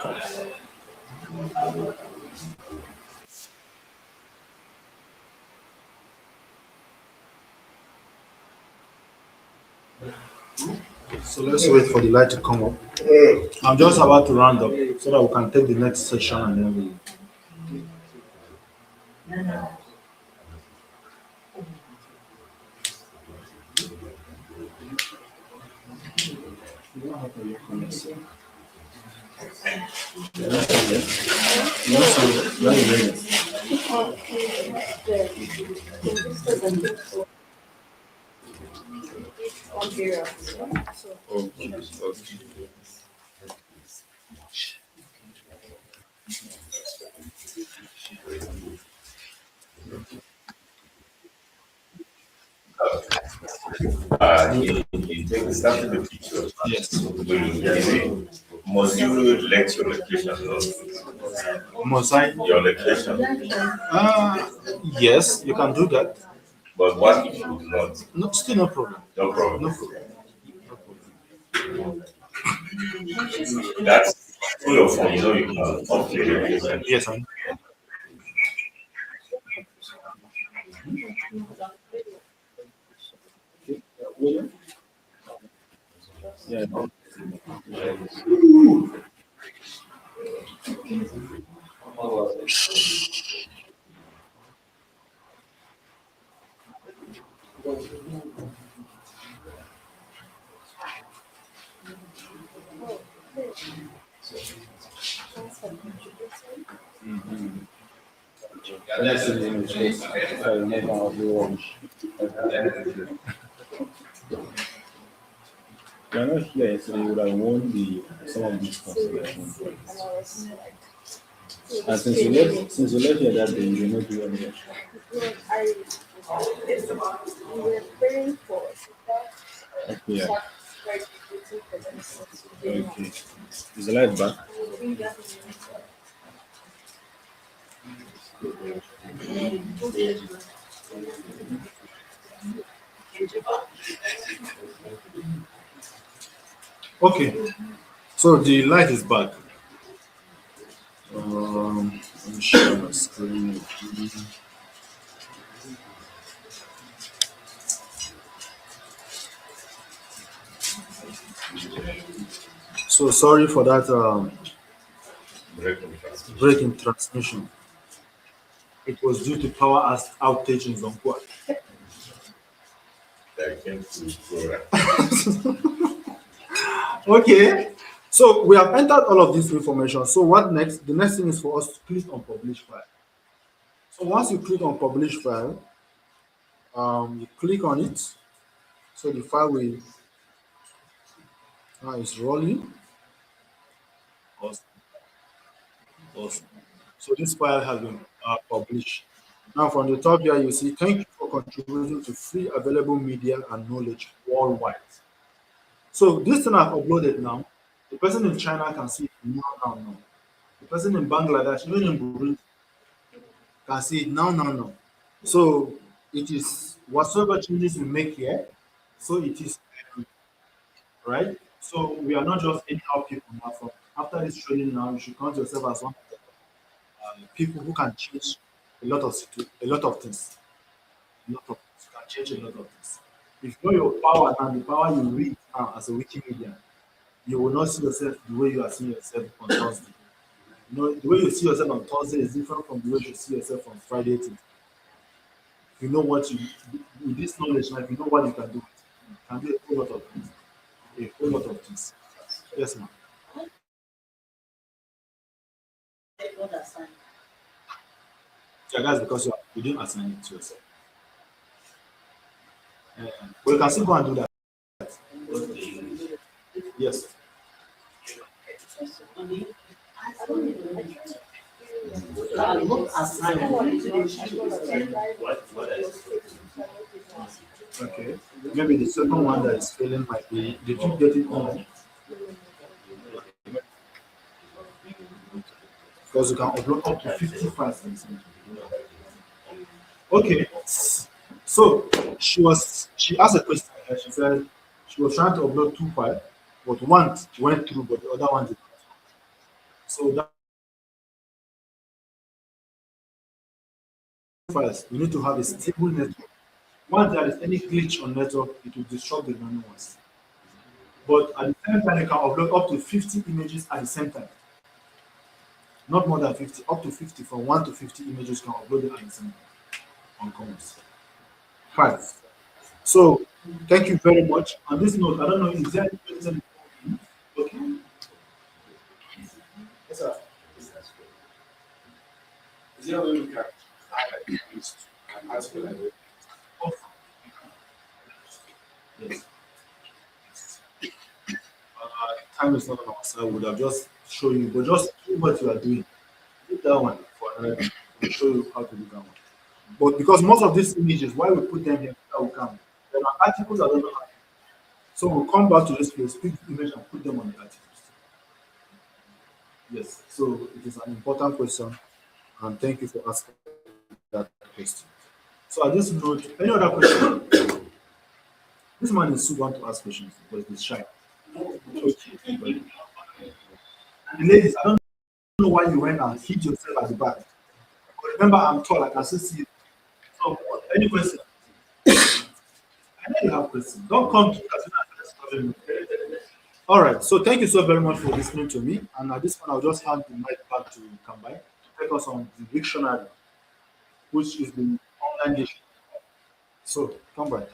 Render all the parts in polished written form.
So let's wait for the light to come up. I'm just about to round up so that we can take the next section and then we. You take the start the picture. Yes. Must you let your location Must I? your location? Yes, you can do that. But what if you do not? No, still no problem. No problem. No problem. That's through your phone, you can update your location. Yes, I know. Yeah. You're not here, so you would have won some of these constellations. And since you left here that day, you did not do anything. Okay, yeah. Okay. Is the light back? Okay. So the light is back. Let me share my screen. So sorry for that break in transmission. It was due to power outage in Zonkwa. That came to program. Okay. So we have entered all of this information. So what next? The next thing is for us to click on publish file. So once you click on publish file, you click on it. So the file will now is rolling. Awesome. Awesome. So this file has been published. Now from the top here, you see, thank you for contributing to free available media and knowledge worldwide. So this thing I've uploaded now, the person in China can see it now. The person in Bangladesh, even in Burundi, can see it now. So it is whatsoever changes we make here, so it is right. So we are not just anyhow people now. From after this training now, you should count yourself as one of the people who can change a lot of things. A lot of things. You can change a lot of things. If you know your power and the power you read now as a Wikimedia, you will not see yourself the way you are seeing yourself on Thursday. You know, the way you see yourself on Thursday is different from the way you see yourself on Friday. You know what you with this knowledge, like you know what you can do. You can do a whole lot of things. A whole lot of things. Yes, ma'am. Yeah, that's because you didn't assign it to yourself. But you can still go and do that. Yes. Okay. Maybe the second one that is failing might be did you get it on? Because you can upload up to 50 files. Okay. So she asked a question and she said she was trying to upload two files, but one went through, but the other one did not. So that files, you need to have a stable network. Once there is any glitch on network, it will disrupt the remaining ones. But at the same time, you can upload up to 50 images at the same time. Not more than 50, up to 50, from 1 to 50 images can upload it at the same time on Commons. Fine. So thank you very much. On this note, I don't know, is there any question? Okay. Yes, sir. Is there a way we can ask for like yes. Time is not on our side. We would have just show you, but just do what you are doing. Do that one for another time. We'll show you how to do that one. But because most of these images, why we put them here, that will come. There are articles I don't know how. So we'll come back to this place, pick the image and put them on the articles. Yes. So it is an important question, and thank you for asking that question. So at this note, any other question? This man is so want to ask questions, but he's shy. Okay. And the ladies, I don't know why you went and hit yourself at the back. But remember, I'm tall, I can still see you. So, any question? I know you have questions. Don't come to Katsina. All right. So, thank you so very much for listening to me. And at this point, I'll just hand the mic back to Kambai to take us on the dictionary, which is the online dictionary. So, Kambai.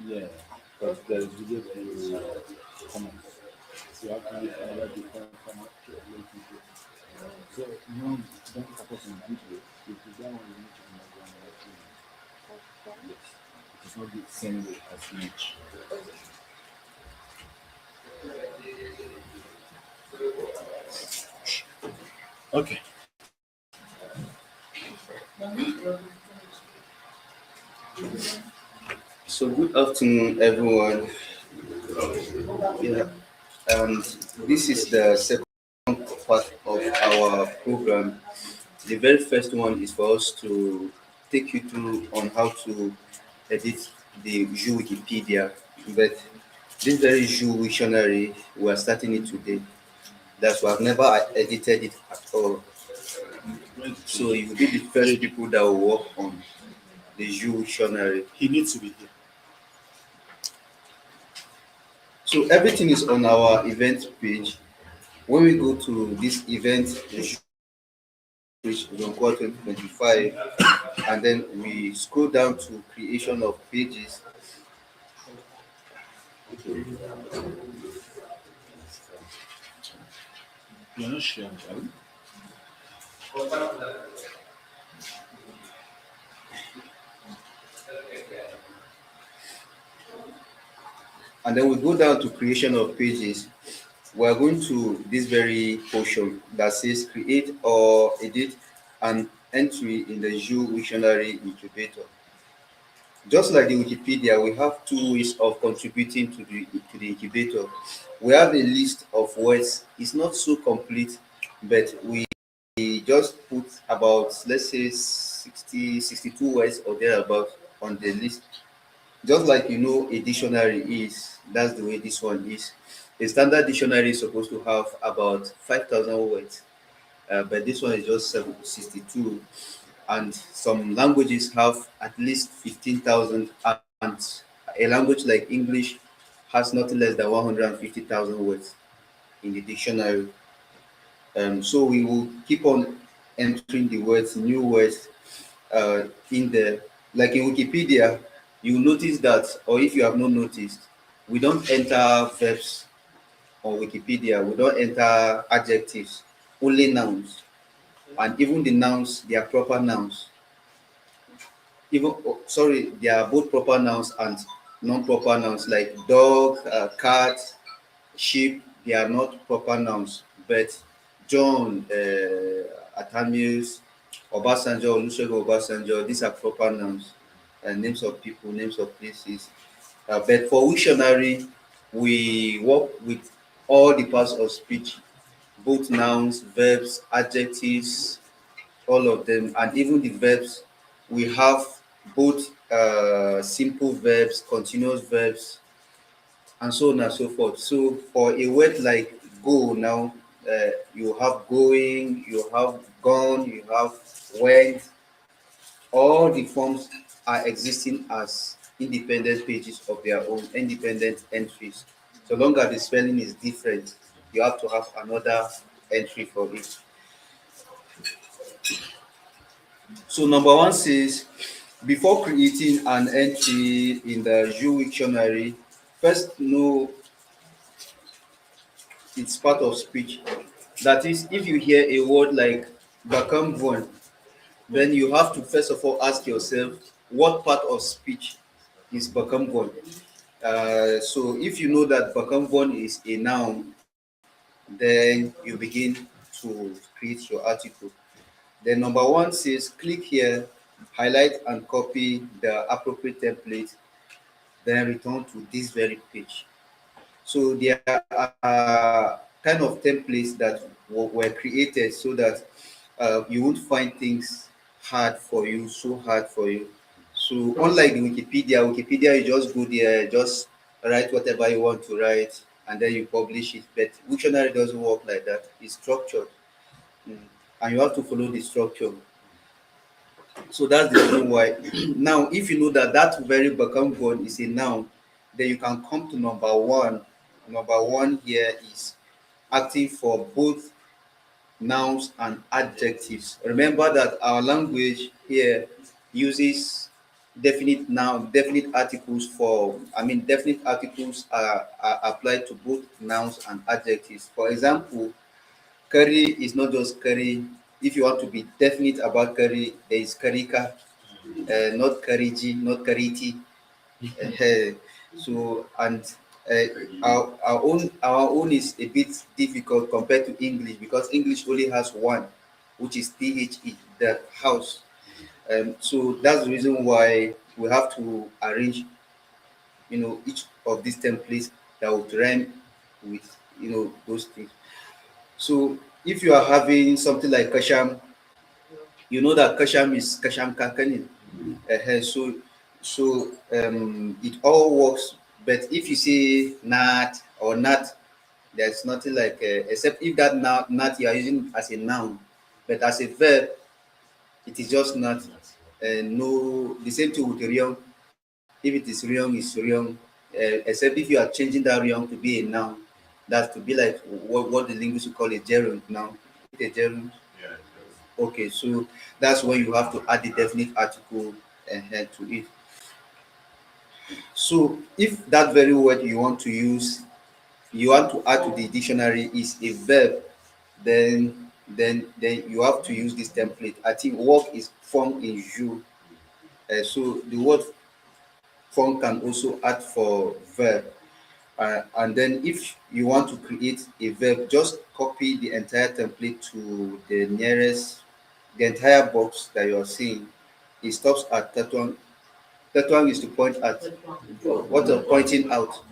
Yeah, because there is video to comment. So you have to use another different format to upload video. So you know, don't focus on video. If you don't want to make it on the video, yes, it's not the same way as image. Okay. So good afternoon, everyone. Yeah, and this is the second part of our program. The very first one is for us to take you through on how to edit the Jju Wikipedia. But this very Jju dictionary, we are starting it today. That's why I've never edited it at all. So you will be the first people that will work on the Jju dictionary. He needs to be here. So everything is on our event page. When we go to this event, which Zonkwa 2025, and then we scroll down to creation of pages. You're not sure, Charlie. And then we go down to creation of pages. We are going to this very portion that says create or edit an entry in the Jju Dictionary Incubator. Just like the Wikipedia, we have two ways of contributing to the incubator. We have a list of words. It's not so complete, but we just put about, let's say, 60, 62 words or thereabout on the list. Just like you know a dictionary is, that's the way this one is. A standard dictionary is supposed to have about 5,000 words, but this one is just 62. And some languages have at least 15,000, and a language like English has nothing less than 150,000 words in the dictionary. So we will keep on entering the words, new words in there. Like in Wikipedia, you notice that, or if you have not noticed, we don't enter verbs on Wikipedia, we don't enter adjectives, only nouns. And even the nouns, they are proper nouns. Even, oh, sorry, they are both proper nouns and non-proper nouns like dog, cat, sheep. They are not proper nouns, but John, Atamius, Obasanjo, Olusegun Obasanjo, these are proper nouns, names of people, names of places. But for Wiktionary, we work with all the parts of speech, both nouns, verbs, adjectives, all of them, and even the verbs. We have both simple verbs, continuous verbs, and so on and so forth. So for a word like go now, you have going, you have gone, you have went. All the forms are existing as independent pages of their own, independent entries. So long as the spelling is different, you have to have another entry for it. So number one says, before creating an entry in the Jju Wiktionary, first know it's part of speech. That is, if you hear a word like Bakamvon, then you have to first of all ask yourself, what part of speech is Bakamvon? So if you know that Bakamvon is a noun, then you begin to create your article. Then number one says, click here, highlight and copy the appropriate template, then return to this very page. So there are kind of templates that were created so that you won't find things hard for you, so hard for you. So unlike the Wikipedia, you just go there, just write whatever you want to write, and then you publish it. But Wiktionary doesn't work like that. It's structured, mm, and you have to follow the structure. So that's the reason why. Now, if you know that that very become word is a noun, then you can come to number one. Number one here is acting for both nouns and adjectives. Remember that our language here uses definite noun, definite articles for, definite articles are applied to both nouns and adjectives. For example, curry is not just curry. If you want to be definite about curry, there is karika, not kariji, not kariti. So and uh, our own is a bit difficult compared to English because English only has one, which is the, the house. So that's the reason why we have to arrange, each of these templates that would rhyme with, those things. So if you are having something like kasham, you know that kasham is kasham kankanin. So it all works. But if you say not or not, there's nothing like except if that not you are using as a noun, but as a verb, it is just not. No, the same thing with ryong. If it is ryong, except if you are changing that ryong to be a noun, that's to be like what the linguists will call a gerund now. Is it a gerund? Okay, so that's when you have to add the definite article to it. So if that very word you want to use, you want to add to the dictionary is a verb, then you have to use this template. I think work is formed in you. So the word form can also add for verb. And then if you want to create a verb, just copy the entire template to the nearest, the entire box that you are seeing. It stops at that one. That one is to point at. What of pointing out?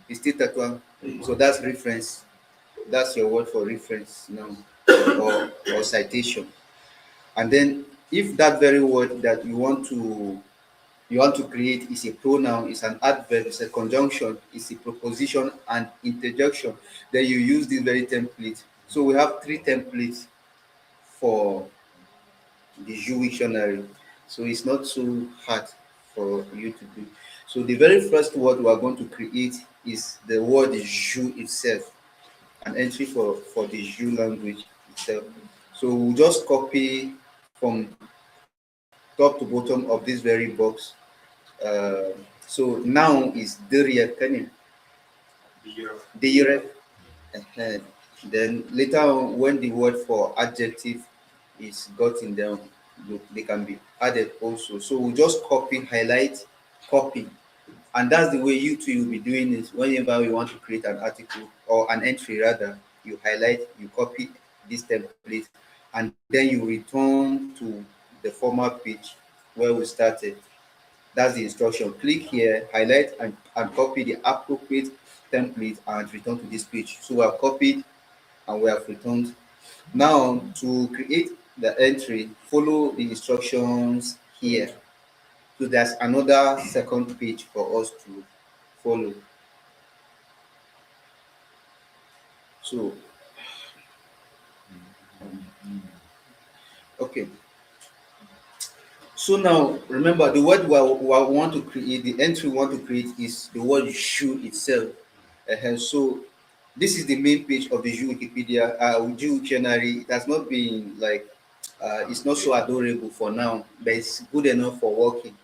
Is still that one. So that's reference. That's your word for reference now, or citation. And then if that very word that you want to create is a pronoun, is an adverb, is a conjunction, is a proposition and interjection, then you use this very template. So we have three templates for the Jju Wiktionary. So it's not so hard for you to do. So the very first word we are going to create is the word Jju itself, an entry for the Jju language itself. So we'll just copy from top to bottom of this very box. So now is Diriyakani, Direk. Then later on, when the word for adjective is gotten down, they can be added also. So we just copy, highlight, copy. And that's the way you too will be doing it whenever you want to create an article or an entry rather. You highlight, you copy this template, and then you return to the former page where we started. That's the instruction. Click here, highlight and copy the appropriate template and return to this page. So we have copied and we have returned. Now to create the entry, follow the instructions here. So there's another second page for us to follow. So okay. So now remember the word we want to create, the entry we want to create is the word Jju itself. So this is the main page of the Jju Wikipedia, Jju dictionary. It has not been like it's not so adorable for now, but it's good enough for working.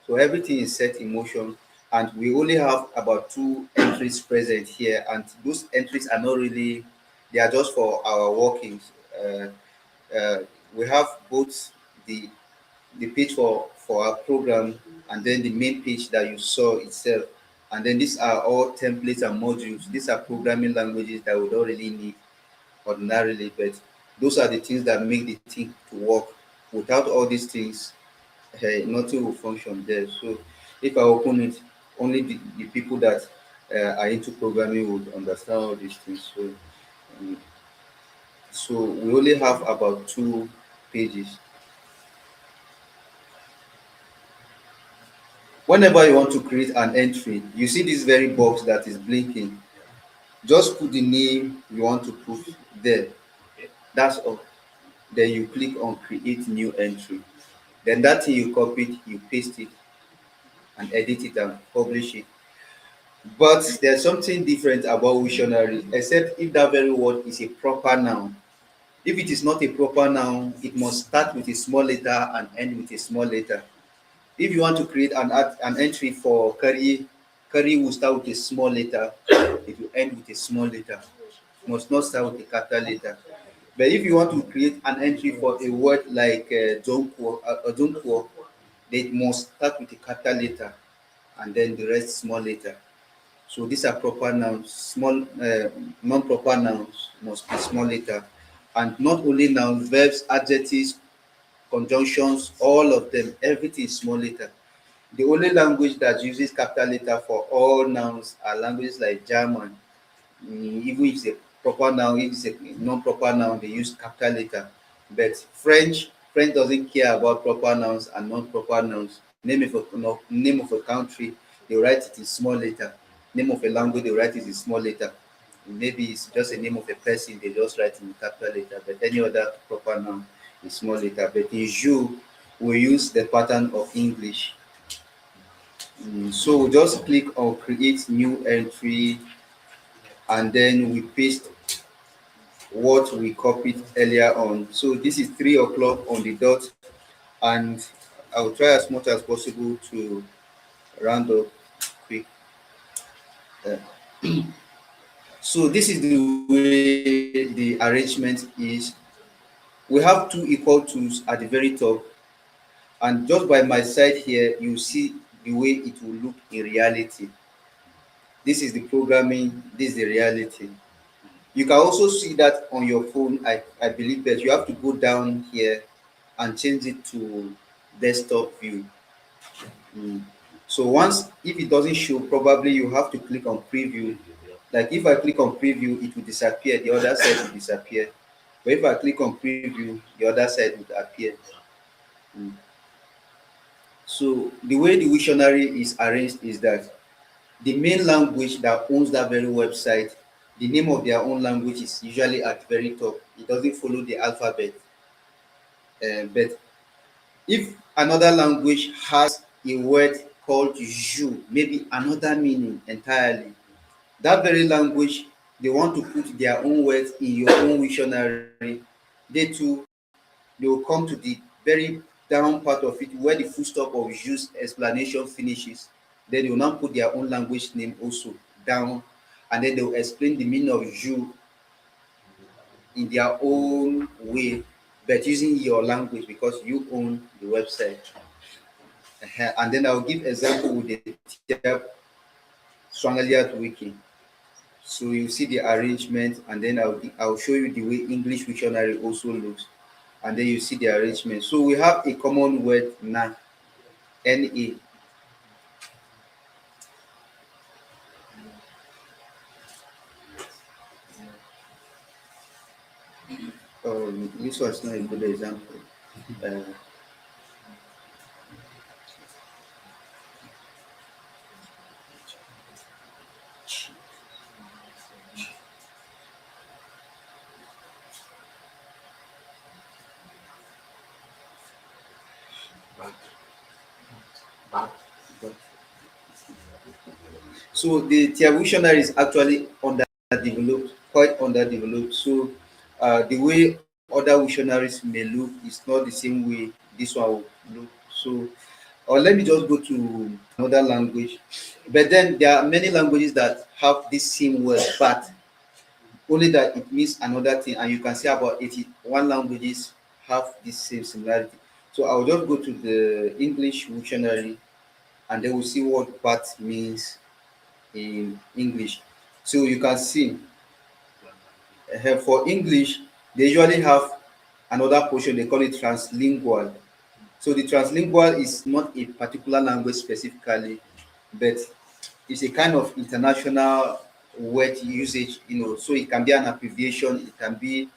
So everything is set in motion, and we only have about two entries present here, and those entries are not really, they are just for our workings. Uh, we have both the page for our program, and then the main page that you saw itself. And then these are all templates and modules. These are programming languages that we don't really need ordinarily, but those are the things that make the thing to work. Without all these things, nothing will function there. So if I open it, only the people that are into programming would understand all these things. Um, so we only have about two pages. Whenever you want to create an entry, you see this very box that is blinking. Just put the name you want to put there. That's all. Then you click on create new entry. Then that thing you copied, you paste it and edit it and publish it. But there's something different about Wiktionary, except if that very word is a proper noun. If it is not a proper noun, it must start with a small letter and end with a small letter. If you want to create an entry for curry, curry will start with a small letter, it will end with a small letter. It must not start with a capital letter. But if you want to create an entry for a word like Zonkwa, it must start with a capital letter and then the rest small letter. So these are proper nouns. Small non-proper nouns must be small letter, and not only nouns, verbs, adjectives, conjunctions, all of them, everything is small letter. The only language that uses capital letter for all nouns are languages like German. Even if it's a proper noun, if it's a non-proper noun, they use capital letter. But French doesn't care about proper nouns and non-proper nouns. Name of a country, they write it in small letter. Name of a language, they write it in small letter. Maybe it's just a name of a person, they just write in capital letter. But any other proper noun is small letter. But in Jju, we use the pattern of English. So we just click on create new entry, and then we paste what we copied earlier on. So this is 3 o'clock on the dot, and I'll try as much as possible to round up quick. Uh, so this is the way the arrangement is. We have two equal tools at the very top, and just by my side here, you see the way it will look in reality. This is the programming, this is the reality. You can also see that on your phone. I believe that you have to go down here and change it to desktop view. So once, if it doesn't show, probably you have to click on preview. Like if I click on preview, it will disappear, the other side will disappear. But if I click on preview, the other side would appear. Mm. So the way the Wiktionary is arranged is that the main language that owns that very website, the name of their own language is usually at the very top. It doesn't follow the alphabet. But if another language has a word called Jju, maybe another meaning entirely, that very language, they want to put their own words in your own dictionary, they too, they will come to the very down part of it where the full stop of Jju's explanation finishes. Then they will now put their own language name also down, and then they will explain the meaning of Jju in their own way, but using your language because you own the website. And then I'll give example with the Tyap Swangaliat Wiki. So you see the arrangement, and then I'll show you the way English dictionary also looks, and then you see the arrangement. So we have a common word na, na. This was not a good example. Uh, so the Tyap dictionary is actually underdeveloped, quite underdeveloped. So the way other dictionaries may look is not the same way this one will look. So, or let me just go to another language. But then there are many languages that have this same word, but only that it means another thing. And you can see about 81 languages have this same similarity. So I'll just go to the English dictionary, and then we'll see what "but" means in English. So you can see for English, they usually have another portion, they call it translingual. So the translingual is not a particular language specifically, but it's a kind of international word usage, so it can be an abbreviation, it can be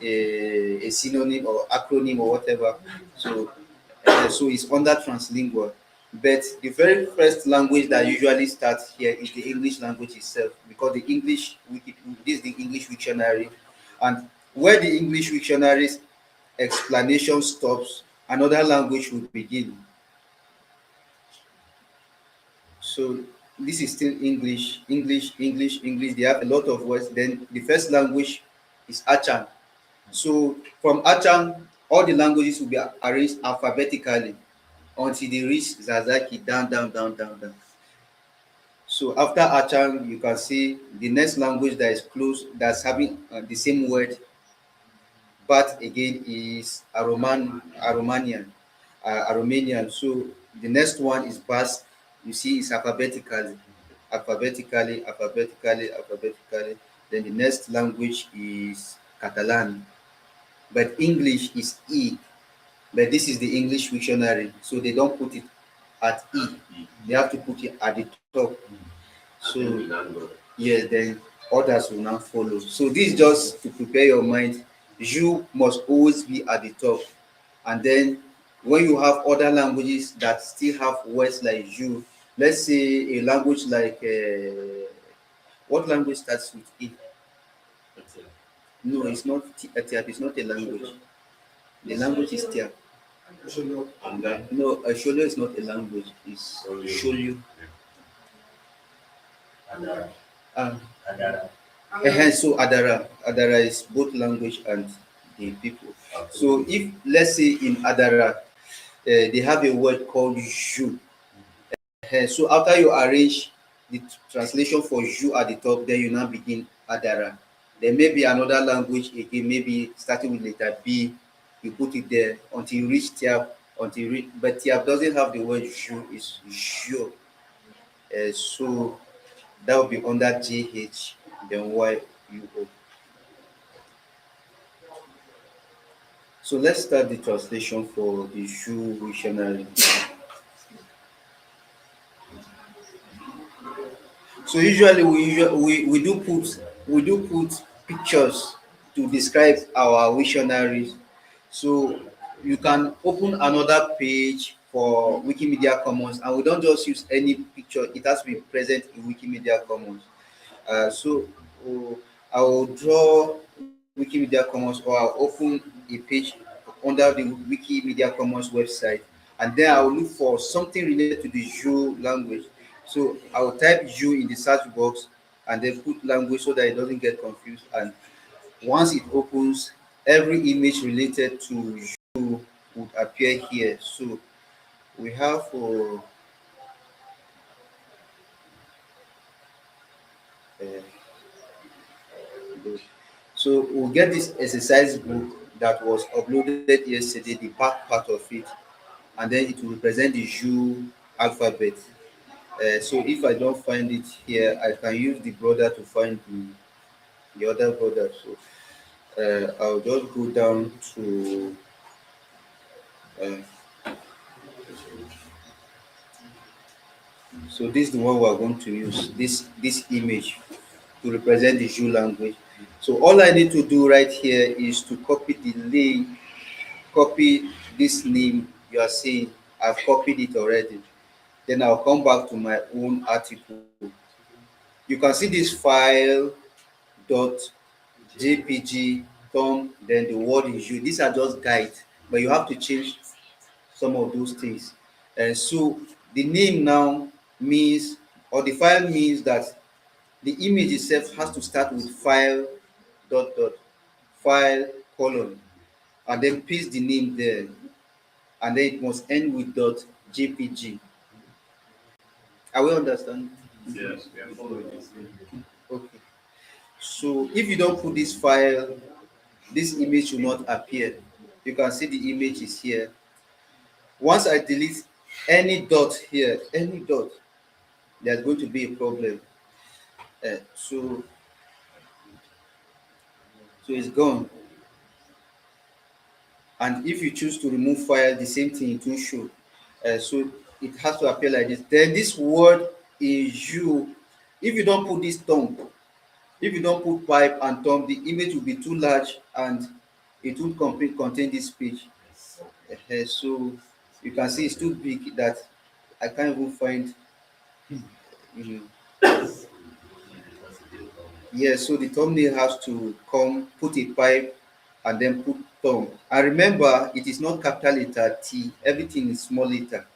a synonym or acronym or whatever. So it's under translingual. But the very first language that usually starts here is the English language itself, because this is the English dictionary, and where the English dictionary's explanation stops, another language would begin. So this is still English, English, English, English. They have a lot of words. Then the first language is Achan. So from Achan, all the languages will be arranged alphabetically until they reach Zazaki, down, down, down, down, down. So after Achan, you can see the next language that is close, that's having the same word, but again is Aromanian. So the next one is Basque. You see, it's alphabetically. Then the next language is Catalan, but English is E. But this is the English dictionary, so they don't put it at E. They have to put it at the top. So yes, then others will now follow. So this is just to prepare your mind. You must always be at the top, and then when you have other languages that still have words like you, let's say a language like what language starts with E? No, it's not Tiap. It's not a language. The language is Tiap. No, Sholo is not a language. It's Sholu. Um, so Adara is both language and the people. So if let's say in Adara they have a word called Jju. So after you arrange the translation for Jju at the top, then you now begin Adara. There may be another language again, maybe starting with letter B. You put it there until you reach Tiap, but Tiap doesn't have the word Jju. It's Jju. So that will be under JH, then YUO. So let's start the translation for the Jju Dictionary. So usually we do put pictures to describe our dictionaries. So you can open another page for Wikimedia Commons, and we don't just use any picture; it has to be present in Wikimedia Commons. So I will draw Wikimedia Commons, or I'll open a page under the Wikimedia Commons website, and then I'll look for something related to the Jju language. So I'll type Jju in the search box and then put language so that it doesn't get confused. And once it opens, every image related to Jju would appear here. So we have uh, so we'll get this exercise book that was uploaded yesterday, the back part of it, and then it will represent the Jju alphabet. So if I don't find it here, I can use the brother to find the other brother. So I'll just go down to uh, so this is the one we are going to use, this image to represent the Zhou language. So all I need to do right here is to copy the link, copy this name you are seeing. I've copied it already. Then I'll come back to my own article. You can see this file dot jpg tom, then the word is you. These are just guides, but you have to change some of those things. And so the name now means, or the file means that the image itself has to start with file dot dot file colon, and then paste the name there, and then it must end with dot jpg. Are we understand? Yes, we are following. Okay. So if you don't put this file, this image will not appear. You can see the image is here. Once I delete any dot here, any dot, there's going to be a problem. So it's gone. And if you choose to remove file, the same thing it will show. So it has to appear like this. Then this word is you. If you don't put this thumb, if you don't put pipe and thumb, the image will be too large and it won't contain this page. So you can see it's too big that I can't even find. mm, Yeah, so the thumbnail has to come, put a pipe, and then put thumb. And remember, it is not capital letter T, everything is small letter.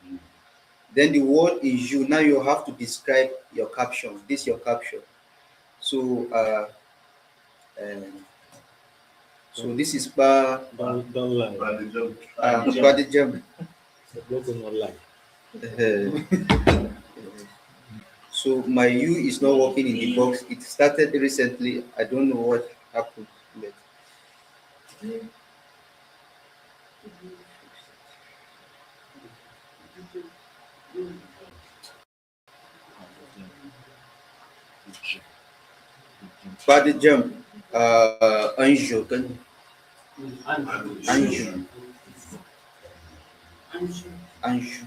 Then the word is you. Now you have to describe your caption. This is your caption. So, um, so this is Don't lie. Badijam. Let them not lie. So my U is not working in the box. It started recently. I don't know what happened. But Badijam, Anjo, Anjo, Anjo.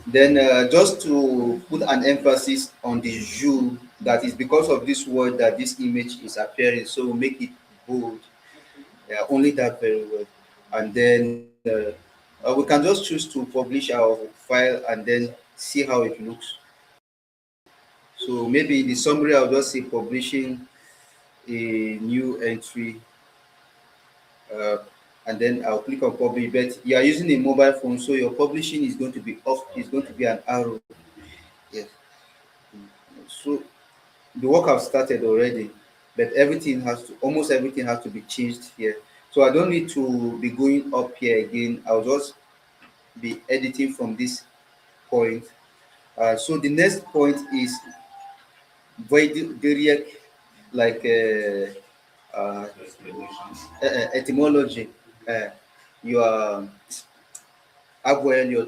Then just to put an emphasis on the Jju, that is because of this word that this image is appearing. So we'll make it bold. Yeah, only that very well. And then we can just choose to publish our file and then see how it looks. So maybe in the summary, I'll just say publishing a new entry, uh, and then I'll click on publish. But you are using a mobile phone, so your publishing is going to be off. Is going to be an arrow. Yes. So the work I've started already, but almost everything has to be changed here. So I don't need to be going up here again. I'll just be editing from this point. So the next point is very direct, like uh, etymology. Uh, your Abuel, your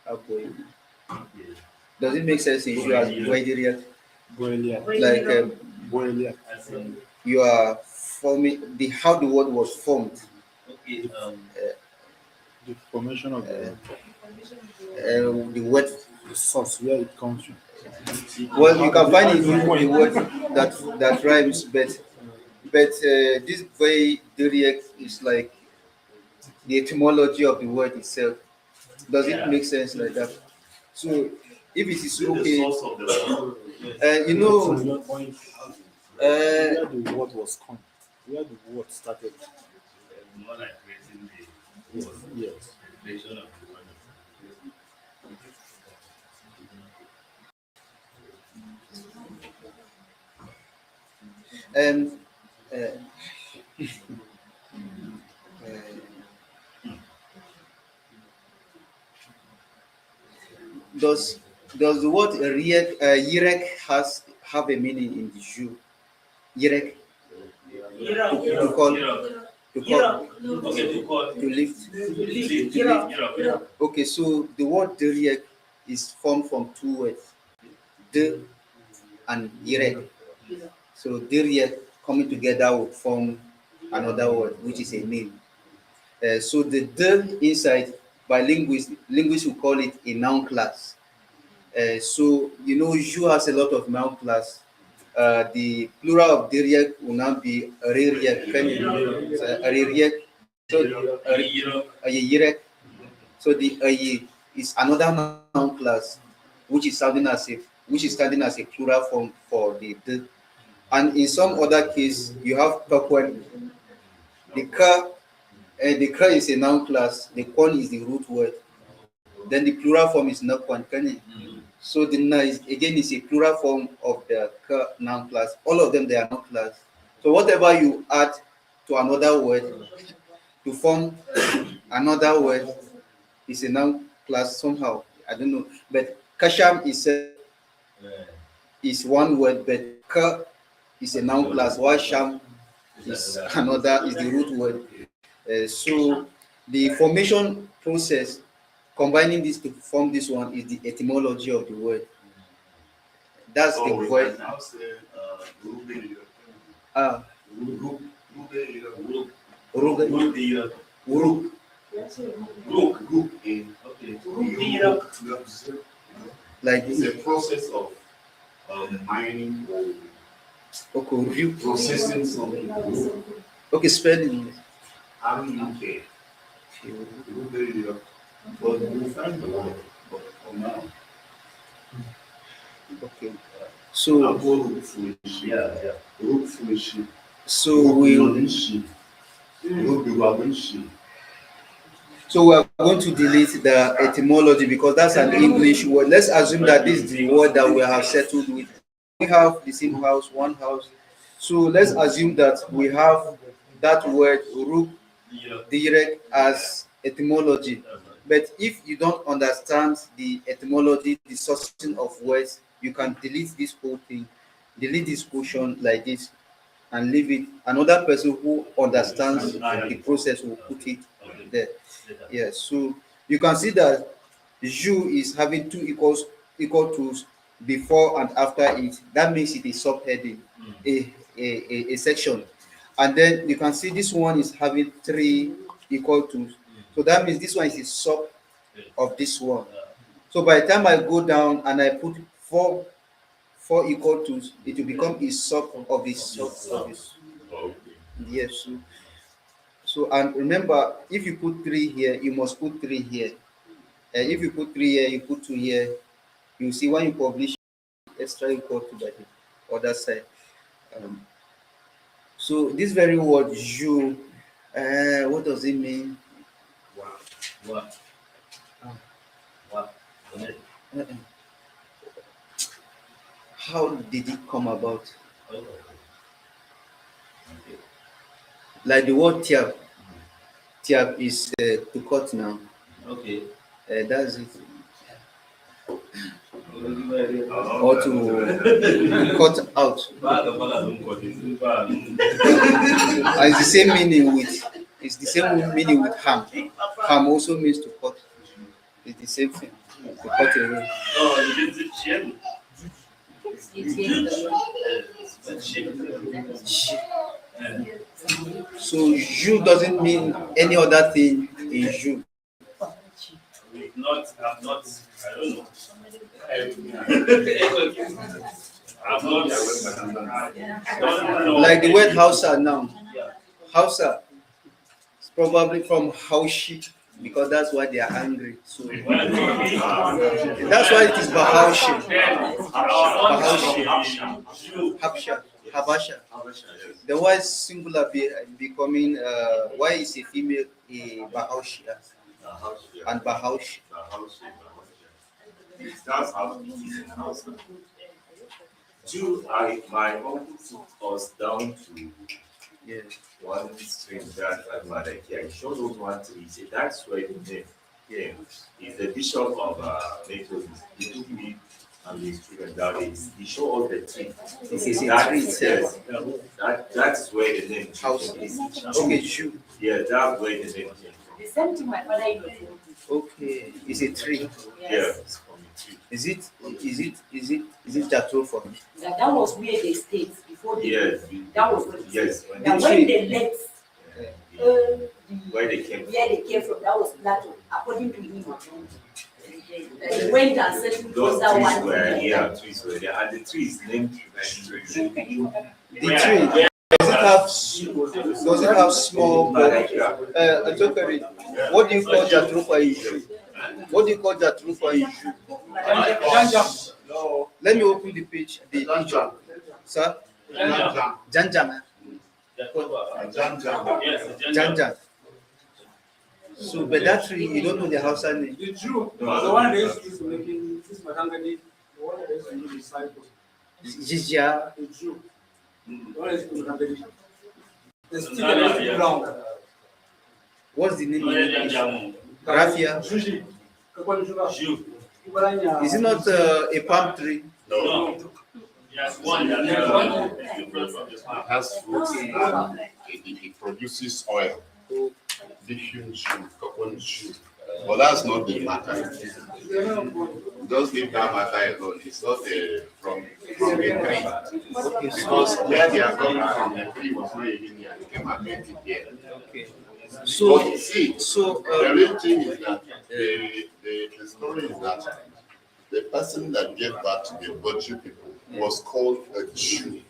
Abuel. Does it make sense in you as very direct? Boelia. Like Boelia. you are forming the how the word was formed. The formation of The word, the source where it comes from. well, you can find it in the word that rhymes, but this very direct is like the etymology of the word itself. Does it make sense like that? So if it is okay, The source of the you So know, you're going uh, where the word was come, where the word started. more like creating Yes. Yes. the creation of the word. and uh, uh, does does the word yirek have a meaning in the Jew? Yirek, to call, Europe. To call, Okay, to call. to lift. Yeah. Okay, so the word deriek is formed from two words, de and yirek. So deriek coming together will form another word, which is a name. So the de inside, by linguists will call it a noun class. So you know, Jju has a lot of noun class. The plural of deriek will now be areriek, so areriek. So ayerek. So the aye is another noun class, which is standing as a plural form for the de. And in some other case, you have kakwen. The ka, the ka is a noun class. The kwan is the root word. Then the plural form is nakwan. So the na is again is a plural form of the ka noun class. All of them they are noun class. So whatever you add to another word to form another word is a noun class somehow. I don't know, but kasham is one word, but ka is a noun class. While sham is another is the root word. So the formation process, combining this to form this one, is the etymology of the word. That's the we word. can now say Ah, Uruk. uruk, uruk. Like It's a process of mining or okay, review. processing something. Okay, spelling. RUK. But we'll find the word. But for now, Okay. So yeah. so we so we are going to delete the etymology because that's an English word. Let's assume that this is the word that we have settled with. We have the same house, one house. So let's assume that we have that word root direct as etymology. But if you don't understand the etymology, the sourcing of words, you can delete this whole thing, delete this portion like this, and leave it. Another person who understands the process will put it there. Yes. So you can see that Jju is having two equal tools before and after it. That makes it a subheading, a section. And then you can see this one is having three equal tools. So that means this one is a sub of this one. So by the time I go down and I put four equal tools, it will become a sub of this sub of this. Yes. So and remember, if you put three here, you must put three here. And if you put three here, you put two here. You see when you publish extra equal to the other side. Um, so this very word "jju," what does it mean? What? Uh, How did it come about? Like the word "tyap." Tyap is to cut now. Okay. That's it. Or to cut out. And it's the same meaning with ham. Ham also means to cut. It's the same thing. To cut away. So Jju doesn't mean any other thing in Jju. I'm not, I don't know. I'm not, Like the word Hausa now. Hausa is probably from Haushi because that's why they are angry. So that's why it is Bahaushi. Habsha. Habasha. The word singular becoming why is a female a Bahaushia and Bahaushi. That's how it is in Hausa. My uncle took us down to Yeah. one stream that like he showed us one tree. He said that's where the name came. He's the bishop of Methodist. He took me and the student that he showed us the tree. This is a That tree is itself. that's where the name House. came from. Okay, Jju. Yeah, that's where the name came from. The same thing my father in law. Okay, it's a tree. Yeah, it's from the tree. Is it Jatropha? That was where they stayed before they. Yes, That was what. yes. Now when they left, Where they came from. where they came from, that was Plateau, according to him. They went and settled Those that trees one. were, yeah, trees were there, and the tree is named The tree. Does it have small? Antokari, what do you call Jatropha in Jju? What do you call Jatropha in Jju? Let me open the page. The picture, sir. Janjang. Janjang. So, but that tree, you don't know the Hausa name. The Jew, the one they used to making this Matangani, the one that used to do disciples. Jizya. The Jew, the one that used to Matangani. The still the ground. What's the name in English? Raffia. Juji. Is it not a palm tree? No. Yes, one that different from this one. It has fruits and it produces oil. Different Jju, coconut Jju. But that's not the matter. Just leave that matter alone. It's not from a tree. Because where they are coming from, the tree was not even here. They came and made it here. Okay. But So, see, so the real thing is that the story is that the person that gave birth to the Bajju people was called a Jew.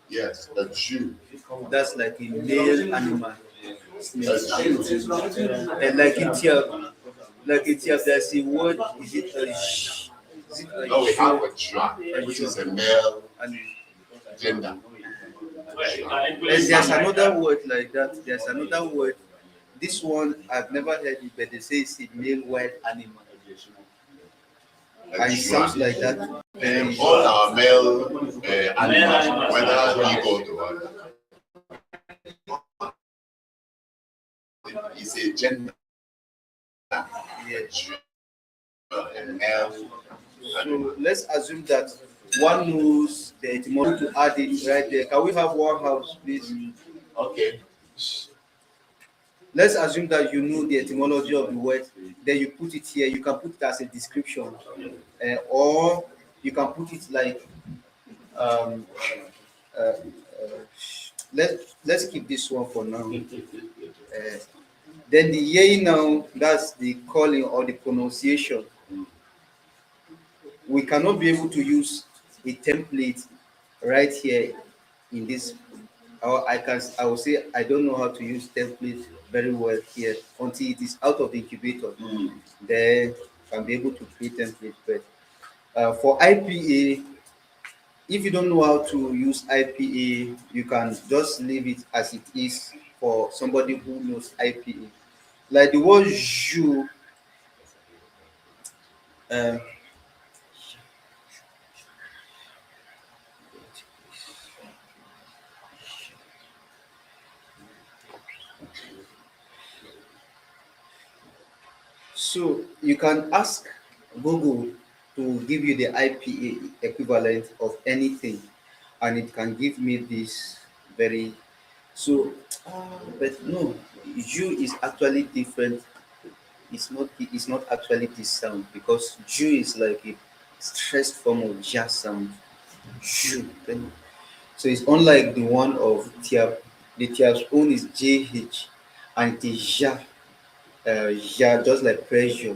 Yes, a Jew. that's like a male animal. A Jew. And like in Tyap, there's a word. Is it a sh? Is it a Now we sh? have a Jju, which is a male And gender. there's another word like that. There's another word. This one I've never heard it, but they say it's a male wild animal. A And it sounds Jju. like that. And all our male animals, whether eagle or it's a gender. Yeah. A male. So let's assume that one knows the etymology to add it right there. Can we have one house, please? Okay. Let's assume that you know the etymology of the word, then you put it here. You can put it as a description, or you can put it like, um, uh, uh, let's keep this one for now. Then the yay now, that's the calling or the pronunciation. We cannot be able to use a template right here in this. Or I will say I don't know how to use template very well here until it is out of the incubator. Then I'll be able to create template. But for IPA, if you don't know how to use IPA, you can just leave it as it is for somebody who knows IPA. Like the word Jju, so you can ask Google to give you the IPA equivalent of anything, and it can give me this very. So, but no, Jju is actually different. It's not actually this sound, because Jju is like a stressed form of ja sound. Jju. So it's unlike the one of Tyap. The Tyap's own is JH, and it is ja, ja, just like pressure.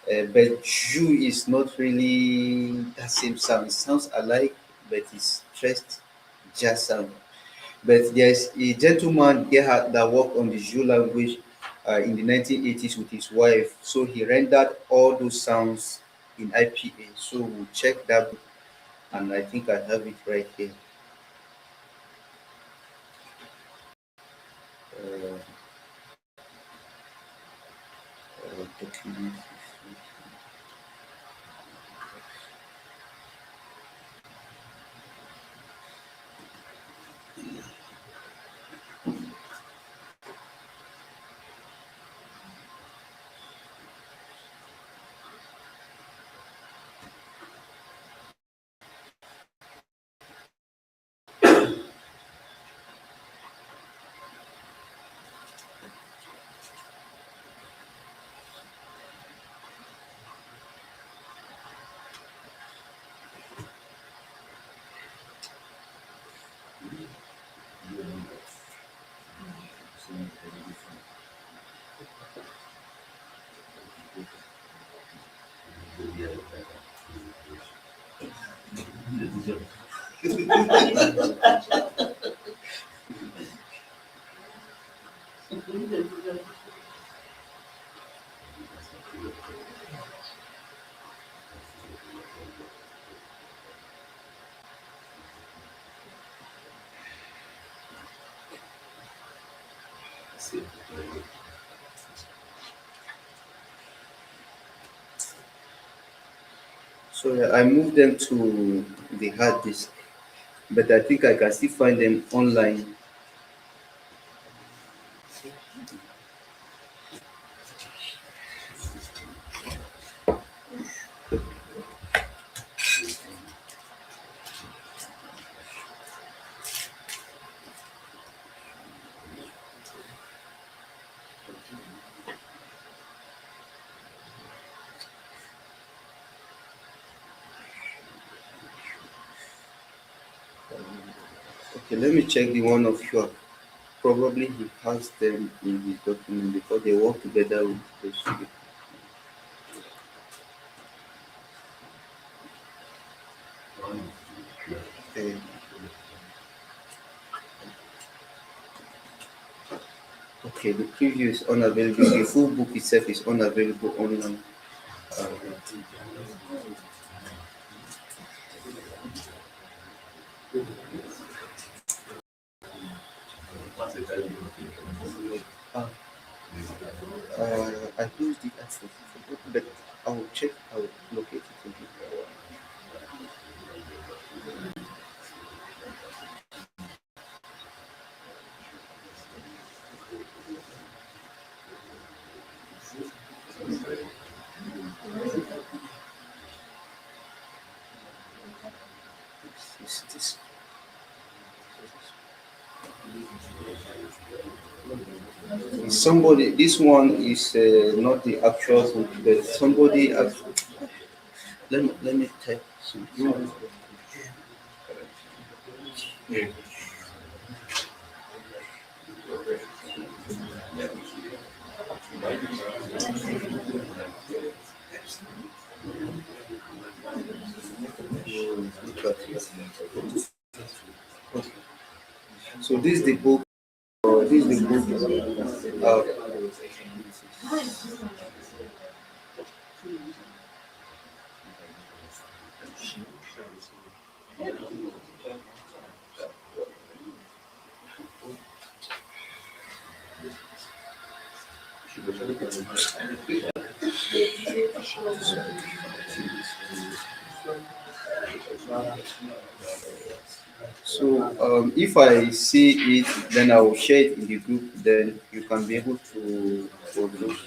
But Jju is not really that same sound. It sounds alike, but it's stressed ja sound. But there's a gentleman Gerhard that worked on the Jju language in the 1980s with his wife. So he rendered all those sounds in IPA. So we'll check that, and I think I have it right here. Uh, document. So I moved them to the hard disk, but I think I can still find them online. Okay, let me check the one of you. Probably he has them in his document because they work together with those two. Okay. Okay, the preview is unavailable. The full book itself is unavailable online. Uh, I used it as but I'll check. I'll locate it again. This. Somebody, this one is not the actual book, but somebody. Let me type something. Look at it. Okay. So this is the book. This is the book. So if I see it, then I will share it in the group. Then you can be able to look.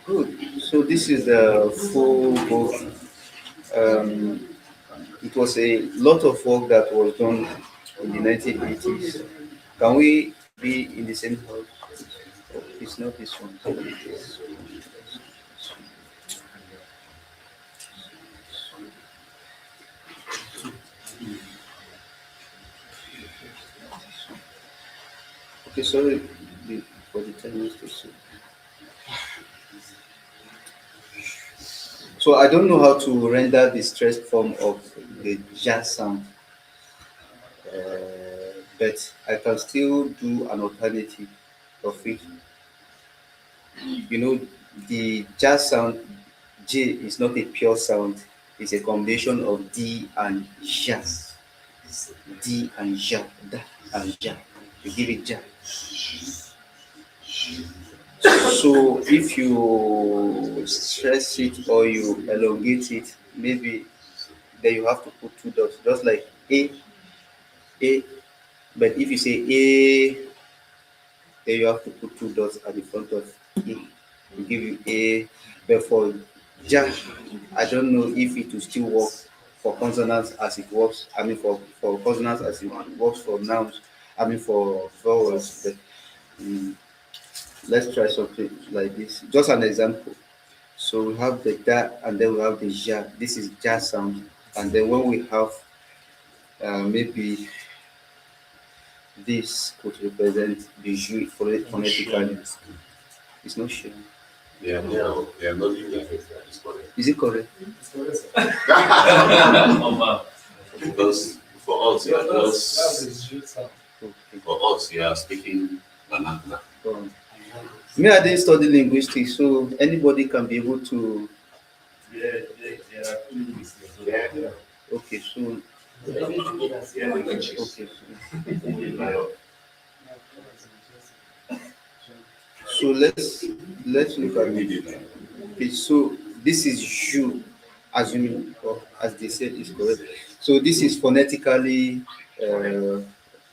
Good. So this is the full book. Um, it was a lot of work that was done in the 1980s. Can we be in the same house? Oh, it's not this one. Okay, sorry for the 10 minutes to see. So I don't know how to render the stressed form of the jazz sound, but I can still do an alternative of it. You know, the jazz sound J is not a pure sound; it's a combination of D and jazz. D and ja, da and ja. You give it ja. So if you stress it or you elongate it, maybe then you have to put two dots, just like A, But if you say A, then you have to put two dots at the front of A. To give you A. But for Ja, I don't know if it will still work for consonants as it works. I mean, for consonants as it works for nouns. I mean, for vowels. But let's try something like this. Just an example. So we have the da and then we have the ja. This is ja sound. And then when we have maybe this could represent the Jju phonetically. It's not sure. They are not using it. It's correct. Is it correct? Because for us, you are just, Okay. for us, you are speaking vernacular. Me, I didn't study linguistics, so anybody can be able to. Okay, so okay, so let's look at it. Okay, so this is Jju, assuming or as they said is correct. So this is phonetically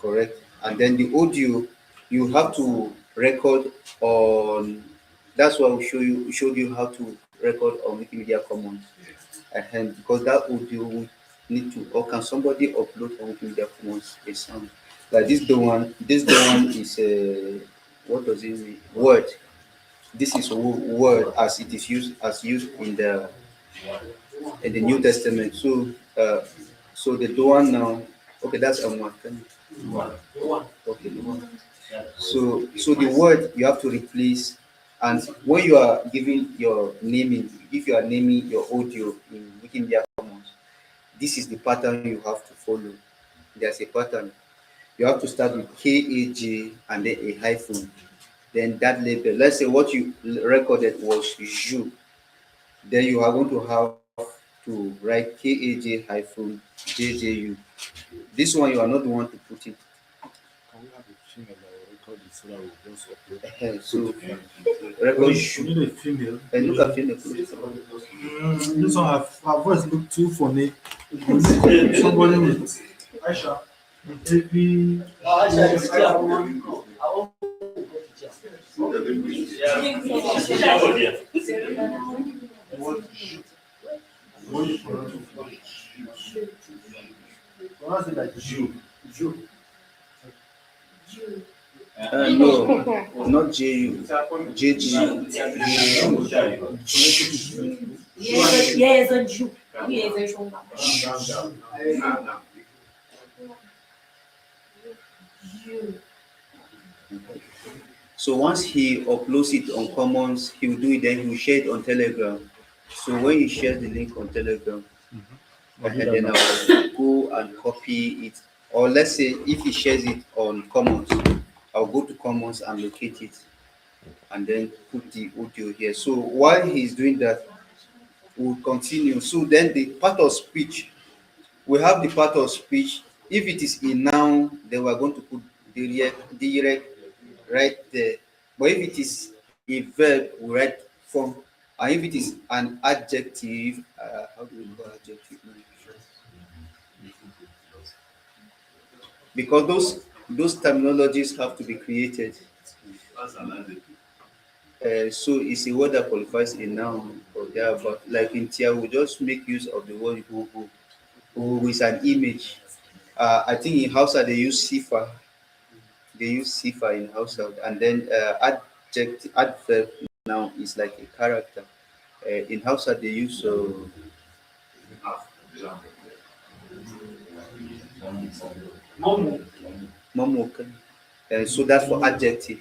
correct, and then the audio you have to record on. That's why we showed you how to record on Wikimedia Commons, and because that audio we need to, or can somebody upload on Wikimedia Commons a sound like this? The one, this the one is what does it mean? Word. This is word as it is used in the New Testament. So so the one now, okay, that's one. Okay, the one. So the word you have to replace, and when you are giving your naming, if you are naming your audio in Wikimedia Commons, this is the pattern you have to follow. There's a pattern. You have to start with KAJ and then a hyphen. Then that label. Let's say what you recorded was Jju. Then you are going to have to write KAJ hyphen JJU. This one you are not the one to put it. Can we have a female that will record it so that we just upload? So record We Jju. need a female. And look at female. This one, her voice look too funny. Somebody with Aisha. Maybe pronounce it like Jju. No, not JU. JG. Yes, a Jew. Yes, So once he uploads it on Commons, he will do it. Then he will share it on Telegram. So when you share the link on Telegram, and then I will go and copy it. Or let's say if he shares it on Commons, I'll go to Commons and locate it, and then put the audio here. So while he's doing that, we'll continue. So then the part of speech, we have the part of speech. If it is a noun, then we're going to put direct right there. But if it is a verb, we write form. And if it is an adjective, how do we call adjective? Because those terminologies have to be created. So it's a word that qualifies a noun or thereabout. Like in Tyap, we just make use of the word who is an image. I think in Hausa they use sifa. They use sifa in Hausa, and then adverb now is like a character. In Hausa they use momo. So that's for adjective.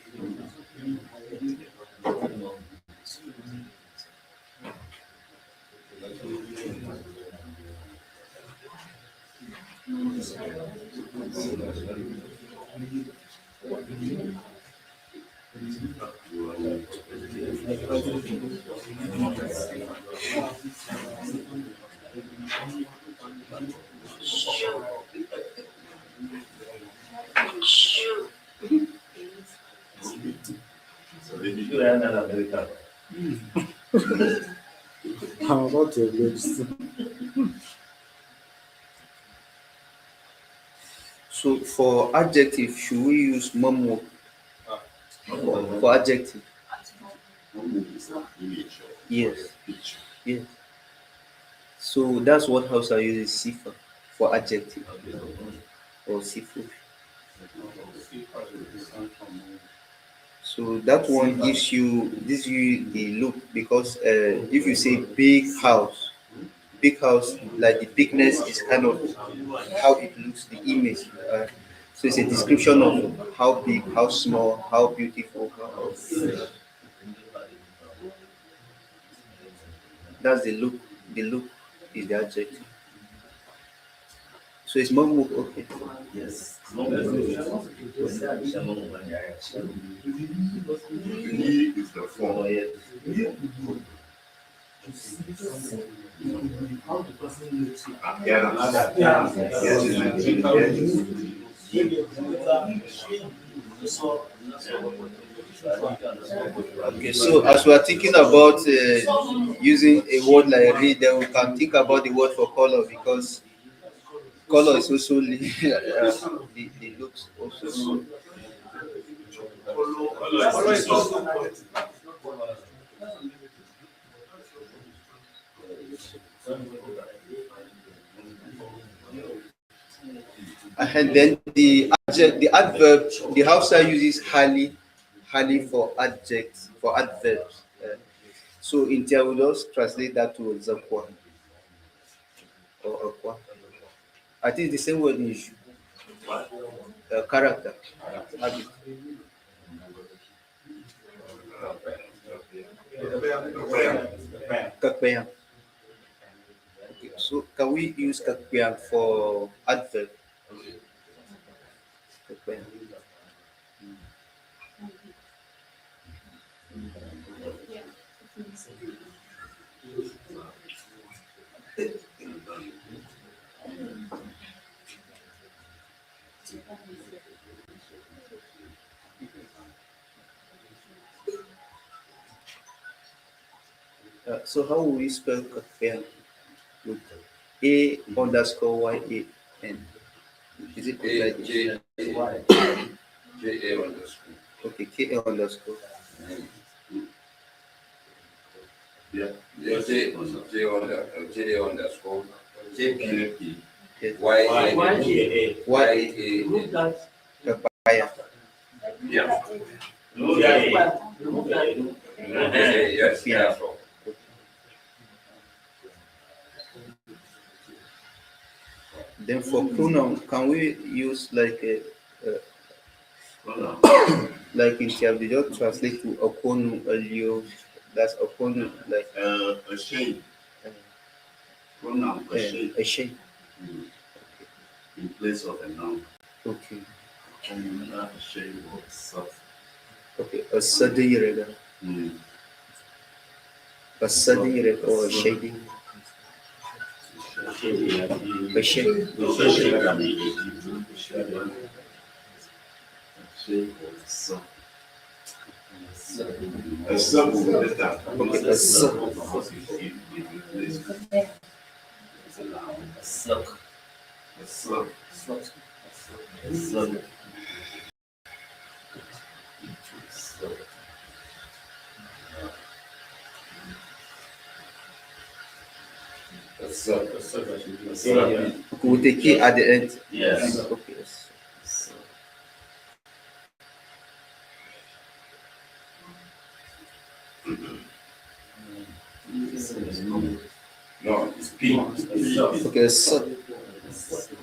how about your lips? So for adjective, should we use mamu for adjective? Yes. Yes. So that's what Hausa uses sifa for adjective or sifu. So that one gives you the look because if you say big house, like the bigness is kind of how it looks, the image. So it's a description of how big, how small, how beautiful. That's the look. The look is the adjective. So it's more okay. He is the form. Okay, so as we are thinking about using a word like read, then we can think about the word for color because color is also the looks also. And then the adverb, the Hausa uses hali for adverbs. So in Tia, we just translate that to Zonkwa or Okwa. I think it's the same word in character, habit. Kakpeyang. Okay, so can we use kakpeyang for adverb? Kakpeyang. So how will we spell kakpeyang? With A underscore YAN. Is it like J-A underscore. okay, KA underscore? Yeah. J underscore JP Yes. YA. Kakpaya. Yeah. Yes. Yeah. So Then for pronoun, can we use like a like in Tyap, they just translate to Okonu Elio. That's Okonu like A shade. Pronoun, a shade. a shape. In place of a noun. Okay. A shade or soft. Okay. A sudden irrega. A sudden irrega or a shady. A shade. A sub letter. Okay. A sub. A sub. Okay, with the key at the end. yes. Okay. No, it's P. Okay. A sub.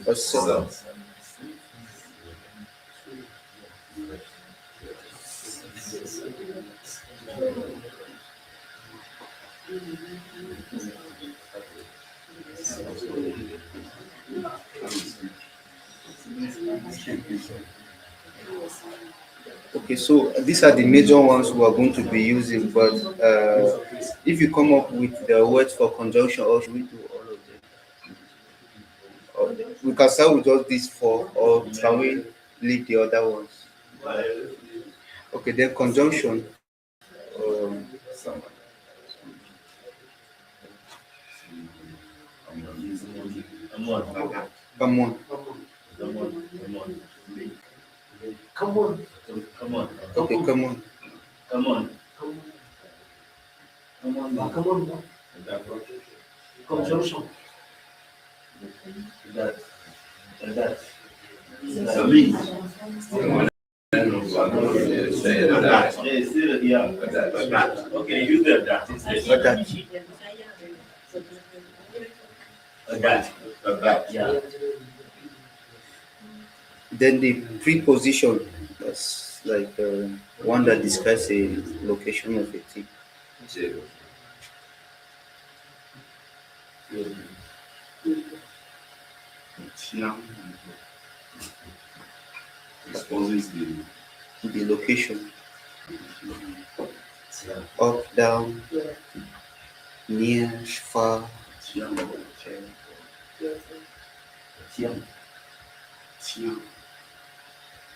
A sub. Okay, so these are the major ones we are going to be using, but if you come up with the words for conjunction, or should we do all of them? Or we can start with just these four, or can we leave the other ones? Okay, then conjunction. Um, come on. Come on. Okay, come on. Come on. Come on. Come on. Consumption. That. The link. Yeah. Okay, use that instead. That. Yeah. Then the preposition, that's like one that describes a location of a thing. Exposes The location. Up, down, near, far.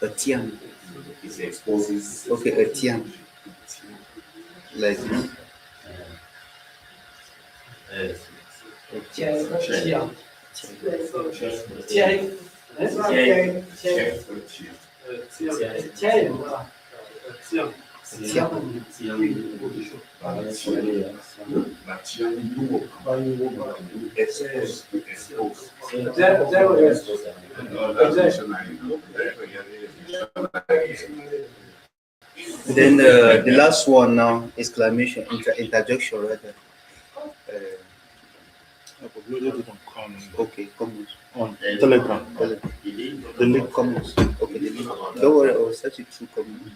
A tiang. it exposes Okay, a tiang. Like this. A tiang. Then the last one now, exclamation, interjection rather. Uploaded it on Okay, comments. on Telegram. The link comments. Okay, the link. Don't worry, I will search it through comments.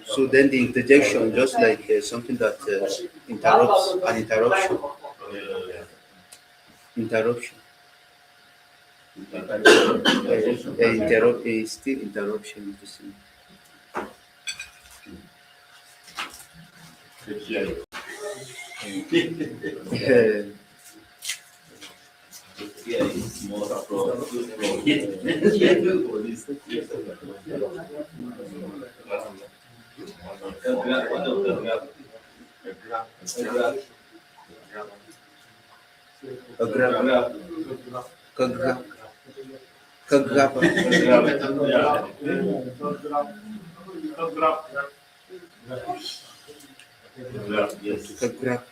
So then the interjection, just like something that interrupts an interruption. Interruption. Interrupt is still interruption. Is the same. A grab. Kagrab. Kagrab. Kagrab.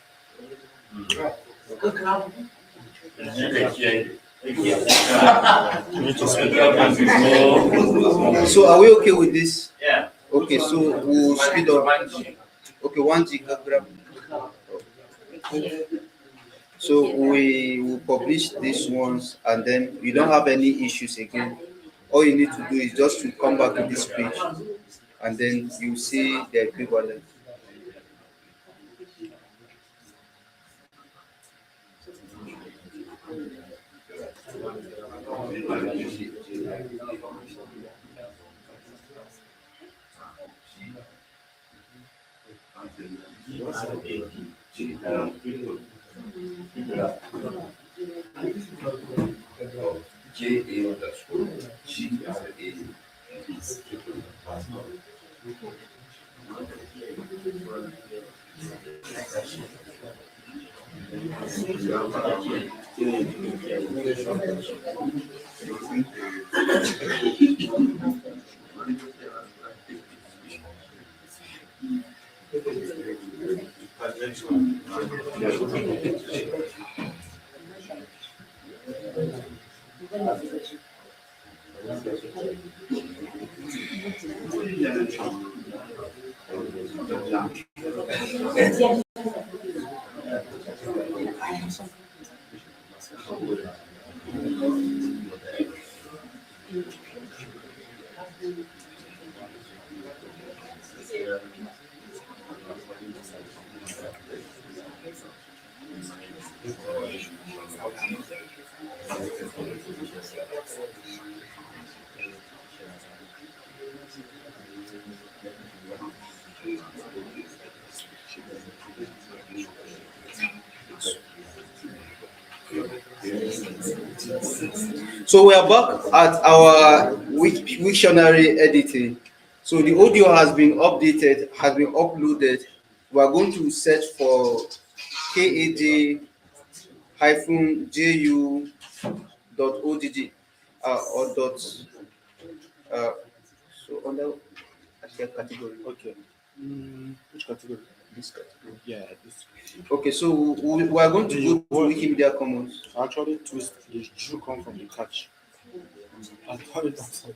So are we okay with this? Yeah. Okay, so we'll speed up. Okay, 1G Kagrab. So we will publish these ones, and then you don't have any issues again. All you need to do is just to come back to this page, and then you see the equivalent. So we are back at our Wiktionary editing. So the audio has been updated, has been uploaded. We are going to search for KAJ-JU.OGG or dot under actual category. Okay. Which category? This category. Yeah, this. Okay, so we are going to go to What? Wikimedia Commons. Actually, twist the Jju come from the catch. I thought it was.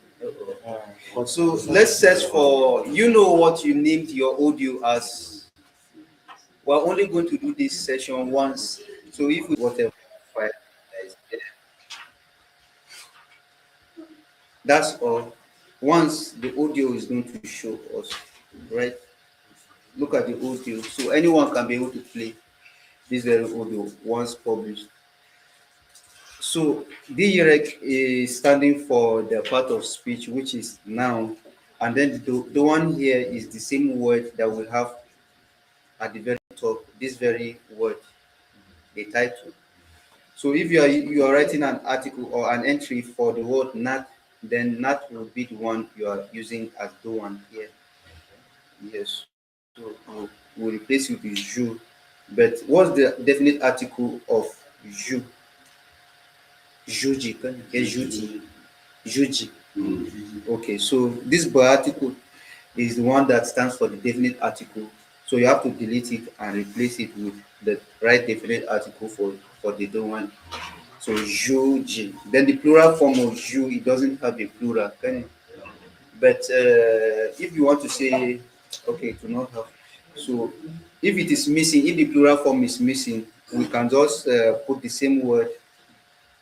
But So let's search for, you know what you named your audio as. We're only going to do this session once. So if we whatever file that is there, that's all. Once the audio is going to show us, right? Look at the audio. So anyone can be able to play this very audio once published. So DREC is standing for the part of speech which is noun, and then the one here is the same word that we have at the very top, this very word, the title. So if you are writing an article or an entry for the word not, then not will be the one you are using as the one here. Yes. So we'll replace it with Jju. But what's the definite article of Jju? Juji, Juji. Juji. Okay, so this article is the one that stands for the definite article. So you have to delete it and replace it with the right definite article for the other one. So Juji. Then the plural form of Jju, it doesn't have a plural, can it? But if you want to say, okay, it will not have. So if it is missing, if the plural form is missing, we can just put the same word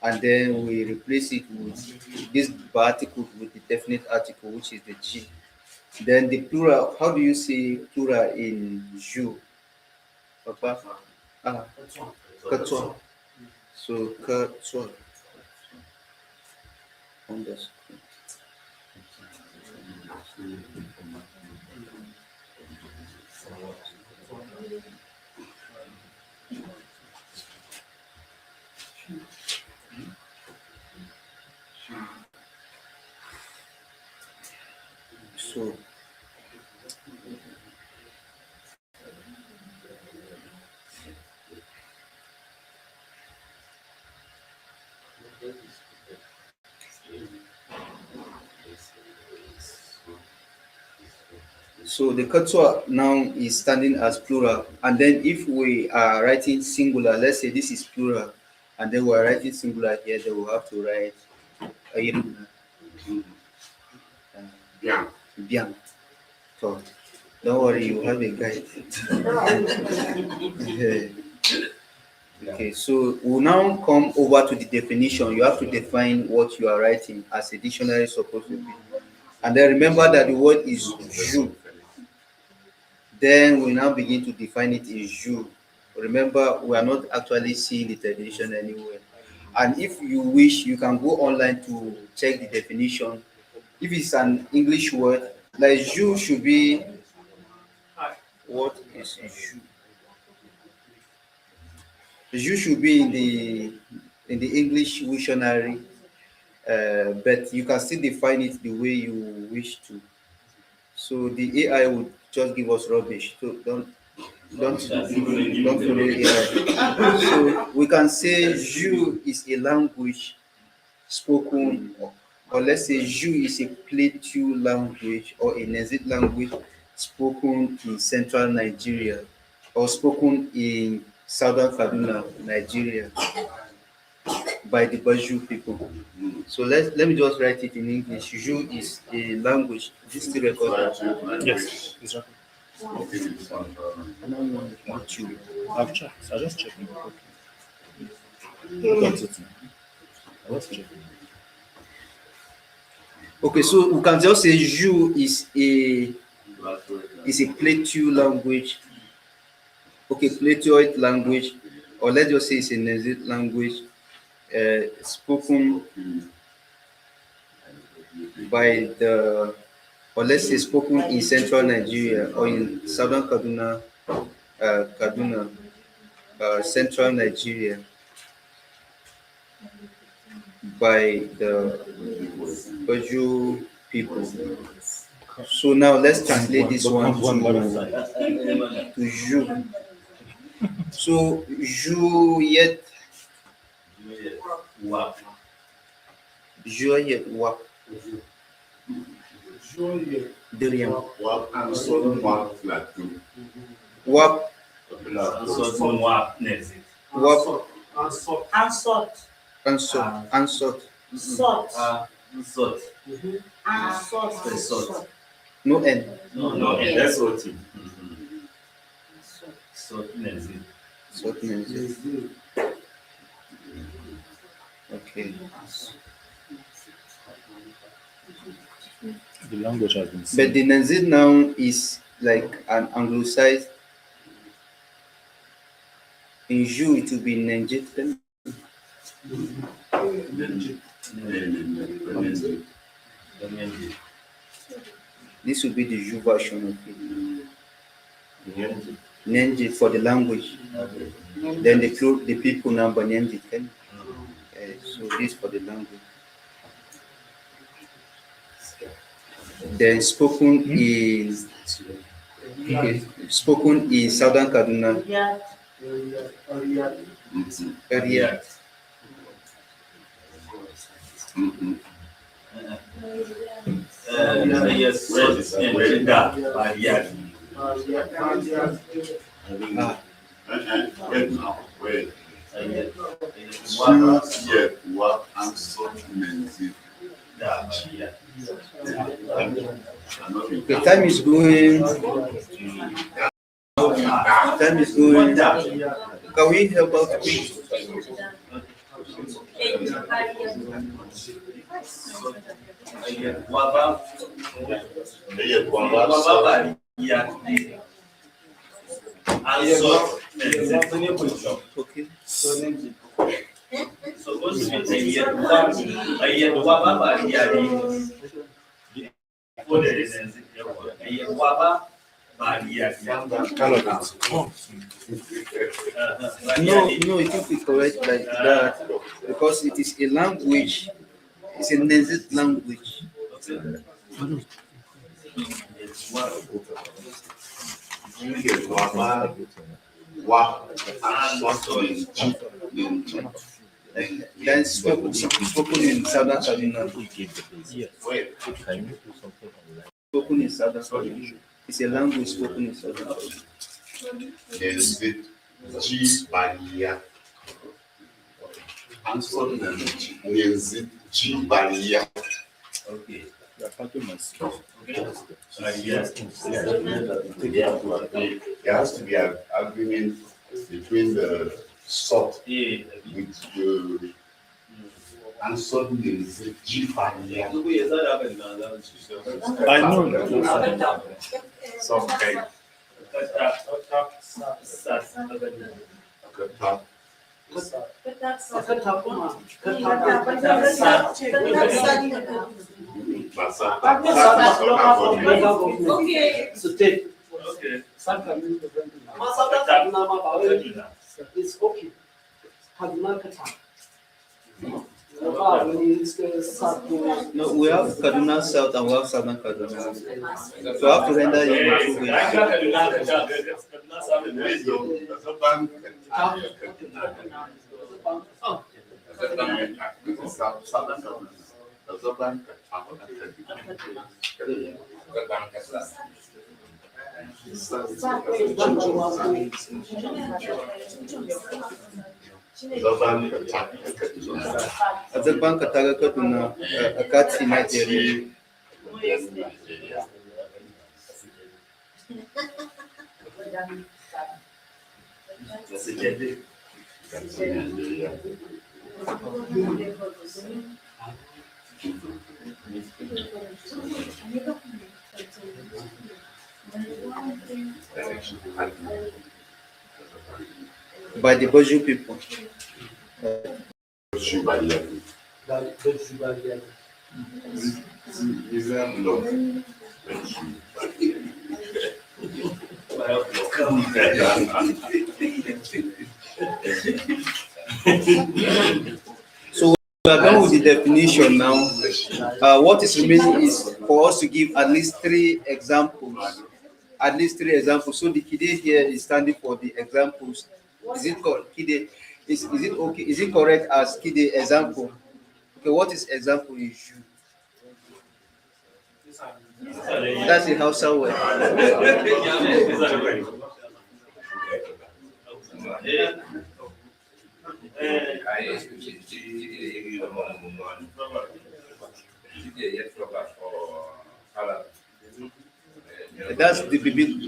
and then we replace it with this article with the definite article, which is the G. Then the plural, how do you say plural in Jju? Papa? Ah, Katwa. So Katwa. Underscore. So So the Katwa now is standing as plural, and then if we are writing singular, let's say this is plural, and then we are writing singular here, then we'll have to write Yeah. bien. So don't worry, you have a guide. Okay, so we'll now come over to the definition. You have to define what you are writing as a dictionary is supposed to be. And then remember that the word is Jju. Then we now begin to define it in Jju. Remember, we are not actually seeing the definition anywhere. And if you wish, you can go online to check the definition. If it's an English word, like Jju should be, what is Jju? Jju should be in the English dictionary, but you can still define it the way you wish to. So the AI would just give us rubbish. So don't follow AI. So we can say Jju is a language spoken, or let's say Jju is a Plateau language or a Nezit language spoken in central Nigeria or spoken in southern Kaduna, Nigeria by the Bajju people. So let me just write it in English. Jju is a language. This still record that? yes, exactly. Not you. I've checked. I just checked. Got it. I was checking. Okay, so we can just say Jju is a Plateau language. Okay, Plateauid language, or let's just say it's a Nezit language spoken by the, or let's say spoken in central Nigeria or in southern Kaduna, central Nigeria by the Bajju people. So now let's translate this one to Jju. So Jju yet wa. Durian. Wap and Zonkwa plateau. Wap. Zonkwa Nezit. Wap. Ansot. Ansot. Ansot. Sot. Sot. Ansot. No N. No, that's what it. Sot Nezit. Sot means it. Okay. The language has been But the Nanzid now is like an anglicized. In Jju, it will be Nanjit. This will be the Jju version of it. Nanjit for the language. Then the people number Nanjit. So this for the language. Then spoken in Southern Kaduna area. Yes, and Wait now, wait. Wap and Zonkwa Nezit. The time is going. Time is going. Can we help out quick? Okay. No, it will be correct like that because it is a language. It's a Nanzit language. Wap and Zonkwa Nezit. Then spoken in Southern Kaduna. Wait. Spoken in Southern Kaduna. It's a language spoken in Southern Kaduna. Nezit. Jju. And Zonkwa Nezit. Jju. Okay. There has to be an agreement between the sort with the and suddenly the Jju. I know. Something. Okay. It's okay. No, we have Kaduna South and we have Southern Kaduna. So I have to render you in 2 Azaban Kataga Kaduna, Akati Nigeria. By the Bajju people. So we are done with the definition now. What is remaining is for us to give at least 3 examples. At least 3 examples. So the Kide here is standing for the examples. Is it called Kide? Is it okay? Is it correct as Kide example? Okay, what is example in Jju? That's a Hausa word. That's the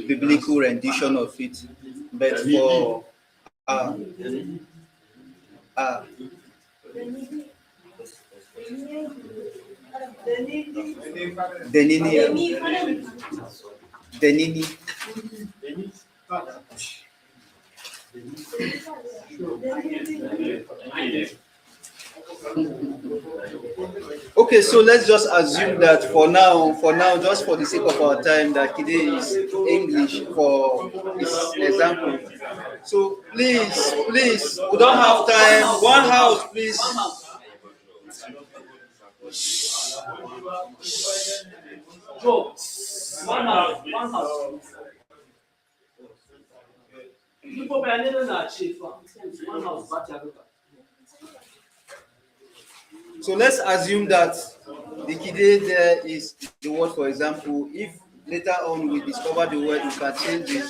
biblical rendition of it. But for uh, uh, Denini, Denini. Okay, so let's just assume that for now, just for the sake of our time, that today is English for this example. So please, we don't have time. One house, please. Joe, one house. People by name na chief. One house, Bajju. So let's assume that the kide there is the word, for example. If later on we discover the word, we can change it.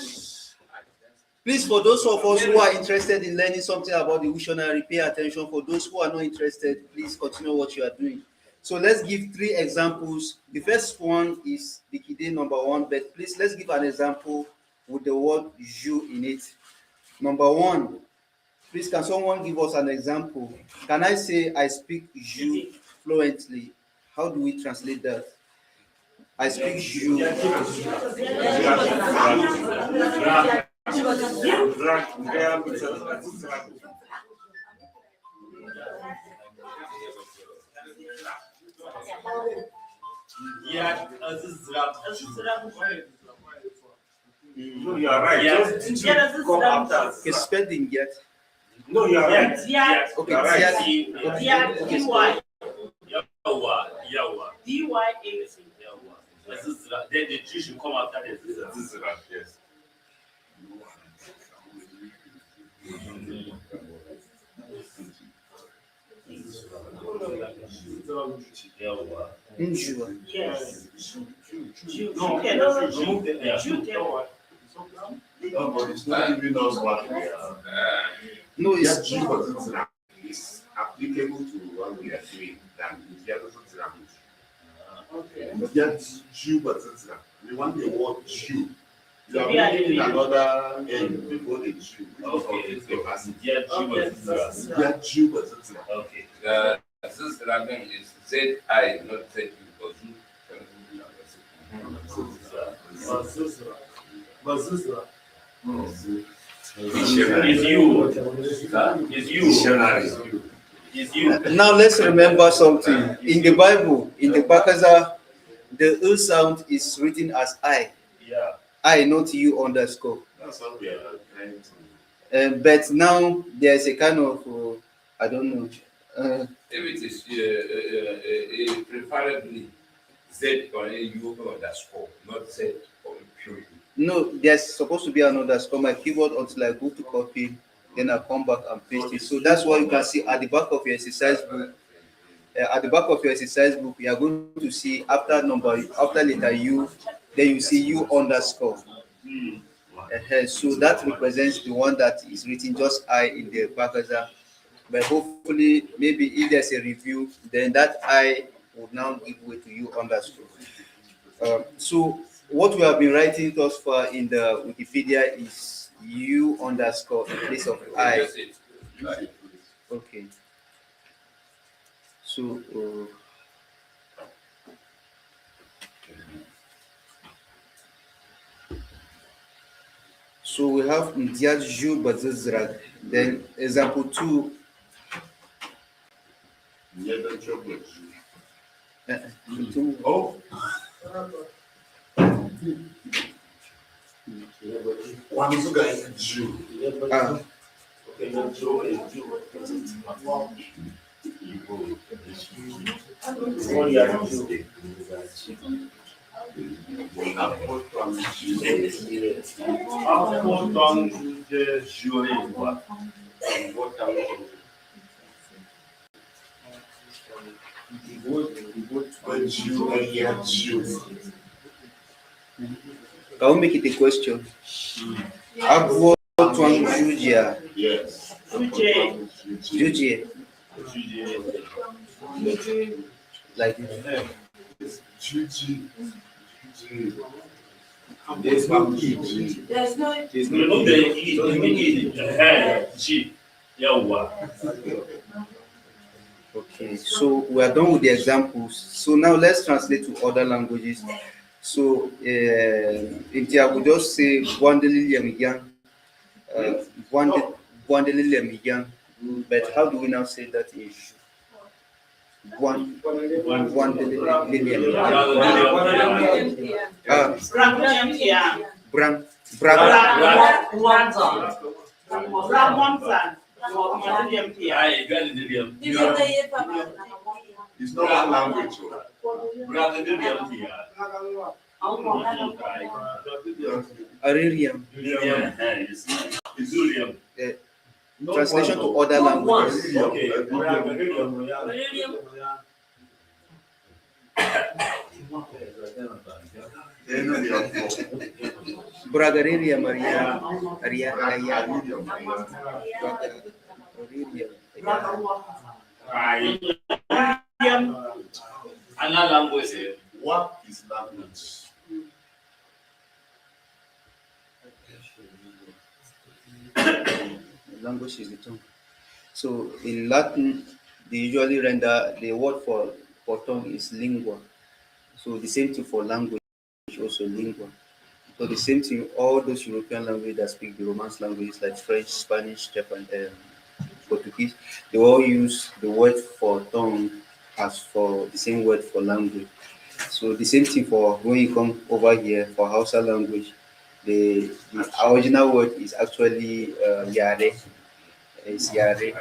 Please, for those of us who are interested in learning something about the dictionary, pay attention. For those who are not interested, please continue what you are doing. So let's give 3 examples. The first one is the kide number 1, but please let's give an example with the word Jju in it. Number 1, please can someone give us an example? Can I say I speak Jju fluently? How do we translate that? I speak Jju. No, you are right. Just come after. Okay, spelling yet. No, you are right. Okay, You are right. Then the Jew should come after this. This is right, yes. Njua. Yes. Remove the No, but it's not giving us what we are. No, Yes, it's Jju, but it's applicable to what we are doing than the other language. But yes, Jju, but we want the word Jew. You are bringing in another end before the Jew. Okay, The person. yeah, Jew. Yeah, Jju, but Okay. This ramen is Z-I, not Z-U, because you Is you. now let's remember something. In the Bible, in the Bakaza, the U sound is written as I. Yeah. I, not you underscore. that's what we are trying to. But now there's a kind of, I don't know. if it is preferably Z or U underscore, not Z or purely. No, there's supposed to be an underscore. My keyboard until I go to copy, then I come back and paste it. So that's why you can see at the back of your exercise book. At the back of your exercise book, you are going to see after letter U, then you see U underscore. So that represents the one that is written just I in the Bakaza. But hopefully, maybe if there's a review, then that I would now give way to U underscore. So what we have been writing thus far in the Wikipedia is U underscore in place of I. That's it. Right. Okay. So so we have Jju Bazizrak. Then example 2. Yeah, the chocolate. Two. Oh. One is a Jew. Ah, Okay, no, Joe is Jew. What you are Jew? I put on Jew. How come don't the Jew is what? What are when Jew and yeah, Jew. Can we make it a question? Abo twang Jujia. Yes. Jujie. Like There's no E. There's no. There's no E. There's no E. G. Yeah. okay, so we are done with the examples. So now let's translate to other languages. So in Tyap, we just say Bwandeliliamigan, Bwandeliliamigan. But how do we now say that in Jju? Bwandeliliamigan. Brang. It's not one language. Aririam. Uh, translation to other languages. Bragaria Maria Aria Another language. What is language? Language is the tongue. So in Latin, they usually render the word for tongue is lingua. So the same thing for language, also lingua. So the same thing, all those European languages that speak the Romance languages like French, Spanish, Japanese, Portuguese, they all use the word for tongue as for the same word for language. So the same thing for when you come over here for Hausa language, the original word is actually yare, is yare.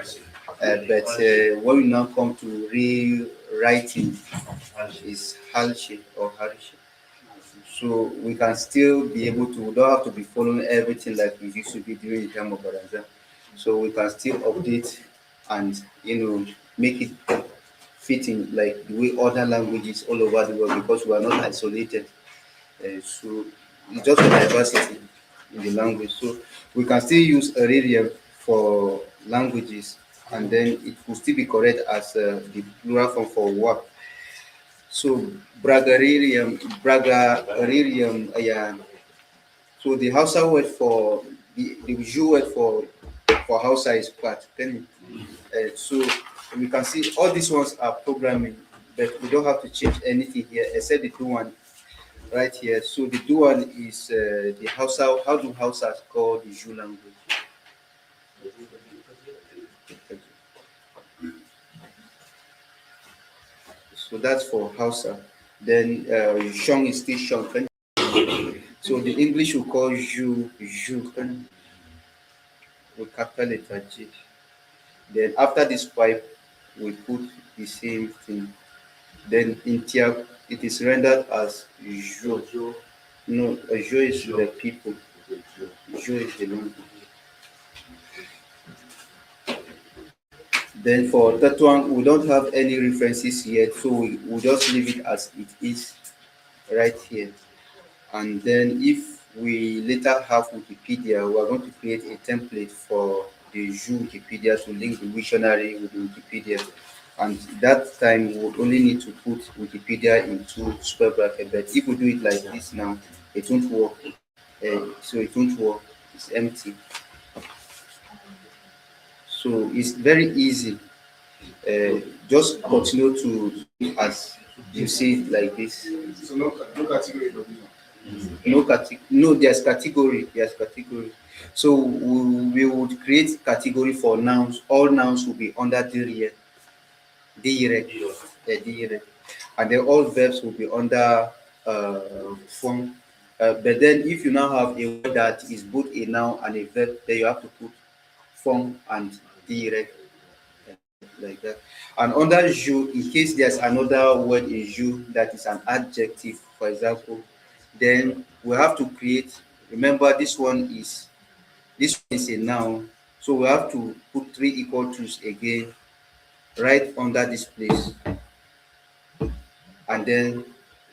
But when we now come to rewriting, is halshe or harshe. So we can still be able to, we don't have to be following everything like we used to be doing in time of Baranza. So we can still update and make it fitting like the way other languages all over the world because we are not isolated. So it's just a diversity in the language. So we can still use Ararian for languages and then it will still be correct as the plural form for work. So Bragaririum, yeah. So the Hausa word for the Jju word for Hausa is part. So we can see all these ones are programming, but we don't have to change anything here except the two one right here. So the two one is the Hausa. How do Hausas call the Jju language? So that's for Hausa. Then Shong is still Shong. So the English will call Jju, with capital letter J. Then after this pipe, we put the same thing. Then in Tyap, it is rendered as Jju. No, Jju is the people. Jju is the language. Then for that one, we don't have any references yet, so we'll just leave it as it is right here. And then if we later have Wikipedia, we are going to create a template for the Jju Wikipedia to link the dictionary with the Wikipedia. And that time we would only need to put Wikipedia into square bracket. But if we do it like this now, it won't work. So it won't work. It's empty. So it's very easy. Just continue to as you see it like this. So no category for this one. No, there's category. There's category. So we would create category for nouns. All nouns will be under direct, and then all verbs will be under form. But then if you now have a word that is both a noun and a verb, then you have to put form and direct like that. And under Jju, in case there's another word in Jju that is an adjective, for example, then we have to create. Remember, this one is a noun, so we have to put 3 equal to's again right under this place, and then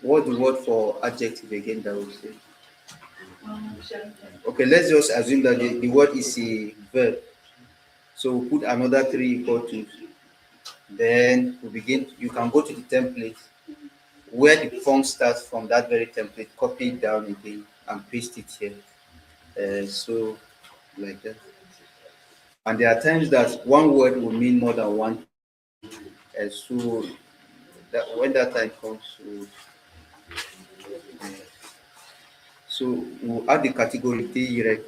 What's the word for adjective again that we say? Okay, let's just assume that the word is a verb. So we put another three equal to. Then we begin. You can go to the template where the form starts from that very template. Copy it down again and paste it here. So like that. And there are times that one word will mean more than one. So that when that time comes, so we'll add the category direct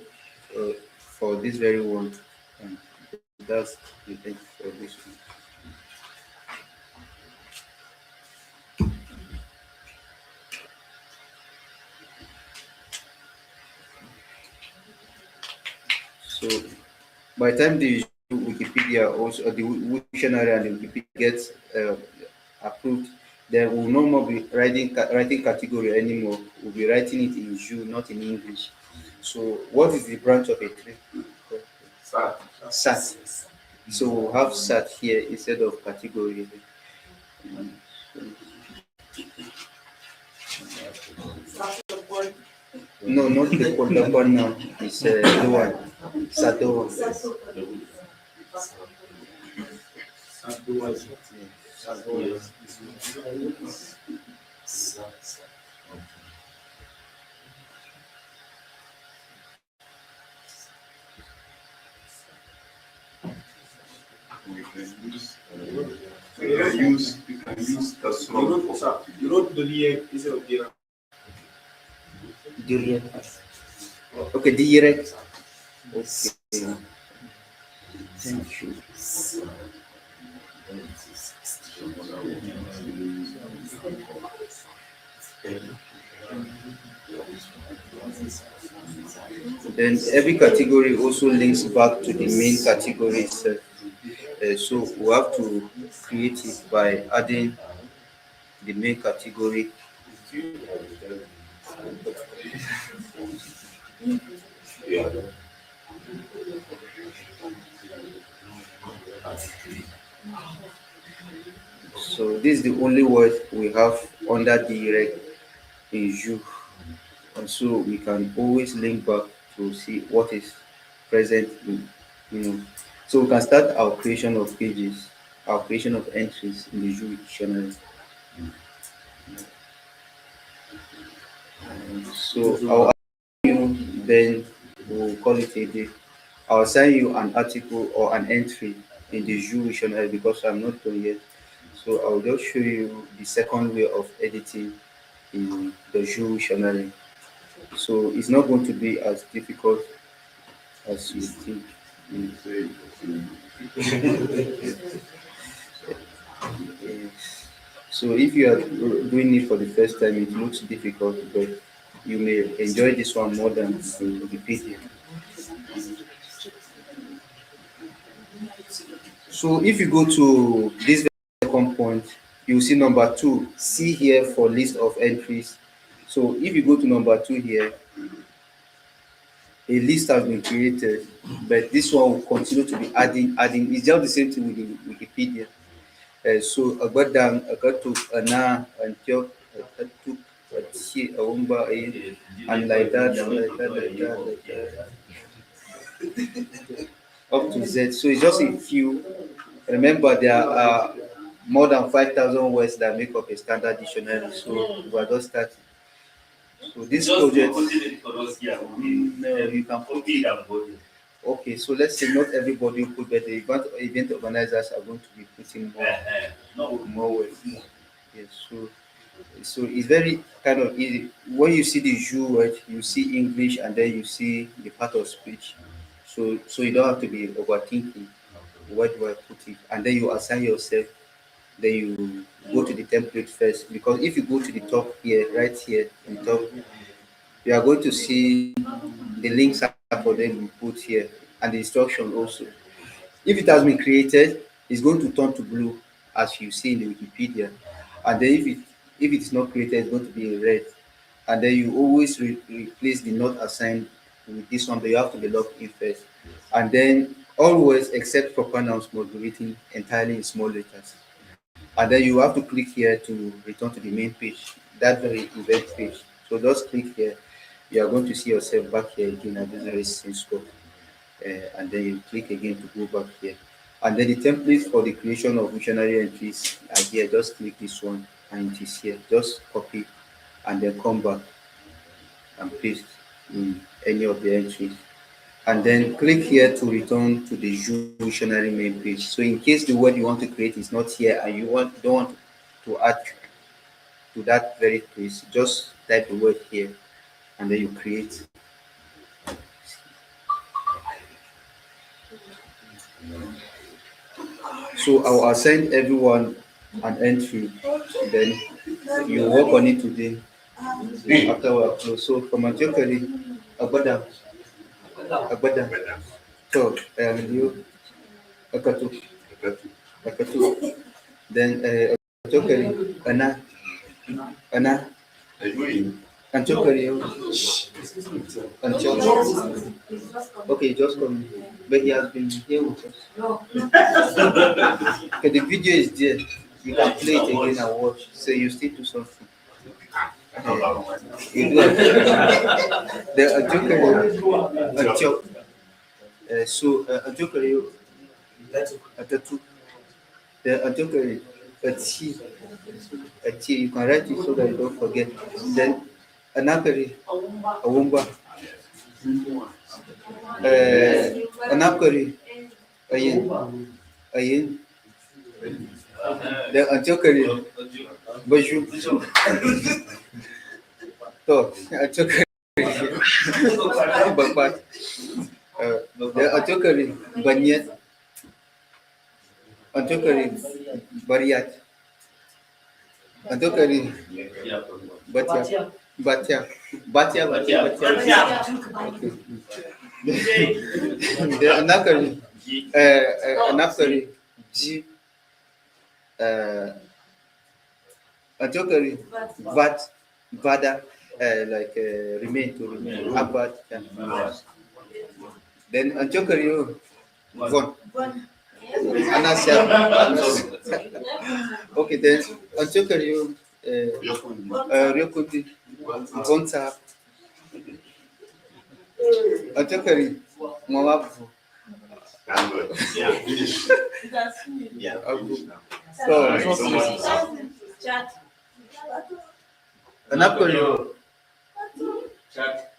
for this very one. And that's the thing for this one. So by the time the Wikipedia also the dictionary and the Wikipedia gets approved, then we'll no more be writing category anymore. We'll be writing it in Jju, not in English. So what is the branch of a tree? Sat. So we'll have sat here instead of category. No, not the one now. It's the one. Sado. We can use the strong for You wrote the DA instead of DA. Direct. Okay, direct. Okay. Thank you. Then every category also links back to the main category itself. So we have to create it by adding the main category. So this is the only word we have under direct in Jju. And so we can always link back to see what is present in, So we can start our creation of pages, our creation of entries in the Jju dictionary. So I'll then we'll call it a day. I'll assign you an article or an entry in the Jju dictionary because I'm not done yet. So I'll just show you the second way of editing in the Jju dictionary. So it's not going to be as difficult as you think. Yes. So if you are doing it for the first time, it looks difficult, but you may enjoy this one more than the Wikipedia. So if you go to this second point, you see number 2. See here for list of entries. So if you go to number 2 here, a list has been created, but this one will continue to be adding. It's just the same thing with the Wikipedia. So I got down, I got to Ana and Tyap, I took Awumba, and like that, up to Z. So it's just a few. Remember, there are more than 5,000 words that make up a standard dictionary. So we are just starting. So this project, no, you can put it. Okay, so let's say not everybody will put, but the event organizers are going to be putting more words. Yes, so it's very kind of easy. When you see the Jju word, you see English and then you see the part of speech. So you don't have to be overthinking where do I put it, and then you assign yourself. Then you go to the template first because if you go to the top here, right here, on top, you are going to see the links are for them we put here and the instruction also. If it has been created, it's going to turn to blue as you see in the Wikipedia. And then if it's not created, it's going to be in red. And then you always replace the not assigned with this one, but you have to be logged in first. And then all words except proper nouns must be written entirely in small letters. And then you have to click here to return to the main page. that very event page. So just click here. You are going to see yourself back here again at this very same scope. And then you click again to go back here. And then the templates for the creation of dictionary entries are here. Just click this one and it is here. Just copy and then come back and paste in any of the entries. And then click here to return to the Jju dictionary main page. So in case the word you want to create is not here and you don't want to add to that very place, just type the word here and then you create. So I'll assign everyone an entry, then you work on it today after we are close. So from Ajokari, Agbada, Agbada, so you, Akatu, Akatu, then Ajokari, Ana, Ajokari, Ancho. Okay, just come. But he has been here with us. Okay, the video is there. You can play it again and watch. So you still do something. You do it. The Ajokari, so Ajokari, Atatu, the Ajokari, a T. You can write it so that you don't forget. Then Anakari, Awumba. Anakari, Ayin, the Antokari, Bajju, so Antokari, Bapat, the Antokari, Banyet, Antokari, Bariat, Antokari, Batia, Batia, Batia, Batia. The Anakari, Anakari, G, Antokari, Vat, Vada, like remain to remain, Abad, then Antokari, Von, Anasia, okay, then Antokari, Ryokundi, Vonta, Antokari, Moabu. Yeah. So, an Apple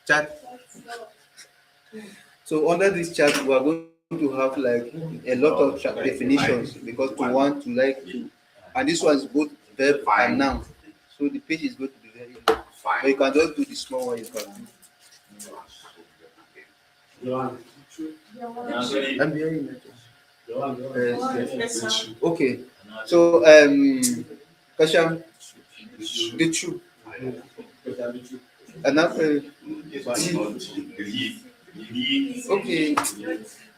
chat. So under this chat, we are going to have like a lot of chat definitions because to want to like to, and this one is both verb and noun. So the page is going to be very long. But you can just do the small one you can do. I'm hearing it. Okay. So Kasham, the true. Another okay.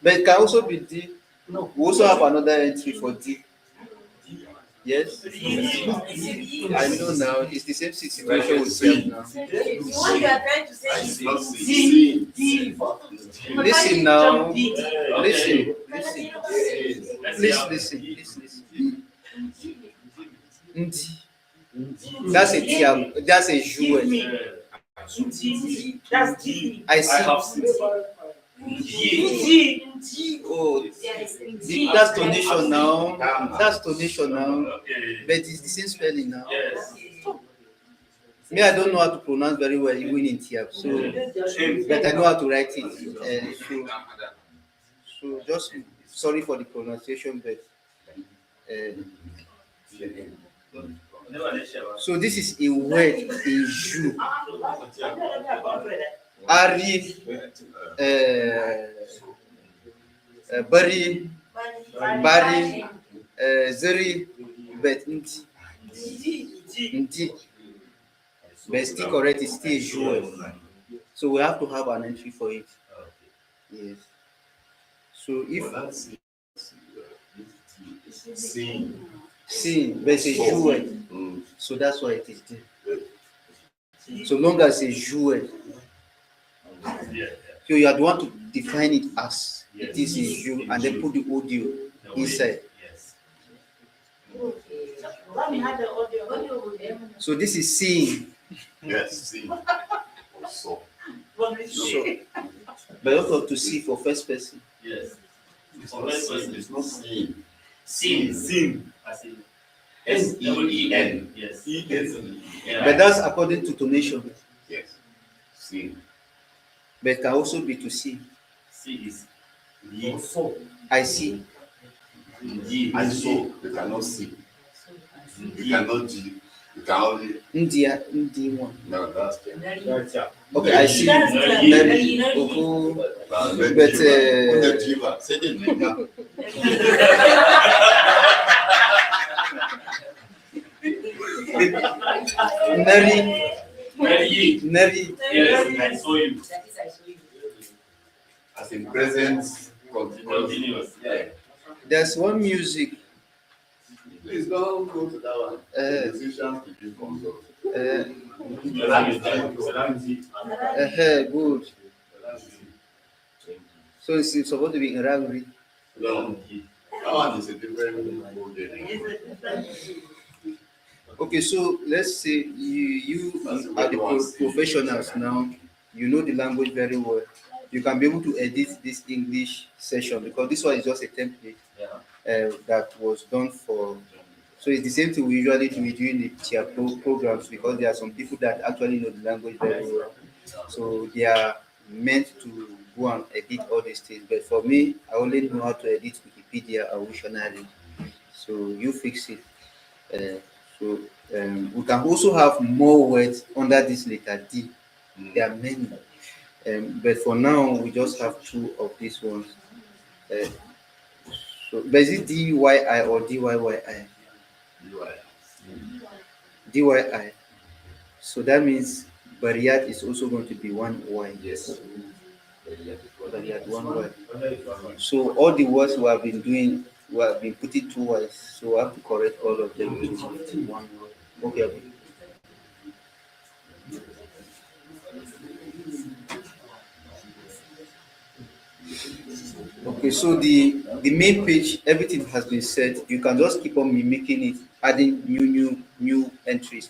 But it can also be D. No. We also have another entry for D. Yes. I know now. It's the same situation with Tyap now. The one you are trying to say is D. Listen now. Listen. Please listen. Ndi. That's a Tyap. That's a Jju. That's D. I see. Oh, that's donation now. That's donation now. But it's the same spelling now. Me, I don't know how to pronounce very well, even in Tyap. So, but I know how to write it. So just sorry for the pronunciation, but. So this is a word in Jju. Ari, Bari, Zeri, but Ndi. But still correct, it's still a Jju. So we have to have an entry for it. Yes. So if Sin, but it's a Jju. So that's why it is there. So long as it's Jju. So you had want to define it as it is a Jju and then put the audio inside. So this is seeing. Yes, see. So, So, but also to see for first person. Yes. it's not seeing. It's not seeing. Sin. As in S-E-E-N. Yes. But that's according to tonation. Yes. See. But it can also be to see. C is ye. So. I see. I saw. You cannot see. You cannot G. You can only. India, India one. No, that's the. Okay, I see. That's Mary, Oku, but Say the name. Mary, Very. Mary. Yes, I saw you. That is, I saw you. As in present continuous. Continuous. Yeah. There's one music. Please don't go to that one. Uh, Musicians begin consult. Good. So it's supposed to be in Ragri. No, that one is a different ballgame. Okay, so let's say you are the professionals now. You know the language very well. You can be able to edit this English session because this one is just a template that was done for. So it's the same thing we usually do during the Tyap programs because there are some people that actually know the language very well. So they are meant to go and edit all these things. But for me, I only know how to edit Wikipedia or Wiktionary. So you fix it. So we can also have more words under this letter D. There are many. But for now, we just have two of these ones. So, but is it DYI or DYYI? DYI. So that means Bariat is also going to be one Y. Yes. Bariat, one Y. So all the words we have been doing, we have been putting two Ys. So we have to correct all of them to one Y. Okay. Okay, so the main page, everything has been said. You can just keep on mimicking it, adding new entries,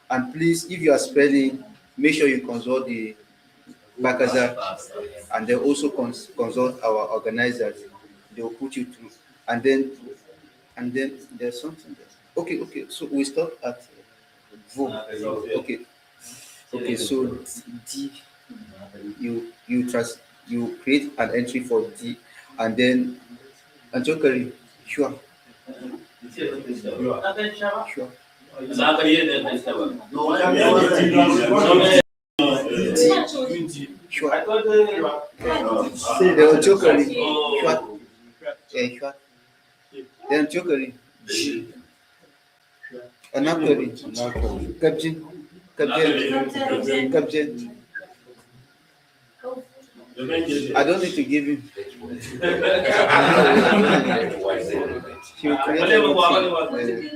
And please, if you are spelling, make sure you consult the Bakaza and then also consult our organizers. They will put you through. And then there's something there. Okay. So we stop at Vo. Okay. So D, you create an entry for D, and then Anjokari, sure. Sure. The Anjokari, sure. Then Anjokari, Anakari, Kabjin. I don't need to give him. He will create everything.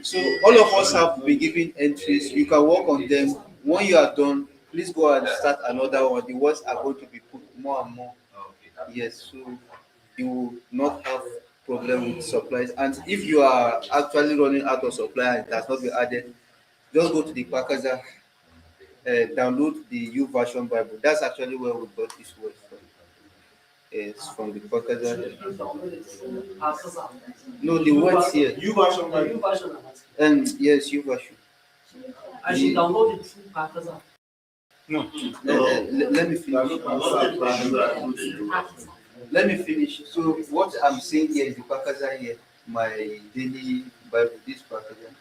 So all of us have been given entries. You can work on them. When you are done, please go and start another one. The words are going to be put more and more. Yes, so you will not have problem with supplies. And if you are actually running out of supply and it has not been added, just go to the Pakaza, download the U version Bible. That's actually where we got this word from. It's from the Pakaza. No, the words here. You version, right? You version. And yes, U version. I should download it through Pakaza. Let me finish. Let me finish. So what I'm saying here is the Pakaza here, my daily Bible, this Pakaza.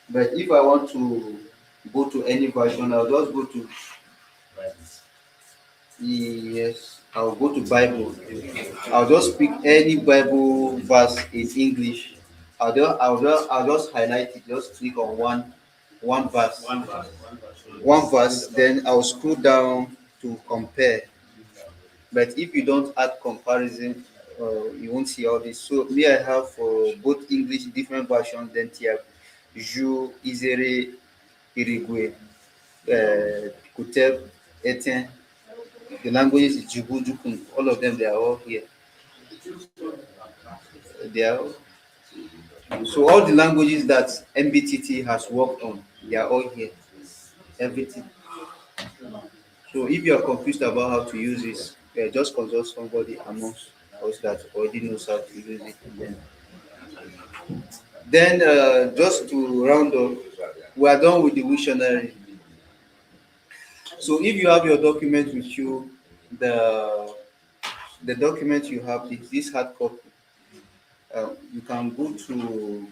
But if I want to go to any version, I'll just go to I'll go to Bible. I'll just pick any Bible verse in English. I'll just highlight it, just click on one verse. One verse, then I'll scroll down to compare. But if you don't add comparison, you won't see all this. So me, I have for both English different versions. Then Tyap, Jju, Izere, Irigwe, Kuteb, Etienne. The languages is Jju, all of them, they are all here. They are so all the languages that MBTT has worked on, they are all here. Everything. So if you are confused about how to use this, just consult somebody amongst us that already knows how to use it. And then just to round up, we are done with the dictionary. So if you have your document with you, the document you have this hard copy, you can go to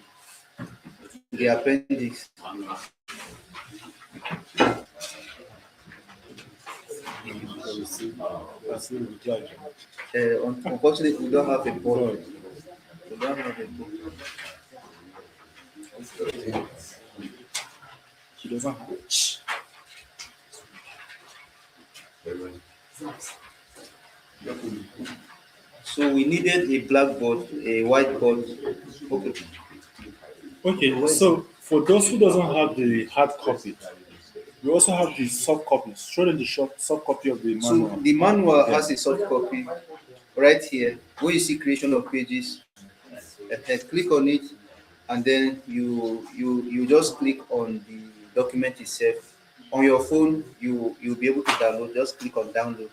the appendix. Unfortunately, we don't have a board. We don't have a book. She doesn't have So we needed a blackboard, a whiteboard. Okay. Okay, so for those who doesn't have the hard copy, we also have the soft copies. Show them the soft copy of the manual. So the manual has a soft copy right here. Where you see creation of pages, click on it, and then you just click on the document itself. On your phone, you'll be able to download. Just click on download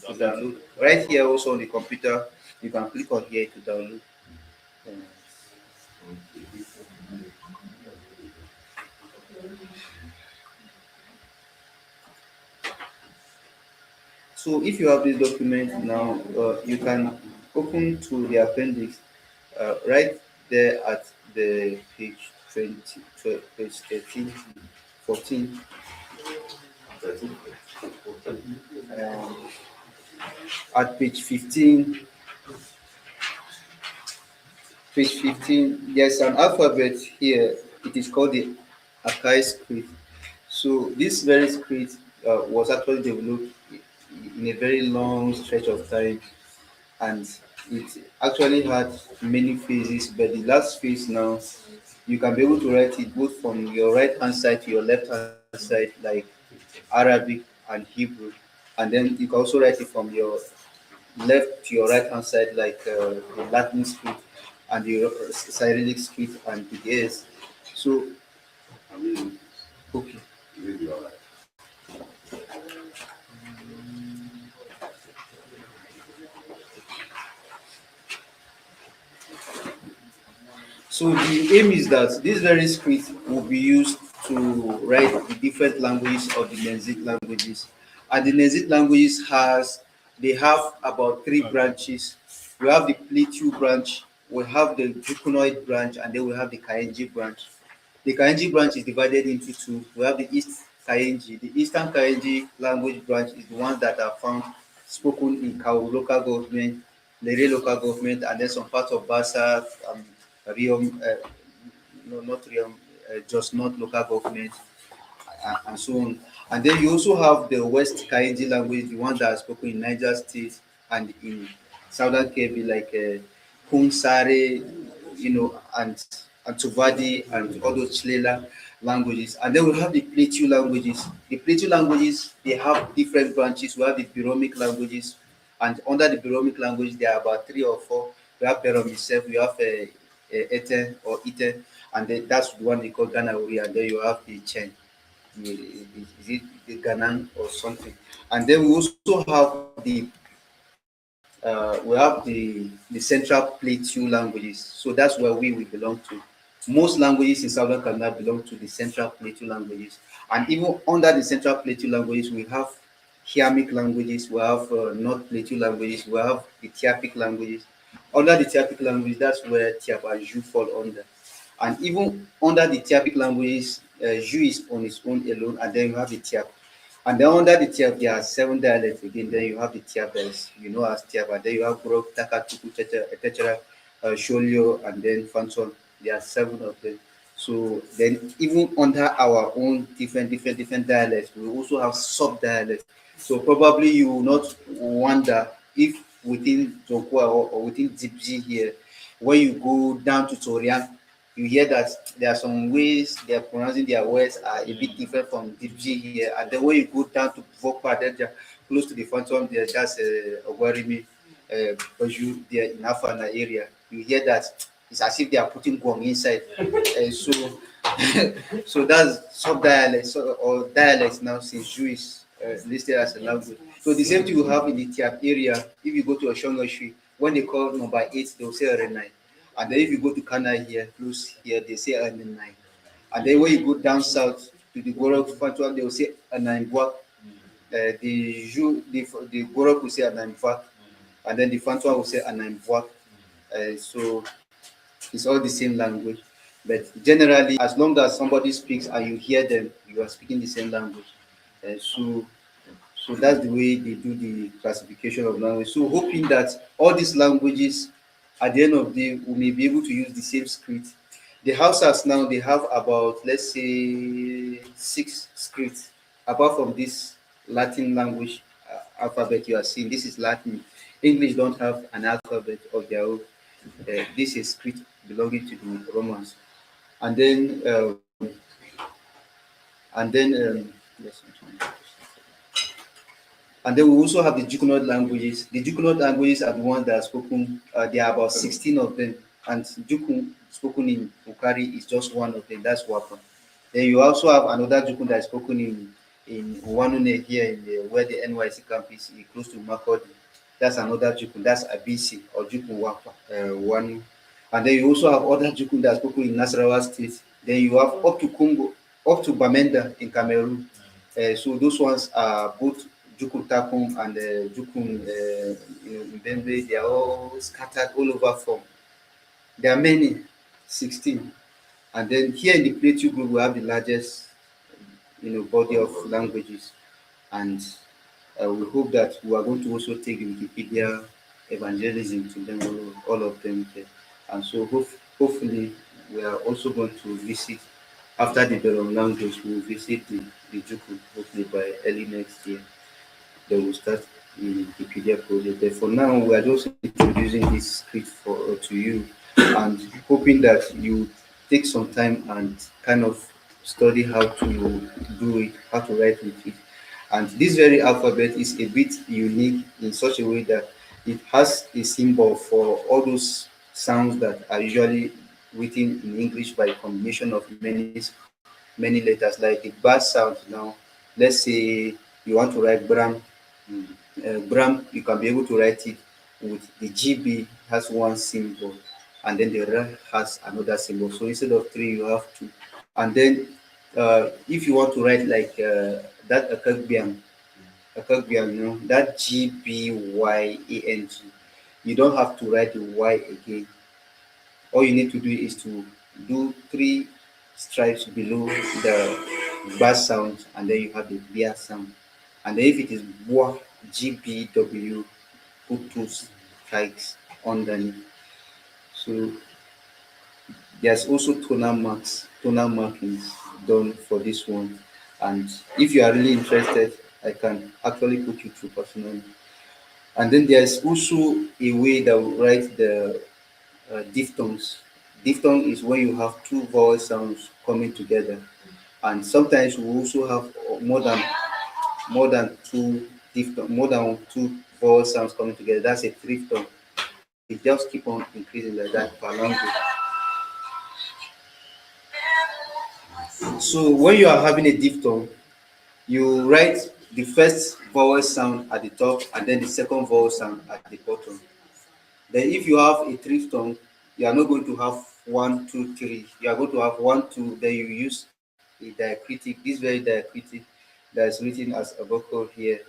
to download. Right here, also on the computer, you can click on here to download. So if you have this document now, you can open to the appendix right there at the page 20, page 13, 14. At page 15, there's an alphabet here. It is called the Akai script. So this very script was actually developed in a very long stretch of time, and it actually had many phases. But the last phase now, you can be able to write it both from your right hand side to your left hand side, like Arabic and Hebrew, and then you can also write it from your left to your right hand side, like the Latin script and the Cyrillic script and the S. So, okay. So the aim is that this very script will be used to write the different languages of the Nenzik languages. And the Nenzik languages they have about three branches. We have the Plateau branch, we have the Jukunoid branch, and then we have the Kayenji branch. The Kayenji branch is divided into two. We have the East Kayenji. The Eastern Kayenji language branch is the ones that are found spoken in Kauru local government, Lere local government, and then some parts of Basa, Riom, no, not Riom, just not local government, and so on. And then you also have the West Kainji language, the one that is spoken in Niger State and in Southern Kebbi, like Kunsare, and Tuvadi and all those Chilela languages. And then we have the Plateau languages. The Plateau languages, they have different branches. We have the Biromic languages, and under the Biromic language, there are about 3 or 4. We have Birom itself, we have Eten or Iten, and then that's the one they call Ganauri, and then you have the Chen. Is it the Ganan or something? And then we also have the Central Plateau languages. So that's where we belong to. Most languages in Southern Canada belong to the Central Plateau languages, and even under the Central Plateau languages, we have Hiamic languages, we have North Plateau languages, we have the Tyapic languages. Under the Tyapic language, that's where Tyap and Jju fall under. And even under the Tyapic languages, Jju is on its own alone, and then you have the Tyap. And then under the Tyap, there are 7 dialects again. Then you have the Tyap as Tyap, and then you have Grok, Taka, Tuku, etc., Sholio, and then Fanson. There are 7 of them. So then even under our own different dialects, we also have sub-dialects. So probably you will not wonder if within Zonkwa or within Dipji here, when you go down to Torian, you hear that there are some ways they are pronouncing their words are a bit different from Dipji here. And then when you go down to Vokpa, then close to the phantom there, that's Ogwarimi, Bajju there in Afana area. You hear that it's as if they are putting gong inside. So so that's sub dialects or dialects now, since Jju is listed as a language. So the same thing you have in the Tyap area. If you go to Oshongoshi, when they call number 8, they'll say Renai. And then if you go to Kana here, close here, they say Renai. And then when you go down south to the Gorok Fantuan, they will say Anaimbuak. The Gorok will say Anaimbuak. And then the Fantuan will say Anaimbuak. So it's all the same language. But generally, as long as somebody speaks and you hear them, you are speaking the same language. So that's the way they do the classification of language. So hoping that all these languages, at the end of the day, we may be able to use the same script. The Hausas now, they have about, let's say, 6 scripts. Apart from this Latin language alphabet you are seeing, this is Latin. English don't have an alphabet of their own. This is script belonging to the Romans. And then, and then, let's and then we also have the Jukunod languages. The Jukunod languages are the ones that are spoken, there are about 16 of them. And Jukun spoken in Ukari is just one of them, that's Wapa. Then you also have another Jukun that is spoken in Wanune here, where the NYC campus is close to Makodi. That's another Jukun, that's Abisi or Jukun Wapa, Wanu. And then you also have other Jukun that are spoken in Nasarawa State. Then you have up to Congo, up to Bamenda in Cameroon. So those ones are both Jukun Takum and Jukun Mbembe. They are all scattered all over from. There are many, 16. And then here in the Plateau group, we have the largest, body of languages. And we hope that we are going to also take the Wikipedia evangelism to them, all of them. And so hopefully we are also going to visit, after the Belong language, we will visit the Jukun, hopefully by early next year. They will start the Wikipedia project. But for now, we are just introducing this script to you and hoping that you take some time and kind of study how to do it, how to write with it. And this very alphabet is a bit unique in such a way that it has a symbol for all those sounds that are usually written in English by a combination of many letters, like the bad sound now. Let's say you want to write Bram. Bram, you can be able to write it with the GB has one symbol, and then the R has another symbol. So instead of 3, you have 2. And then if you want to write like that Akagbian, that GBYANG, you don't have to write the Y again. All you need to do is to do 3 stripes below the bass sound, and then you have the Bia sound. And then if it is Bwa, GBW, put 2 strikes underneath. So there's also tonal markings done for this one. And if you are really interested, I can actually put you through personally. And then there's also a way that we write the diphthongs. Diphthong is when you have 2 vowel sounds coming together. And sometimes we also have more than 2 vowel sounds coming together. That's a triphthong. It just keep on increasing like that per language. So when you are having a diphthong, you write the first vowel sound at the top and then the second vowel sound at the bottom. Then if you have a triphthong, you are not going to have 1, 2, 3. You are going to have 1, 2. Then you use a diacritic. This very diacritic that is written as a vocal here.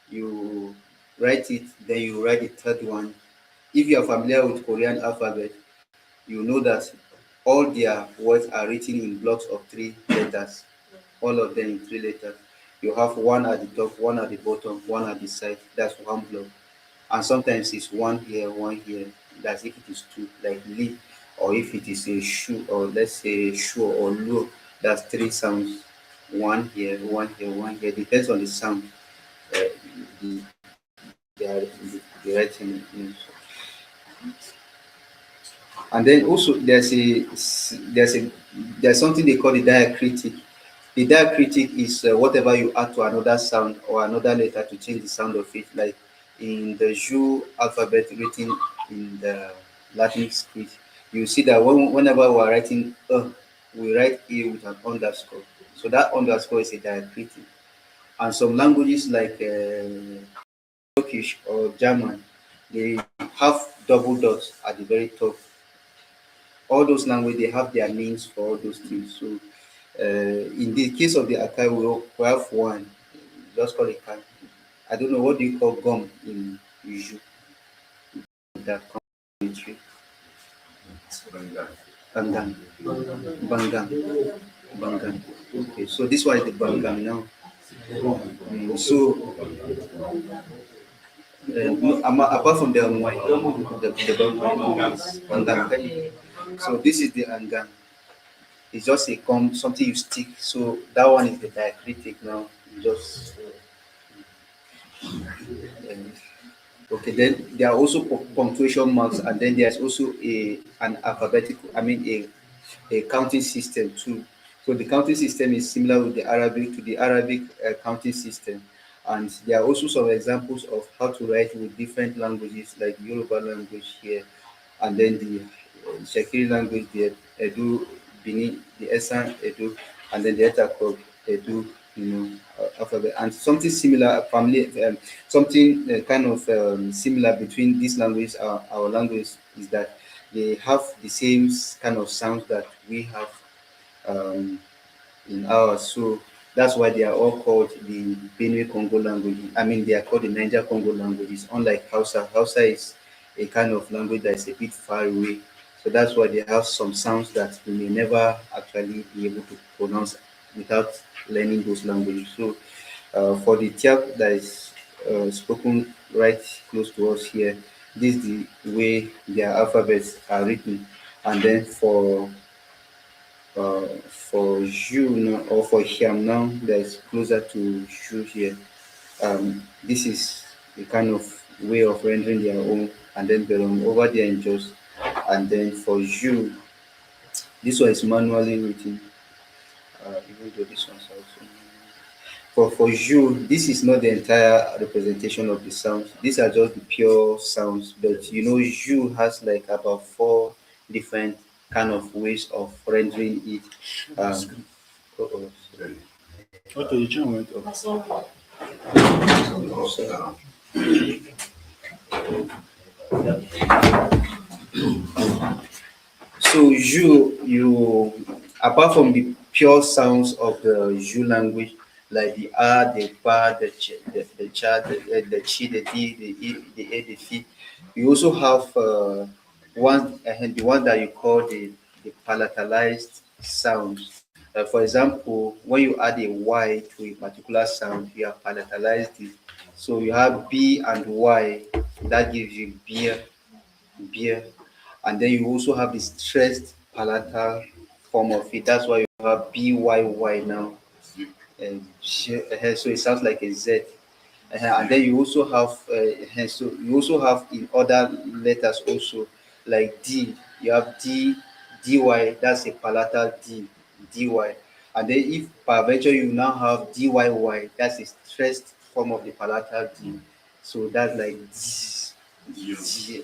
You write it, then you write the third one. If you are familiar with Korean alphabet, you know that all their words are written in blocks of 3 letters. All of them in 3 letters. You have 1 at the top, 1 at the bottom, 1 at the side. That's 1 block. And sometimes it's 1 here, 1 here. That's if it is 2, like Li. Or if it is a shoe, or let's say shu or lu, that's 3 sounds. 1 here, 1 here, 1 here. Depends on the sound. The writing. And then also there's something they call the diacritic. The diacritic is whatever you add to another sound or another letter to change the sound of it. Like in the Jju alphabet written in the Latin script, you see that whenever we are writing we write A with an underscore. So that underscore is a diacritic. And some languages like Turkish or German, they have double dots at the very top. All those languages, they have their names for all those things. So in the case of the Akai, we have one, just call it Kai. I don't know, what do you call gum in Jju? That country. Bangang. Bangang. Bangang. Okay, so this one is the Bangang now. So apart from the Bangang, so this is the Angang. It's just a gum, something you stick. So that one is the diacritic now. You just um, okay. Then there are also punctuation marks, and then there's also an alphabetical. I mean a counting system too. So the counting system is similar with the Arabic counting system, and there are also some examples of how to write with different languages like Yoruba language here, and then the Shekiri language, the Edu, Bini, the Esan Edu, and then the Etakog Edu, alphabet, and something similar, family, something kind of similar between these languages, our language, is that they have the same kind of sounds that we have um, in ours. So that's why they are all called the Benue Congo languages. I mean, they are called the Niger Congo languages. Unlike Hausa, Hausa is a kind of language that is a bit far away. So that's why they have some sounds that we may never actually be able to pronounce without learning those languages. So for the Tyap that is spoken right close to us here, this is the way their alphabets are written. And then for Jju now, or for Hiam now, that is closer to Jju here. This is a kind of way of rendering their own, and then belong over there in Jos. And then for Jju, this one is manually written, even though this one's also. For Jju, this is not the entire representation of the sounds. These are just the pure sounds. But Jju has like about four different kind of ways of rendering it. Uh-oh, sorry. Okay, the chain went up. So you apart from the pure sounds of the Jju language, like the R, the ba, the ch, the cha, the chi, the d, the e, the a, the fi, you also have the one that you call the palatalized sounds. For example, when you add a y to a particular sound, you have palatalized it. So you have b and y, that gives you beer, beer, and then you also have the stressed palatal form of it. That's why you have BYY now. So it sounds like a Z. And then you also have so you also have in other letters also, like D. You have DY. That's a palatal DY. And then if peradventure you now have DYY, that's a stressed form of the palatal D. So that's like D.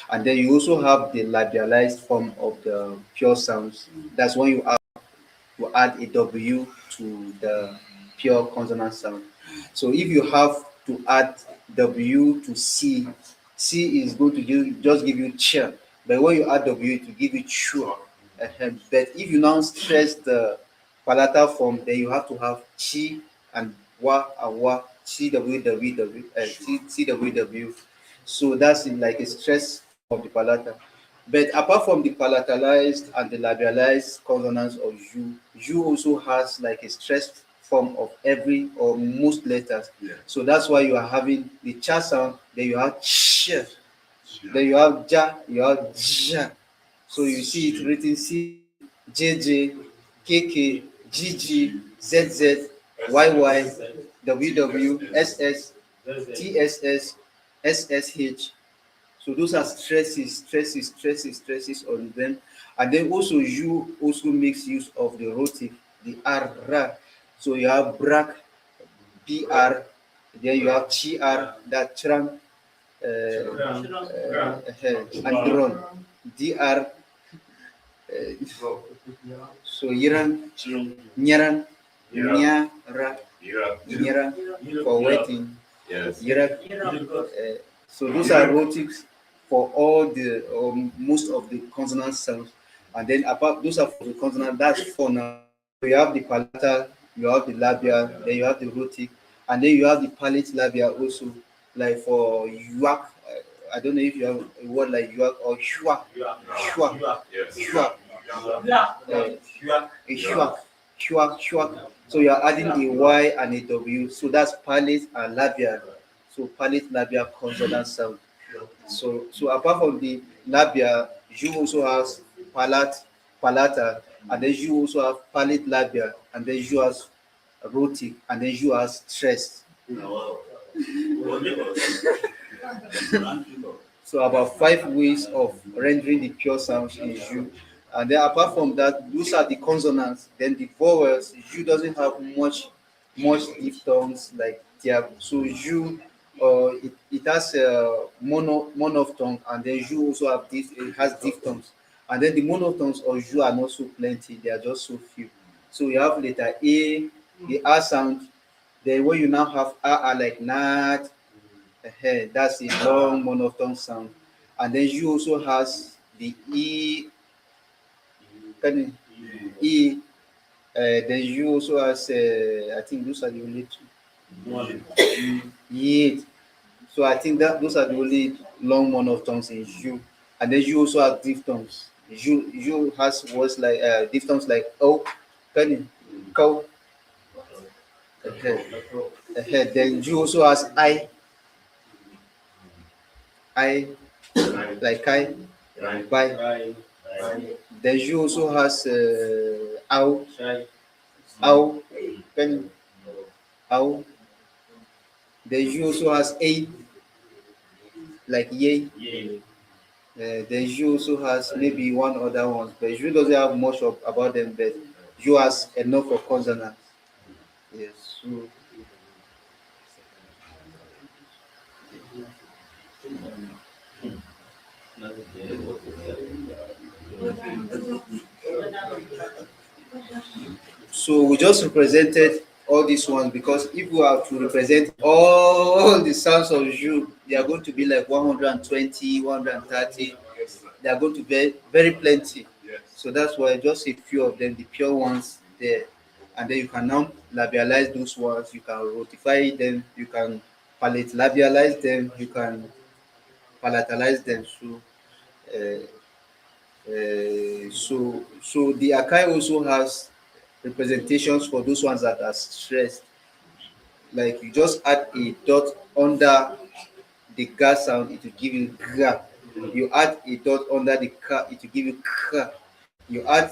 And then you also have the labialized form of the pure sounds. That's when you add a W to the pure consonant sound. So if you have to add W to C, C is going to just give you ch. But when you add W, it will give you chu. But if you now stress the palatal form, then you have to have chi and wa, CWW. So that's in like a stress of the palatal. But apart from the palatalized and the labialized consonants of Jju also has like a stressed form of every or most letters. Yeah. So that's why you are having the cha sound, then you have ch, then you have ja, you have ja. So you see it written C, JJ, KK, GG, ZZ, YY, WW, SS, TSS, SSH. So those are stresses on them. And then also you also makes use of the rotative the R, ra. So you have brak, BR, then you have CR, that tram, and drone, DR, so Yiran, Nyaran, Nyara, Nyara for waiting, Yes. Yira. So those are rotics for all the or most of the consonant sounds, and then apart those are for the consonant. That's four now. So you have the palatal, you have the labia, then you have the rhotic, and then you have the palate labia also. Like for yuak, I don't know if you have a word like yuak or shua, shua, Yes. shua, shua, shua, shua. So you are adding a y and a w. So that's palate and labia. So palate labia consonant sound. So apart from the labia, you also has palate, palata, and then you also have palate labia, and then you has rhotic, and then you has stress. So about 5 ways of rendering the pure sounds in Jju. And then apart from that, those are the consonants. Then the vowels, Jju doesn't have much diphthongs like Tyap. So Jju, it has monophthong, and then Jju also have it has diphthongs. And then the monophthongs of Jju are not so plenty; they are just so few. So you have letter A, the R sound. Then when you now have R like nat, that's a long monophthong sound. And then you also has the E, can E. Then you also has, I think those are the only two. Yeah. So I think that those are the only long monophthongs in Jju. And then you also have diphthongs. You has words like diphthongs like O, can cow. Then you also has I like by. Then you also has ow, ow, pen, ow. Then you also has a like yay. Then you also has maybe one other ones, but you doesn't have much about them. But you has enough for consonants. Yes. So, so we just represented all these ones because if we have to represent all the sounds of Jju, they are going to be like 120, 130. They are going to be very plenty. So that's why just a few of them, the pure ones there. And then you can now labialize those ones, you can rotify them, you can palate labialize them, you can palatalize them. Uh, so the Akai also has representations for those ones that are stressed. Like you just add a dot under the ga sound, it will give you ga. You add a dot under the ka, it will give you ka. You add,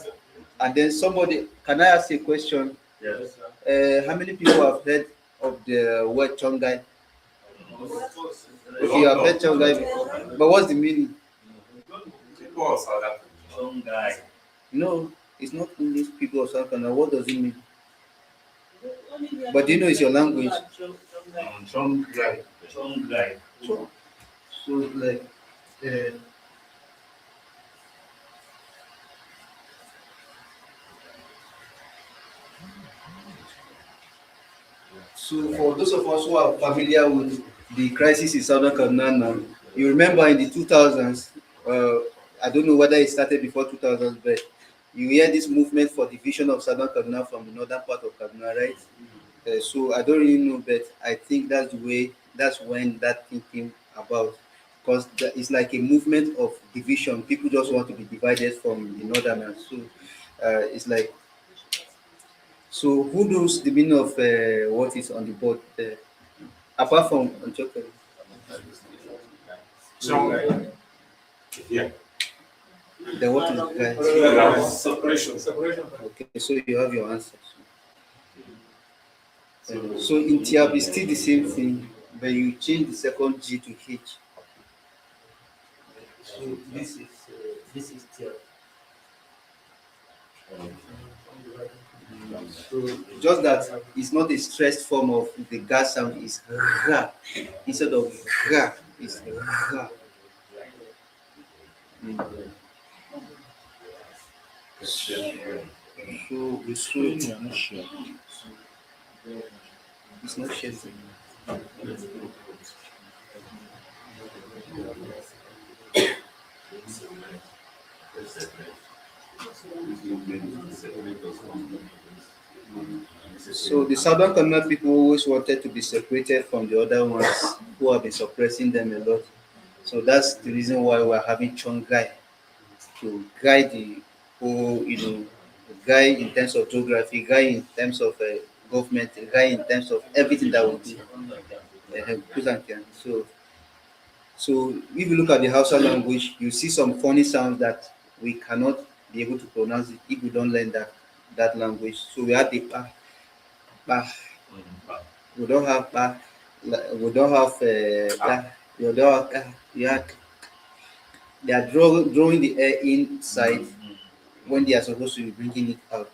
and then somebody, can I ask a question? Yes. How many people have heard of the word chongai? Okay, you have heard chongai before, but what's the meaning? People of South Africa. No, it's not English people of South Africa. What does it mean? But do you know it's your language? Songhai. So like, uh, so for those of us who are familiar with the crisis in Southern Kaduna now, you remember in the 2000s, I don't know whether it started before 2000s, but you hear this movement for division of Southern Kaduna from the northern part of Kaduna, right? So I don't really know, but I think that's when that thing came about. Because it's like a movement of division. People just want to be divided from the northerners. So it's like, so who knows the meaning of what is on the board there? Apart from Onchoke. Songhai. Yeah. Then what is guys? Separation. Okay, so you have your answer. So in Tyap it's still the same thing, but you change the second G to H. So this is Tyap. So just that it's not a stressed form of the ga sound, is ra instead of ga, it's ra. Mm. So Screen, you're not sure. it's not shared. So the Southern Canada people always wanted to be separated from the other ones who have been suppressing them a lot. So that's the reason why we're having Chongai to guide the whole, guide in terms of geography, guide in terms of government, guide in terms of everything that we do. So if you look at the Hausa language, you see some funny sounds that we cannot be able to pronounce it if we don't learn that language. So we have the pa, pa. We don't have pa. We don't have ka. We don't have ka. They are drawing the air inside when they are supposed to be bringing it out.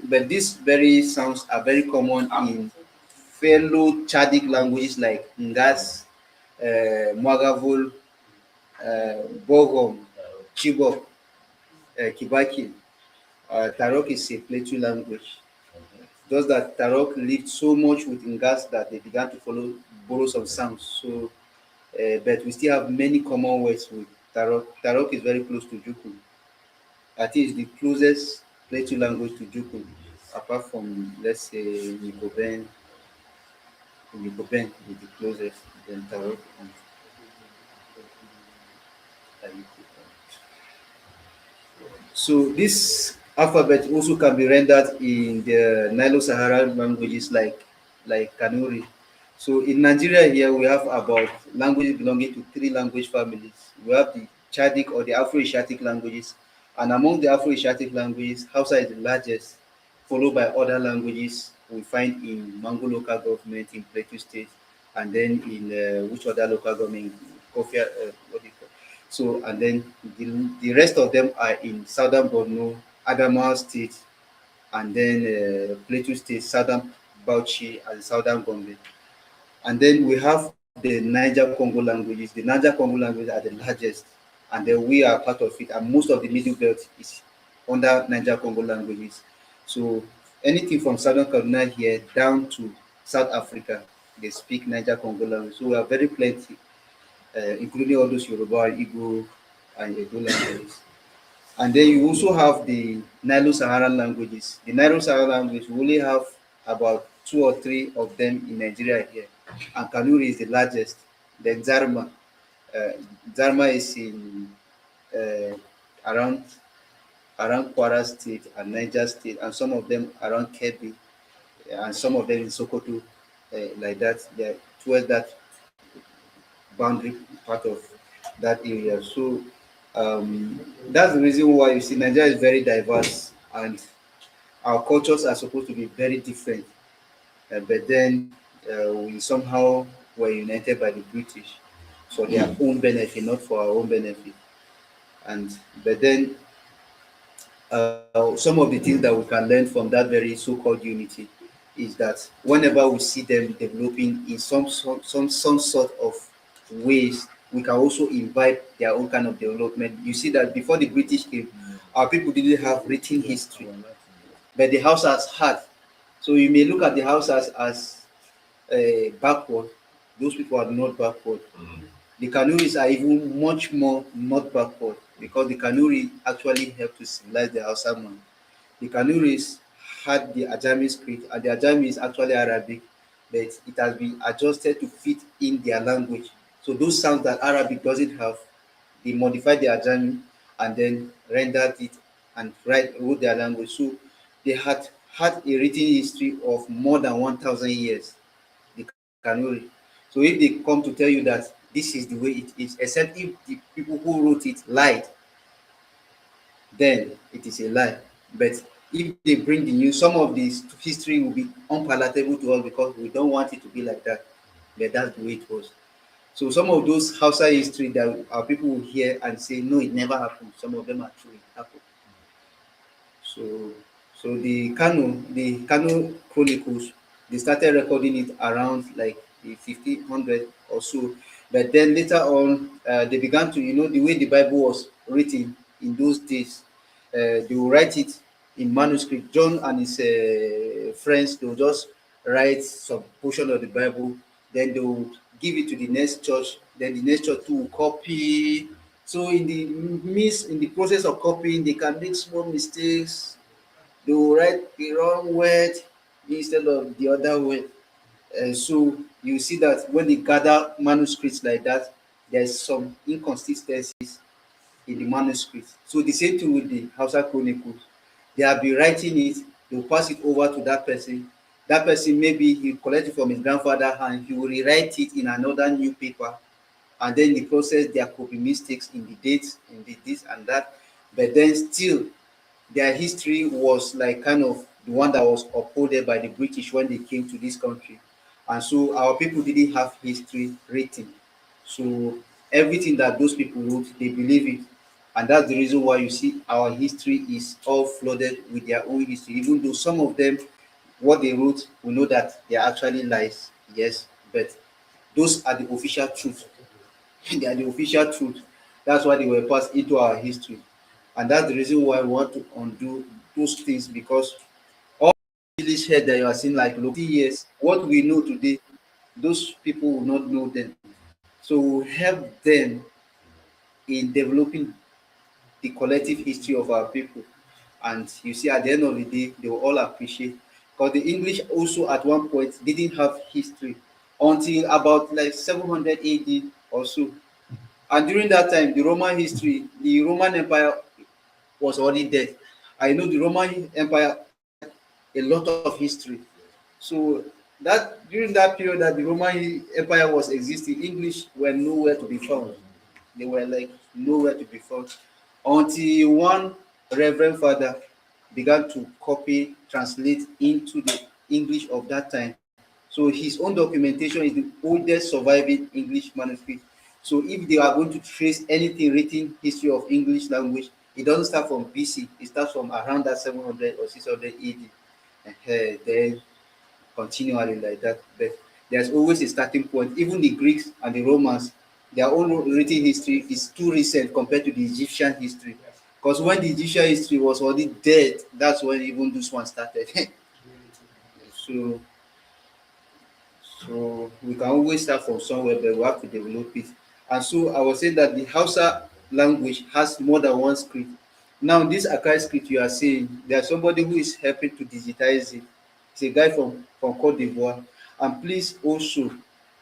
But these very sounds are very common in fellow Chadic languages like Ngas, Mwagavul, Bogom, Chibok, Kibaki. Tarok is a Plateau language. Just that Tarok lived so much with Ngas that they began to borrow some sounds. So, but we still have many common words with Tarok. Tarok is very close to Jukun. I think it's the closest Plateau language to Jukun, apart from, let's say, Nikoben. Nikoben is the closest, then Tarok and Ayuku. So this alphabet also can be rendered in the Nilo-Saharan languages like Kanuri. So in Nigeria here we have about languages belonging to three language families. We have the Chadic or the Afro-Asiatic languages, and among the Afro-Asiatic languages, Hausa is the largest, followed by other languages we find in Mango local government in Plateau State, and then in which other local government? Kofia, what do you call? So, and then the rest of them are in southern Borno, Adamawa State, and then Plateau State, southern Bauchi, and southern Gombe. And then we have the Niger Congo languages. The Niger Congo languages are the largest, and then we are part of it. And most of the middle belt is under Niger Congo languages. So anything from southern Kaduna here down to South Africa, they speak Niger Congo language. So we are very plenty, including all those Yoruba, Igbo, and Edo languages. And then you also have the Nilo-Saharan languages. The Nilo-Saharan language, we only have about two or three of them in Nigeria here. And Kanuri is the largest. Then Zarma. Zarma is in around Kwara State and Niger State, and some of them around Kebbi, and some of them in Sokoto, like that. They're towards that boundary part of that area. So that's the reason why you see Nigeria is very diverse, and our cultures are supposed to be very different. But then we somehow were united by the British for their own benefit, not for our own benefit. And but then some of the things that we can learn from that very so-called unity is that whenever we see them developing in some sort of ways, we can also invite their own kind of development. You see that before the British came, our people didn't have written history, but the Hausas had. So you may look at the Hausas as backward. Those people are not backward. The Kanuris are even much more not backward, because the Kanuri actually helped to civilize the Hausa man. The Kanuris had the Ajami script, and the Ajami is actually Arabic, but it has been adjusted to fit in their language. So those sounds that Arabic doesn't have, they modified the Ajami and then rendered it and wrote their language. So they had a written history of more than 1,000 years, the Kanuri. So if they come to tell you that this is the way it is, except if the people who wrote it lied, then it is a lie. But if they bring the news, some of this history will be unpalatable to us because we don't want it to be like that. But that's the way it was. So some of those Hausa history that our people will hear and say, no, it never happened. Some of them are true, it happened. So So the Kano Chronicles, they started recording it around like the 1500 or so. But then later on, they began to, the way the Bible was written in those days, they will write it in manuscript. John and his friends, they will just write some portion of the Bible, then they will give it to the next church, then the next church too will copy. So in the process of copying, they can make small mistakes. They will write the wrong word instead of the other word. So you see that when they gather manuscripts like that, there's some inconsistencies in the manuscript. So the same thing with the Hausa Chronicles. They have been writing it, they'll pass it over to that person. That person, maybe he collect it from his grandfather and he will rewrite it in another new paper. And then in the process, there could be mistakes in the dates, in the this and that. But then still, their history was like kind of the one that was upholded by the British when they came to this country. And so our people didn't have history written. So everything that those people wrote, they believe it. And that's the reason why you see our history is all flooded with their own history, even though some of them, what they wrote, we know that they are actually lies, yes, but those are the official truth. They are the official truth. That's why they were passed into our history. And that's the reason why we want to undo those things, because all village head that you are seeing like local years, what we know today, those people will not know them. So we help them in developing the collective history of our people. And you see, at the end of the day, they will all appreciate. Because the English also at one point didn't have history until about like 700 AD or so. And during that time, the Roman Empire was already dead. I know the Roman Empire had a lot of history. So that during that period that the Roman Empire was existing, English were nowhere to be found. They were like nowhere to be found until one Reverend Father began to copy, translate into the English of that time. So his own documentation is the oldest surviving English manuscript. So if they are going to trace anything written history of English language, it doesn't start from BC. It starts from around that 700 or 600 AD. Then continually like that. But there's always a starting point. Even the Greeks and the Romans, their own written history is too recent compared to the Egyptian history. Because when the Egyptian history was already dead, that's when even this one started. so so we can always start from somewhere, but we have to develop it. And so I was saying that the Hausa language has more than one script. Now, this Akai script you are saying, there's somebody who is helping to digitize it. It's a guy from Cote d'Ivoire. And please also,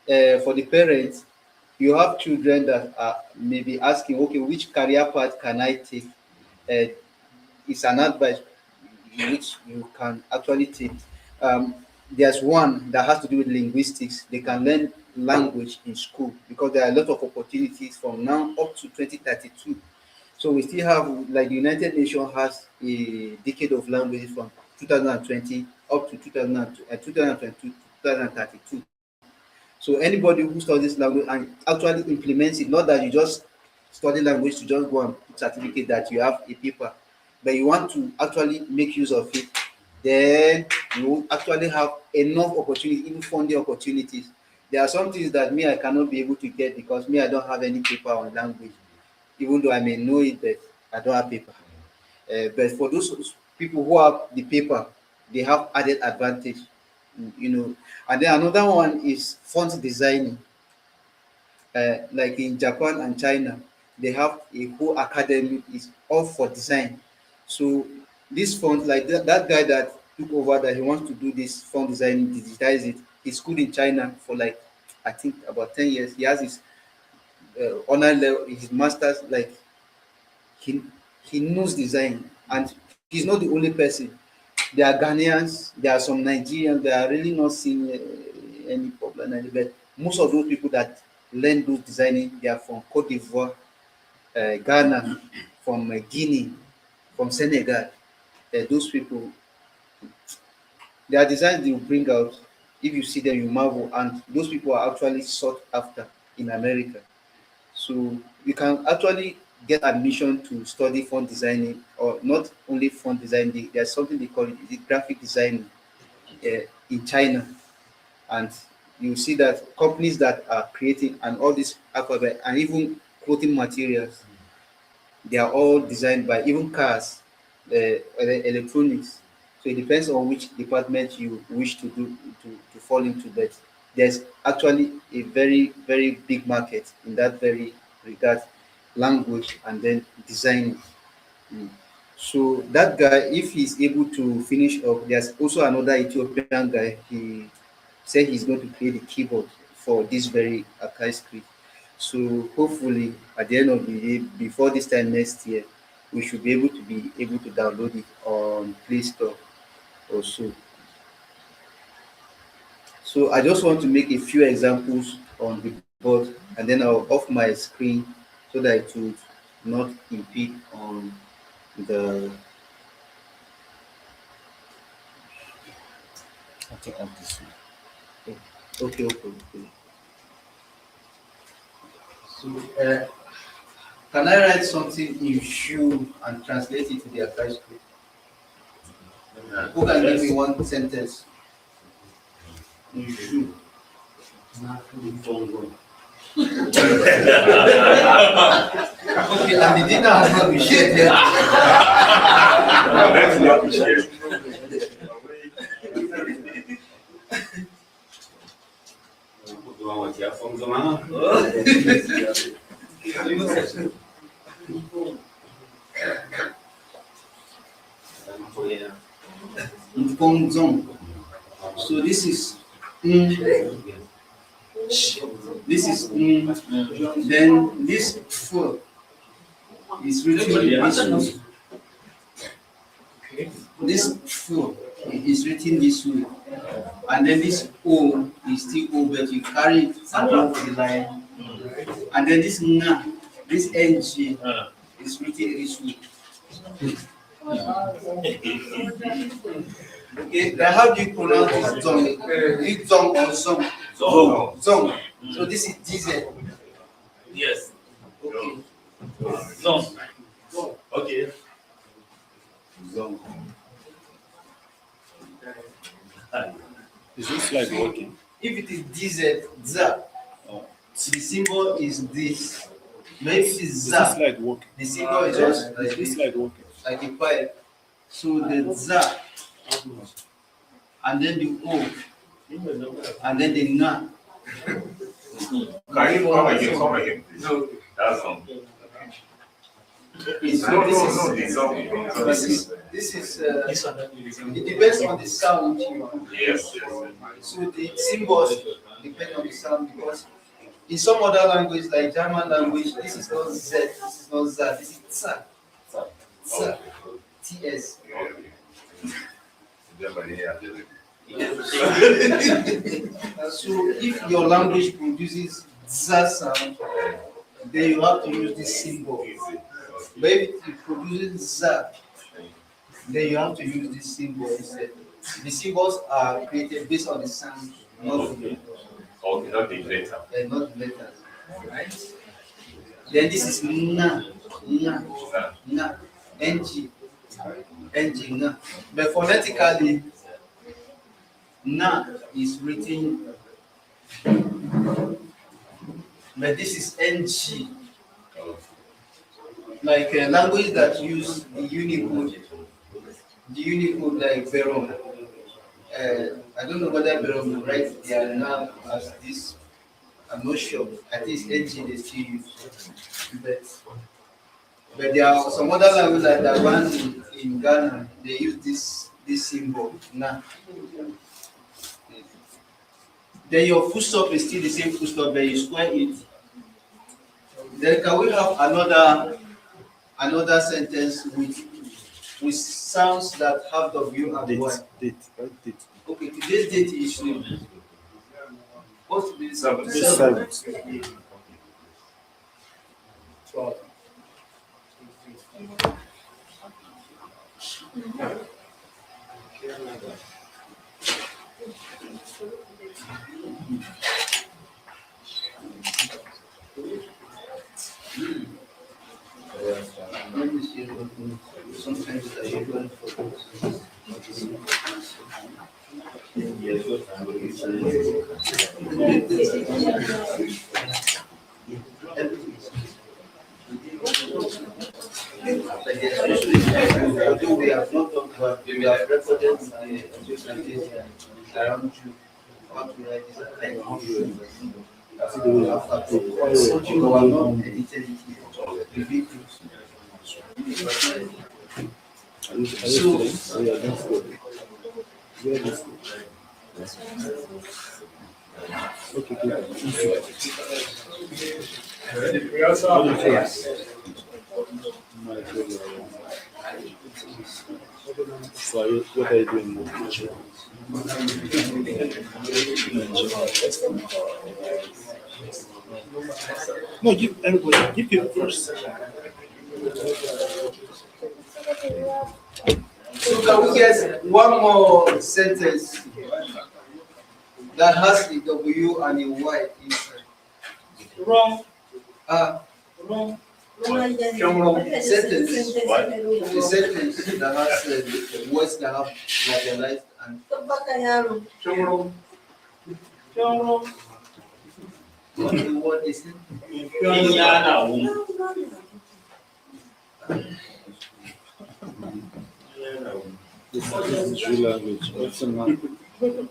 for the parents, you have children that are maybe asking, okay, which career path can I take? Uh, it's an advice which you can actually take. Um, there's one that has to do with linguistics. They can learn language in school because there are a lot of opportunities from now up to 2032. So we still have, like the United Nations has a decade of languages from 2020 up to 2022 to 2032. So anybody who studies language and actually implements it, not that you just study language to just go and put certificate that you have a paper, but you want to actually make use of it, then you will actually have enough opportunity, even funding opportunities. There are some things that me I cannot be able to get because me I don't have any paper on language, even though I may know it, but I don't have paper. But for those people who have the paper, they have added advantage, you know. And then another one is font designing. Like in Japan and China, they have a whole academy is all for design. So this font, like that guy that took over, that he wants to do this font designing, digitize it. He schooled in China for like I think about 10 years. He has his honor level, his masters. Like he he knows design, and he's not the only person. There are Ghanaians, there are some Nigerians. They are really not seeing any problem. But most of those people that learn those designing, they are from Cote d'Ivoire, Ghana, from Guinea, from Senegal. Those people, their designs they will bring out. If you see them, you marvel. And those people are actually sought after in America. So you can actually get admission to study font designing, or not only font designing, there's something they call it the graphic design in China. And you see that companies that are creating and all this alphabet and even quoting materials, they are all designed by even cars, electronics. So it depends on which department you wish to do to fall into. But there's actually a very very big market in that very regard, language and then design. Mm. So that guy, if he's able to finish up, there's also another Ethiopian guy. He said he's going to create a keyboard for this very archaic script. So hopefully, at the end of the day, before this time next year, we should be able to download it on Play Store or so. So I just want to make a few examples on the board, and then I'll off my screen so that it would not impede on the. Okay, on this one. Okay. So, can I write something in Jju and translate it to the archive script? Who can give me one sentence in Jju? Okay, and the dinner has not been shared yet. Let's not be shared. So this is then this four is written this way. This four is written this way, and then this O is still O, but you carry it above the line, and then this ng, this ng is written this way. Okay, then how do you pronounce this zong? Is it zong or zong? Zong. So this is DZ. Yes. Okay. No. Okay. Zong. Is this like working? If it is DZ, za, the symbol is this. But if it is Is this za, like working? the symbol is just Is this like working? like a pipe. So the za, and then the O, and then the na. Can you come again, please? That's all. This is it depends on the sound you want. Yes. So the symbols depend on the sound, because in some other language like German language, this is not Z, this is not Z, this is Tsa. Tsa. TS. So if your language produces Z sound, then you have to use this symbol. But if it produces Z, then you have to use this symbol instead. The symbols are created based on the sound, not the Okay, not the letter. not the letters. Right? Then this is na, ng, na. But phonetically, na is written, but this is ng. Like a language that use the Unicode like Veron. I don't know whether Veron will write their now as this. I'm not sure. I think it's ng they still use. But there are some other languages like that one in Ghana. They use this symbol na. Then your full stop is still the same full stop, but you square it. Then can we have another sentence with sounds that have W and Y? Date. Okay, today's date is what's the Silence. Sometimes I even like especially although we have not talked about we have recorded around you how to write this like after we are not edited it yet. We also have So what are you doing in the future? No, give everybody, give people first. So can we get one more sentence that has a W and a Y inside? Wrong. Wrong. Sentence. A sentence that has words that have marginalized and what the word is This is Jju language. What's the name?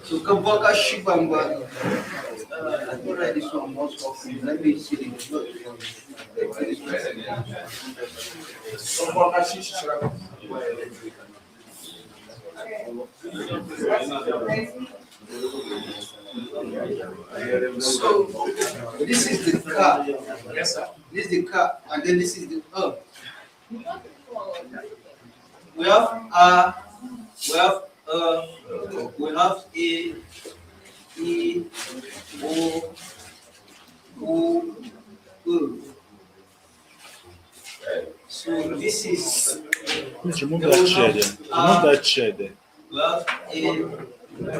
So Kabaka Shibamba. I don't write this one most often. Let me see it. So this is the car. Yes, sir. This is the car, and then this is the we have we have we have A, E, O, U, U. So this is Please remove that chair there. Remove that chair there. we have A. We have A.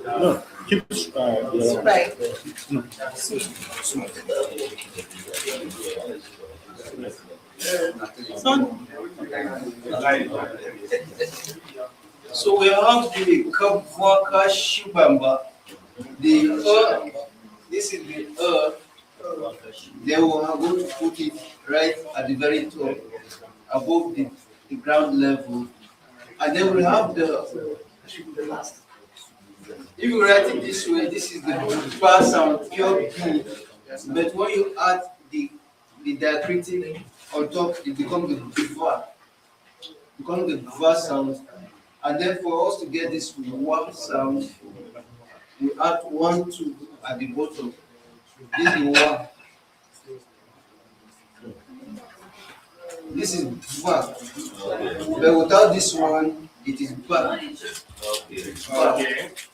No, keep the other Right. one. So we have the Kabwaka Shibamba. The this is the then we are going to put it right at the very top, above the ground level. And then we have the, if you write it this way, this is the bar sound, pure B. But when you add the diacritic on top, it becomes the va. Becomes the va sound. And then for us to get this one sound, we add 1, 2 at the bottom. This is the one. This is va. But without this one, it is ba.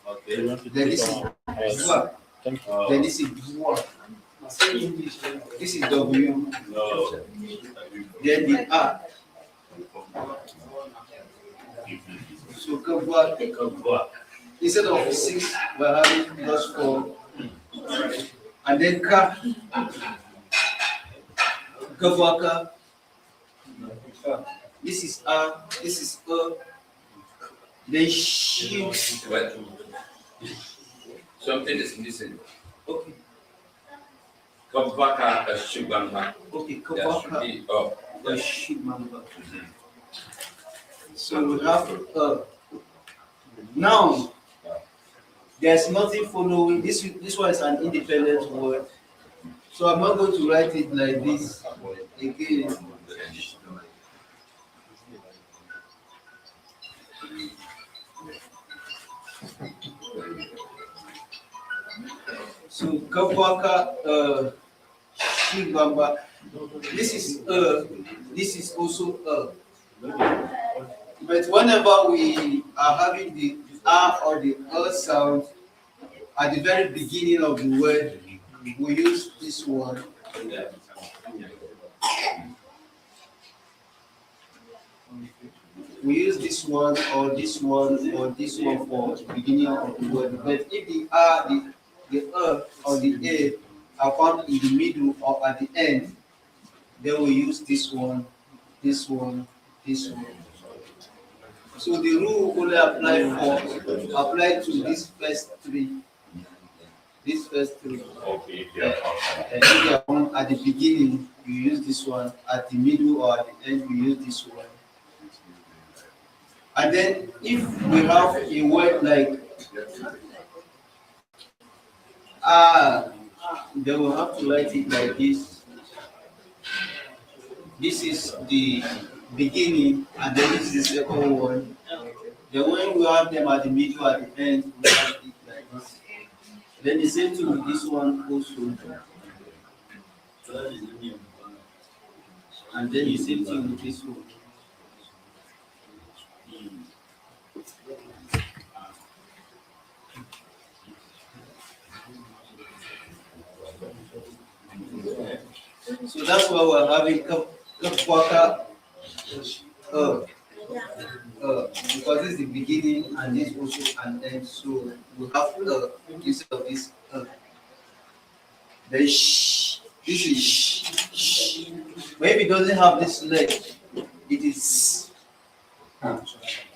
Okay. Then this is va. Then this is wa. This is W. Then the A. So kabwa. Instead of 6, we're having just 4. And then ka. Kabwaka. This is A. This is Then she. But something is missing. Okay. Kabaka Shubanga. Okay. There should Kabwaka. be oh, yes. Shibamba. So we have now there's nothing following this. This one is an independent word, so I'm not going to write it like this again. So Kabwaka Shibamba. This is also but whenever we are having the R or the sound at the very beginning of the word, we use this one. We use this one or this one or this one for the beginning of the word. But if the R, the or the A are found in the middle or at the end, then we use this one, this one, this one. So the rule only apply to these first 3. These first 3. Okay. And if you are one at the beginning, you use this one. At the middle or at the end, you use this one. And then if we have a word like then we'll have to write it like this. This is the beginning, and then this is the second one. Then when we have them at the middle, at the end, we have it like this. Then the same thing with this one also. And then the same thing with this one. So that's why we're having Kapwaka because this is the beginning and this also an end. So we have instead of this then sh. This is sh. But if it doesn't have this leg, it is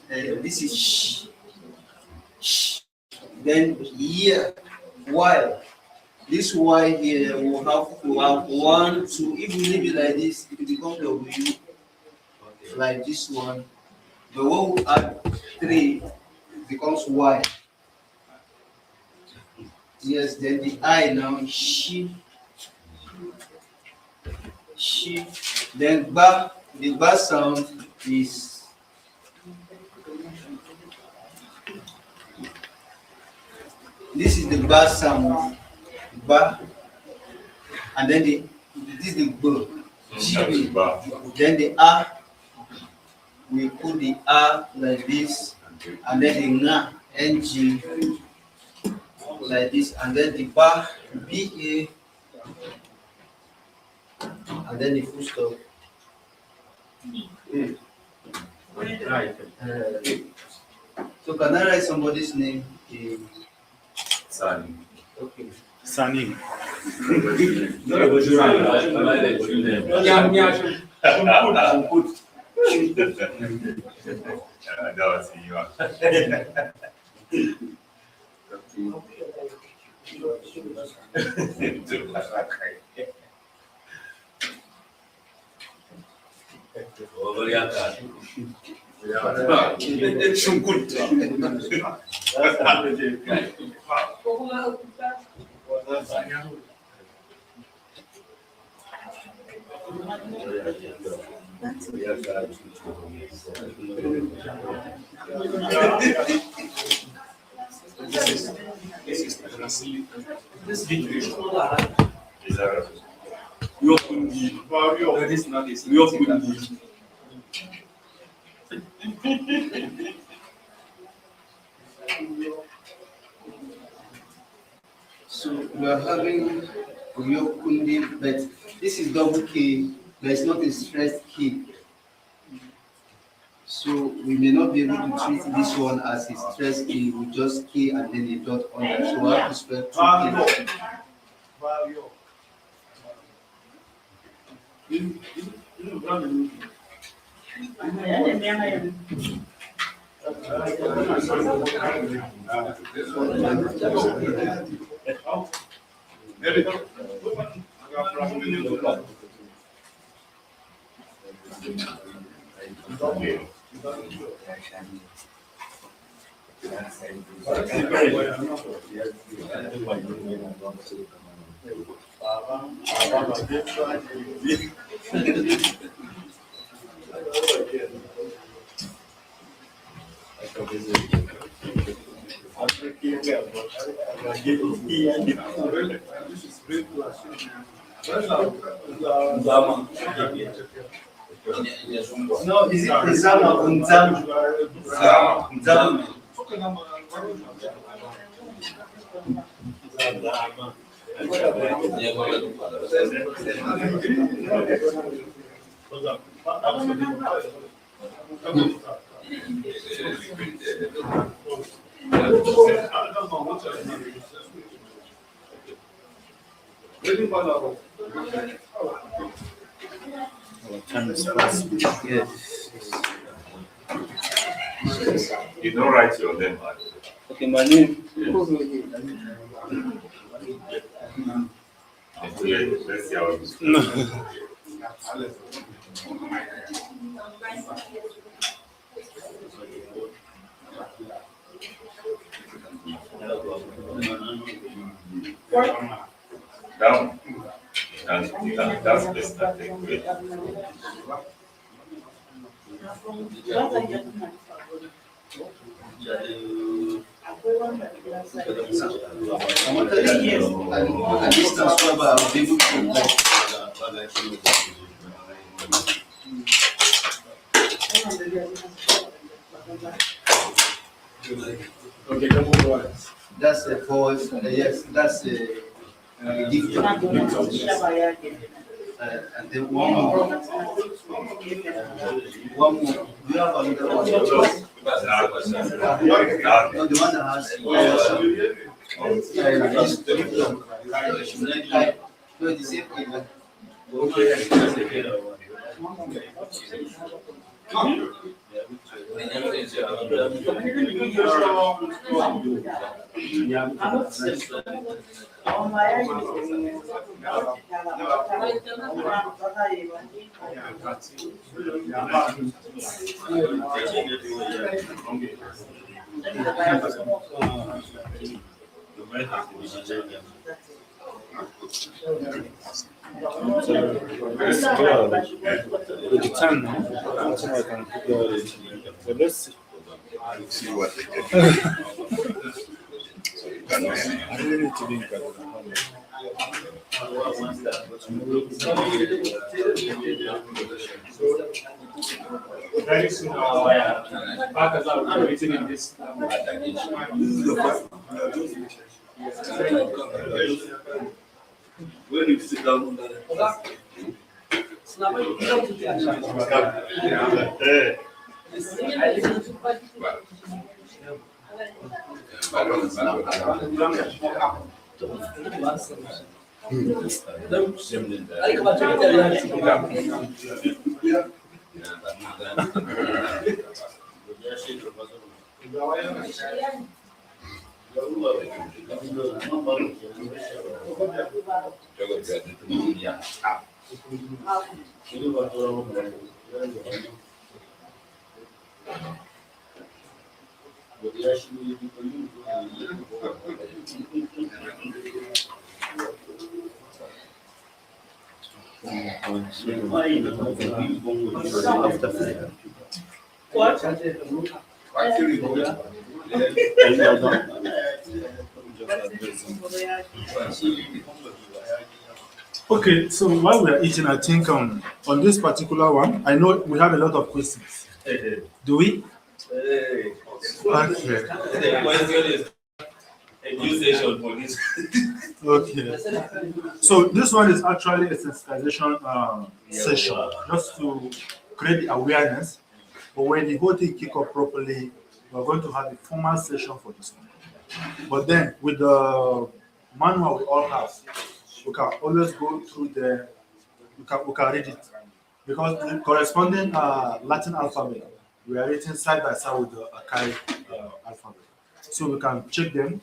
this is sh. Sh. Then here while. This Y here will have to have 1, 2. If we leave it like this, it will become W, like this one. But when we add 3, it becomes Y. Yes, then the I now she. Then ba, the ba sound is this is the ba sound. Ba, and then this is the B, then the A, we put the A like this, and then the Nga, NG, like this, and then the Ba, BA, and then the full stop. So So can I write somebody's name in? Sani. Okay. Sani. That was you. So we are having Kundi, but this is double K, but it's not a stressed K. So we may not be able to treat this one as a stressed K with just K and then a dot on it. So we have to spell 2K. No, is it Nzam or Nzam? Nzam. Yes. You don't write your name, man. Okay, my name. Yeah, let's see how it is. Down. That's best, I think. Great. I'm actually yes, and this transfer I was able Okay, come on. that's a pause. Yes, that's a different. And then one more. One more. Do you have another one? No, the one that has. No, the same thing. With the time now, I don't think I can figure it. But let's see. See what they get. I really need to be in Kaduna. Very soon, back as I will be written in this. When you sit down, Okay, so while we are eating, I think on this particular one, I know we have a lot of questions. Do we? Okay. The question is a new session for this. Okay. So this one is actually a sensitization session, just to create the awareness. But when the whole thing kick off properly, we're going to have a formal session for this one. But then with the manual we all have, we can always go through we can read it. Because the corresponding Latin alphabet, we are written side by side with the Akai alphabet. So we can check them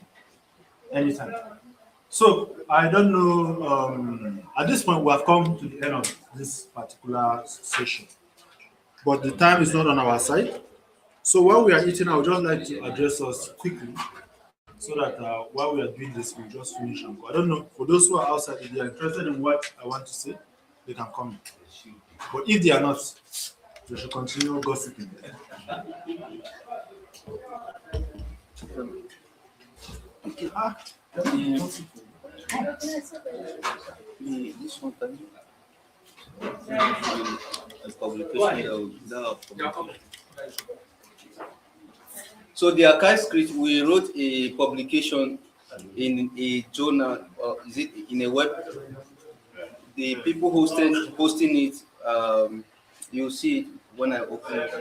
anytime. So I don't know, at this point we have come to the end of this particular session. But the time is not on our side. So while we are eating, I would just like to address us quickly so that while we are doing this, we'll just finish and go. I don't know, for those who are outside, if they are interested in what I want to say, they can come. But if they are not, they should continue gossiping. This one time. As publication so the archive script, we wrote a publication in a journal, is it in a web? The people hosting it, you'll see it when I open it.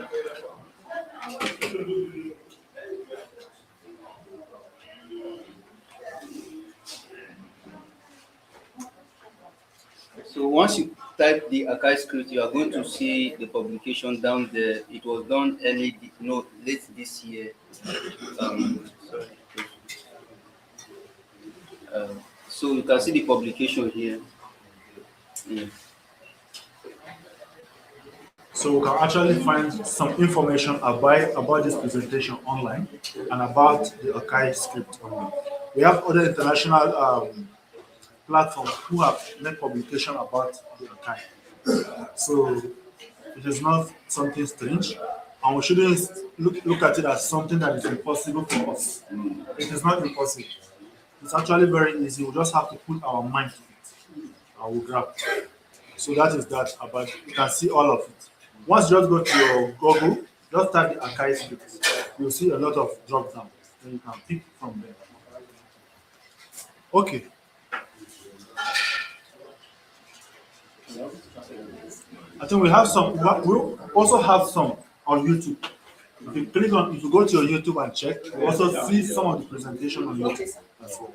So once you type the archive script, you are going to see the publication down there. It was done late this year. Sorry. So you can see the publication here. Yeah. So we can actually find some information about this presentation online and about the archive script online. We have other international platforms who have made publication about the archive. So it is not something strange, and we shouldn't look at it as something that is impossible for us. It is not impossible. It's actually very easy. We just have to put our mind to it and we'll grab it. So that is that about you can see all of it. Once you just go to your Google, just type the archive script. You'll see a lot of drop down. Then you can pick from there. Okay. I think we have some. We also have some on YouTube. If you go to your YouTube and check, you also see some of the presentation on YouTube as well.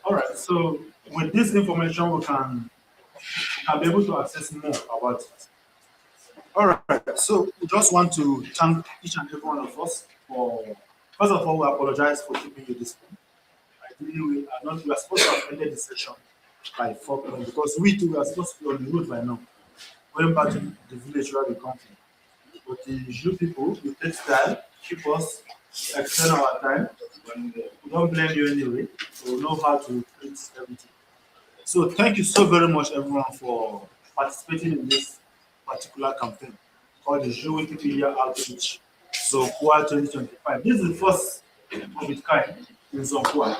All right. So with this information, we can be able to access more about it. All right. So we just want to thank each and every one of us for. First of all, we apologize for keeping you this long. Ideally, we are supposed to have ended the session by 4 p.m. because we too are supposed to be on the road by now, going back to the village where we come from. But the Jju people, you take time, keep us, extend our time. We don't blame you anyway. So we know how to treat everything. So thank you so very much, everyone, for participating in this particular campaign called the Jju Wikipedia Outreach Zonkwa 2025. This is the first of its kind in Zonkwa.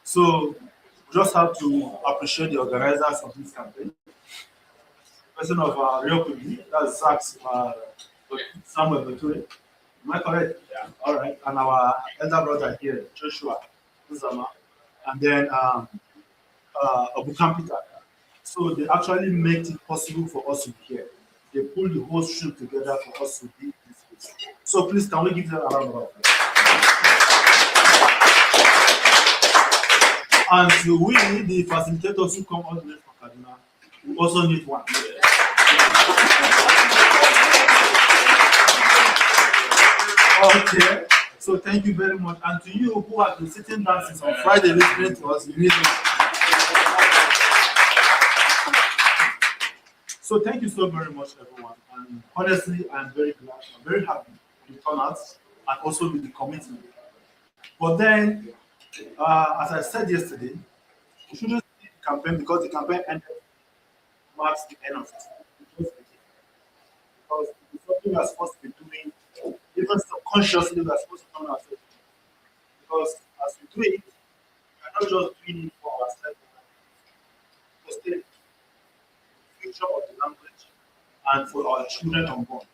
So just have to appreciate the organizers of this campaign. Person of Real Quickly, that's Zach's Samuel Bature. Am I correct? Yeah. All right. And our elder brother here, Joshua Uzama, and then Abu Peter. So they actually made it possible for us to be here. They pulled the whole stream together for us to be in this place. So please, can we give them a round of applause? And so we, the facilitators who come all the way from Kaduna, we also need one. Okay. So thank you very much. And to you who have been sitting down since on Friday listening to us, you need it. So thank you so very much, everyone. And honestly, I'm very glad, I'm very happy with the turnout and also with the commitment. But then, as I said yesterday, we shouldn't see the campaign because the campaign ended marks the end of it. Because it's something we are supposed to be doing, even subconsciously, we are supposed to turn ourselves. Because as we do it, we are not just doing it for ourselves, but for the future of the language and for our children unborn.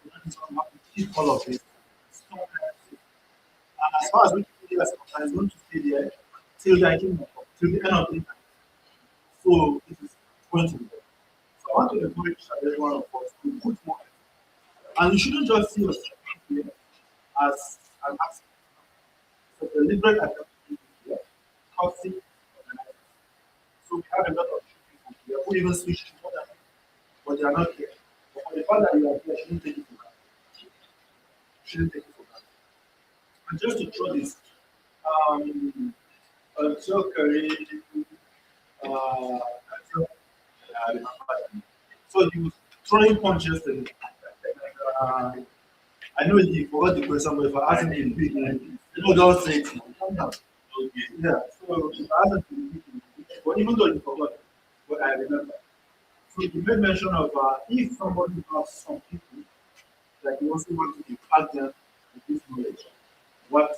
That is why we have to keep all of this. And as far as Wikipedia is concerned, it's going to stay there till the kingdom come, till the end of the time. So it is going to be there. So I want to encourage every one of us to put more effort. And you shouldn't just see yourself here as an accident. So deliberate attempt to be here, toxic organizers. So we have a lot of people here who even switch to other people, but they are not here. But for the fact that you are here, shouldn't take it for granted. Shouldn't take it for granted. And just to throw this, so he was throwing punches and I know he forgot the question, but if I ask him in big, don't say it. Yeah, so if I asked him in big, but even though he forgot, but I remember. So he made mention of if somebody has some people that you also want to impact them with this knowledge, what?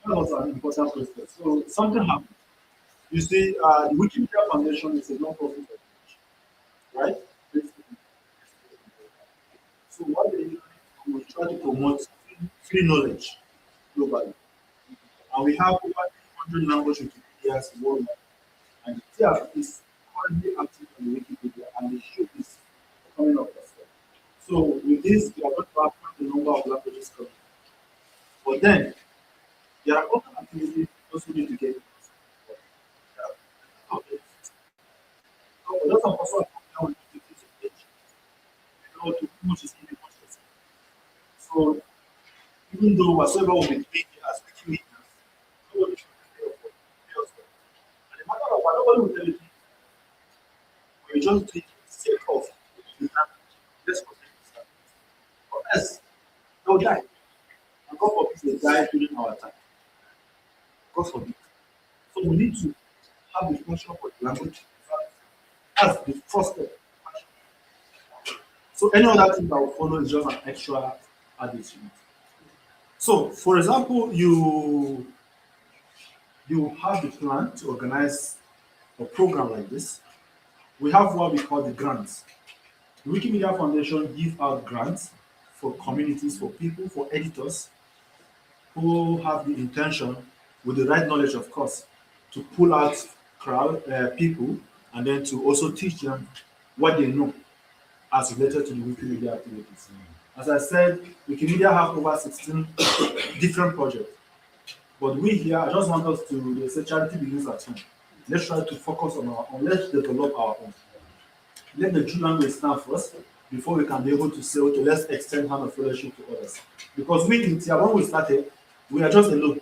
That was an important question. So something happened. You see, the Wikimedia Foundation is a non-profit organization, right? So what they do, we try to promote free knowledge globally. And we have over 300 language Wikipedias worldwide. And the Tyap is currently active on the Wikipedia, and the show is coming up as well. So with this, we are going to have the number of languages coming. But then, there are other activities we also need to get. So a lot of us are coming down with this page. Too much is in the process. So even though whatsoever we make as Wikimedia, nobody should pay us. And the matter of what nobody will tell you, we just do it for the sake of the language. Let's protect this language. Or else, they'll die. And God forbid they die during our time. God forbid. So we need to have the function for the language as the first step. So any other thing that will follow is just an extra addition. So, for example, you have the plan to organize a program like this. We have what we call the grants. The Wikimedia Foundation gives out grants for communities, for people, for editors who have the intention, with the right knowledge, of course, to pull out people and then to also teach them what they know as related to the Wikimedia activities. As I said, Wikimedia have over 16 different projects. But we here, I just want us to, they say charity begins at home. Let's try to focus on our own, let's develop our own. Let the Jju language stand first before we can be able to say, okay, let's extend hand of fellowship to others. Because we in Tyap, when we started, we are just alone.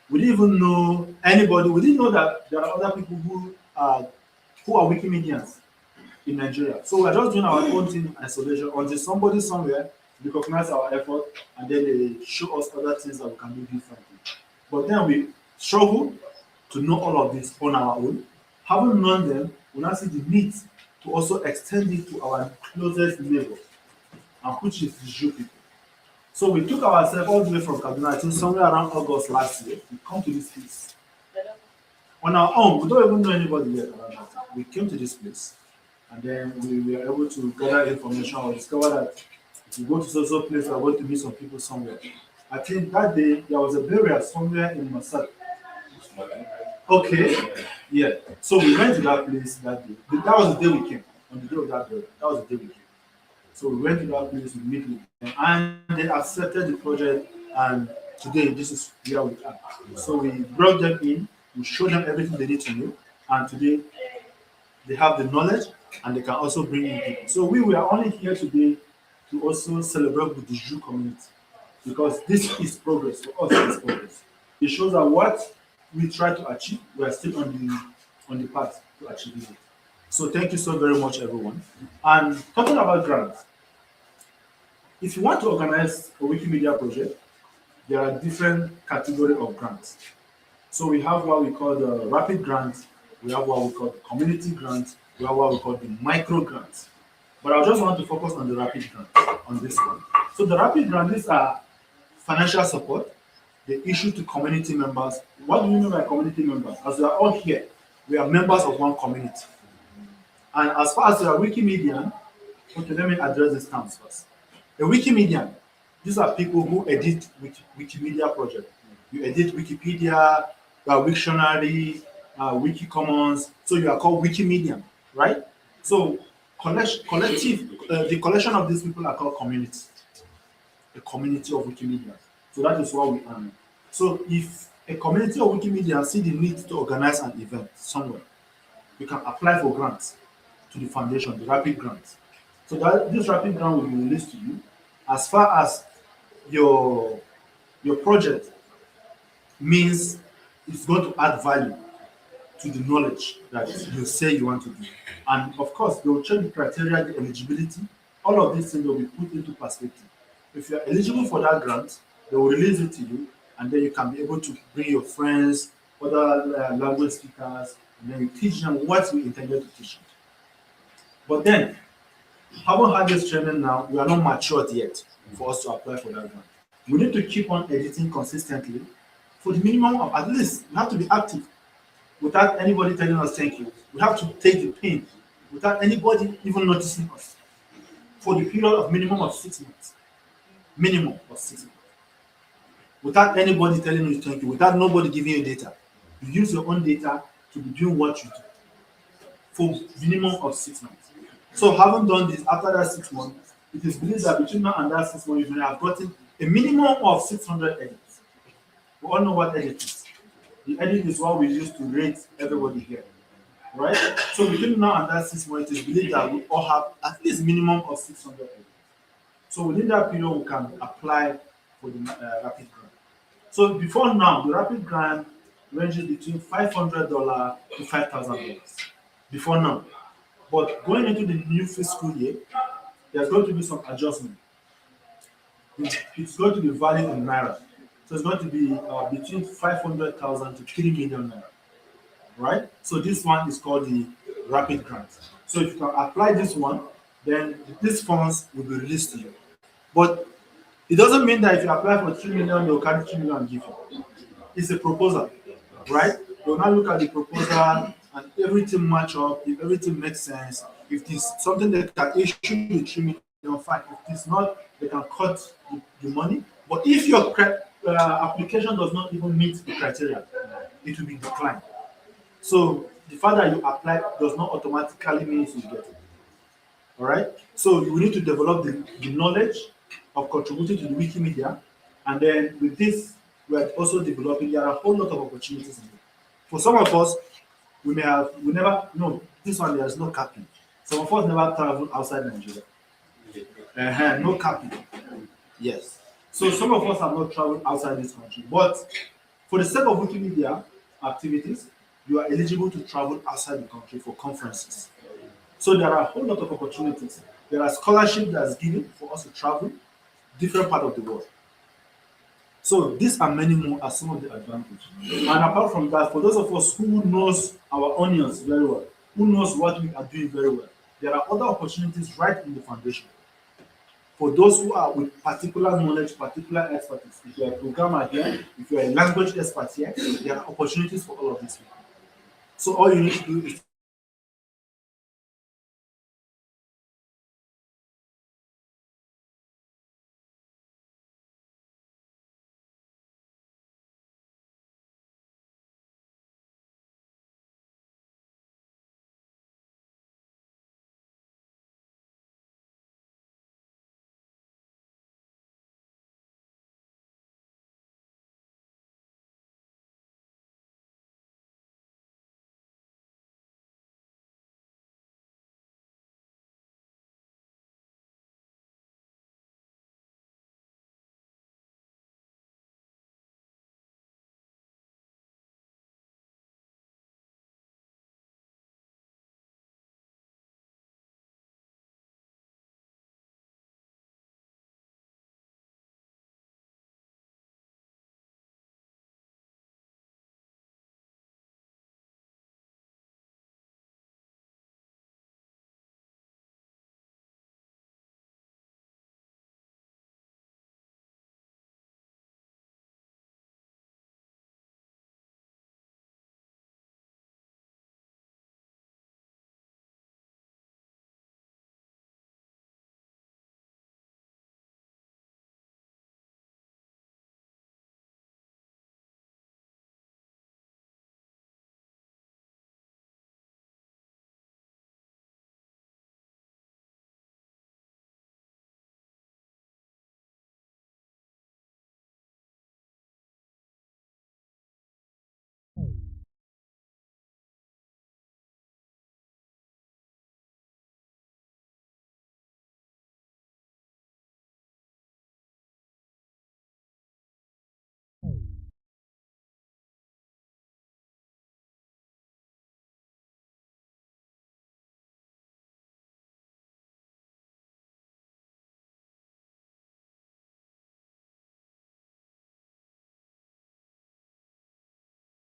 We didn't even know anybody. We didn't know that there are other people who are Wikimedians in Nigeria. So we're just doing our own thing in isolation until somebody somewhere recognize our effort and then they show us other things that we can do differently. But then we struggle to know all of this on our own. Having known them, we now see the need to also extend it to our closest neighbor, and which is the Jju people. So we took ourselves all the way from Kaduna, I think somewhere around August last year, we come to this place. on our own. We don't even know anybody yet around that. We came to this place, and then we were able to gather information or discover that if you go to social place, we are going to meet some people somewhere. I think that day there was a burial somewhere in Masad. Okay, yeah. So we went to that place that day. That was the day we came. On the day of that burial, that was the day we came. So we went to that place, we meet with them, and they accepted the project. And today, this is where we are. So we brought them in, we showed them everything they need to know, and today they have the knowledge and they can also bring in people. So we were only here today to also celebrate with the Jju community because this is progress for us. It's progress. It shows that what we try to achieve, we are still on the path to achieving it. So thank you so very much, everyone. And talking about grants, if you want to organize a Wikimedia project, there are different categories of grants. So we have what we call the rapid grant, we have what we call the community grant, we have what we call the micro grants. But I just want to focus on the rapid grant on this one. So the rapid grant, these are financial support they issue to community members. What do you mean by community members? As we are all here, we are members of one community. And as far as you are Wikimedia, okay, let me address these terms first. A Wikimedia, these are people who edit Wikimedia project. You edit Wikipedia, Wiktionary, Wiki Commons, so you are called Wikimedia, right? So collective, the collection of these people are called community, a community of Wikimedia. So that is what we are. So if a community of Wikimedia see the need to organize an event somewhere, you can apply for grants to the foundation, the rapid grant. So that this rapid grant will be released to you as far as your project means it's going to add value to the knowledge that you say you want to do. And of course, they will check the criteria, the eligibility, all of these things will be put into perspective. If you are eligible for that grant, they will release it to you, and then you can be able to bring your friends, other language speakers, and then you teach them what you intended to teach them. But then, having had this training now, we are not matured yet for us to apply for that grant. We need to keep on editing consistently for the minimum of at least we have to be active without anybody telling us thank you. We have to take the pain without anybody even noticing us for the period of minimum of 6 months. Minimum of 6 months. Without anybody telling you thank you, without nobody giving you data. You use your own data to be doing what you do for minimum of 6 months. So having done this after that 6 months, it is believed that between now and that 6 months, you may have gotten a minimum of 600 edits. We all know what edit is. The edit is what we use to rate everybody here, right? So between now and that 6 months, it is believed that we all have at least minimum of 600 edits. So within that period, we can apply for the rapid grant. So before now, the rapid grant ranges between $500 to $5,000 before now. But going into the new fiscal year, there's going to be some adjustment. It's going to be valued in naira. So it's going to be between 500,000 to 3 million naira, right? So this one is called the rapid grant. So if you can apply this one, then these funds will be released to you. But it doesn't mean that if you apply for 3 million, they'll carry 3 million and give you. It's a proposal, right? They'll now look at the proposal and everything match up, if everything makes sense. If it's something that can issue with 3 million, fine. If it's not, they can cut the money. But if your application does not even meet the criteria, it will be declined. So the fact that you apply does not automatically mean you get it. All right. So you need to develop the knowledge of contributing to the Wikimedia, and then with this, we are also developing. There are a whole lot of opportunities in it. For some of us, we never no. This one there is no capping. Some of us never travel outside Nigeria. No capping. Yes. So some of us have not traveled outside this country, but for the sake of Wikimedia activities, you are eligible to travel outside the country for conferences. So there are a whole lot of opportunities. There are scholarships that's given for us to travel different part of the world. So these are many more as some of the advantages. And apart from that, for those of us who knows our onions very well, who knows what we are doing very well, there are other opportunities right in the foundation. For those who are with particular knowledge, particular expertise, if you are a programmer here, if you are a language expert here, there are opportunities for all of these people. So all you need to do is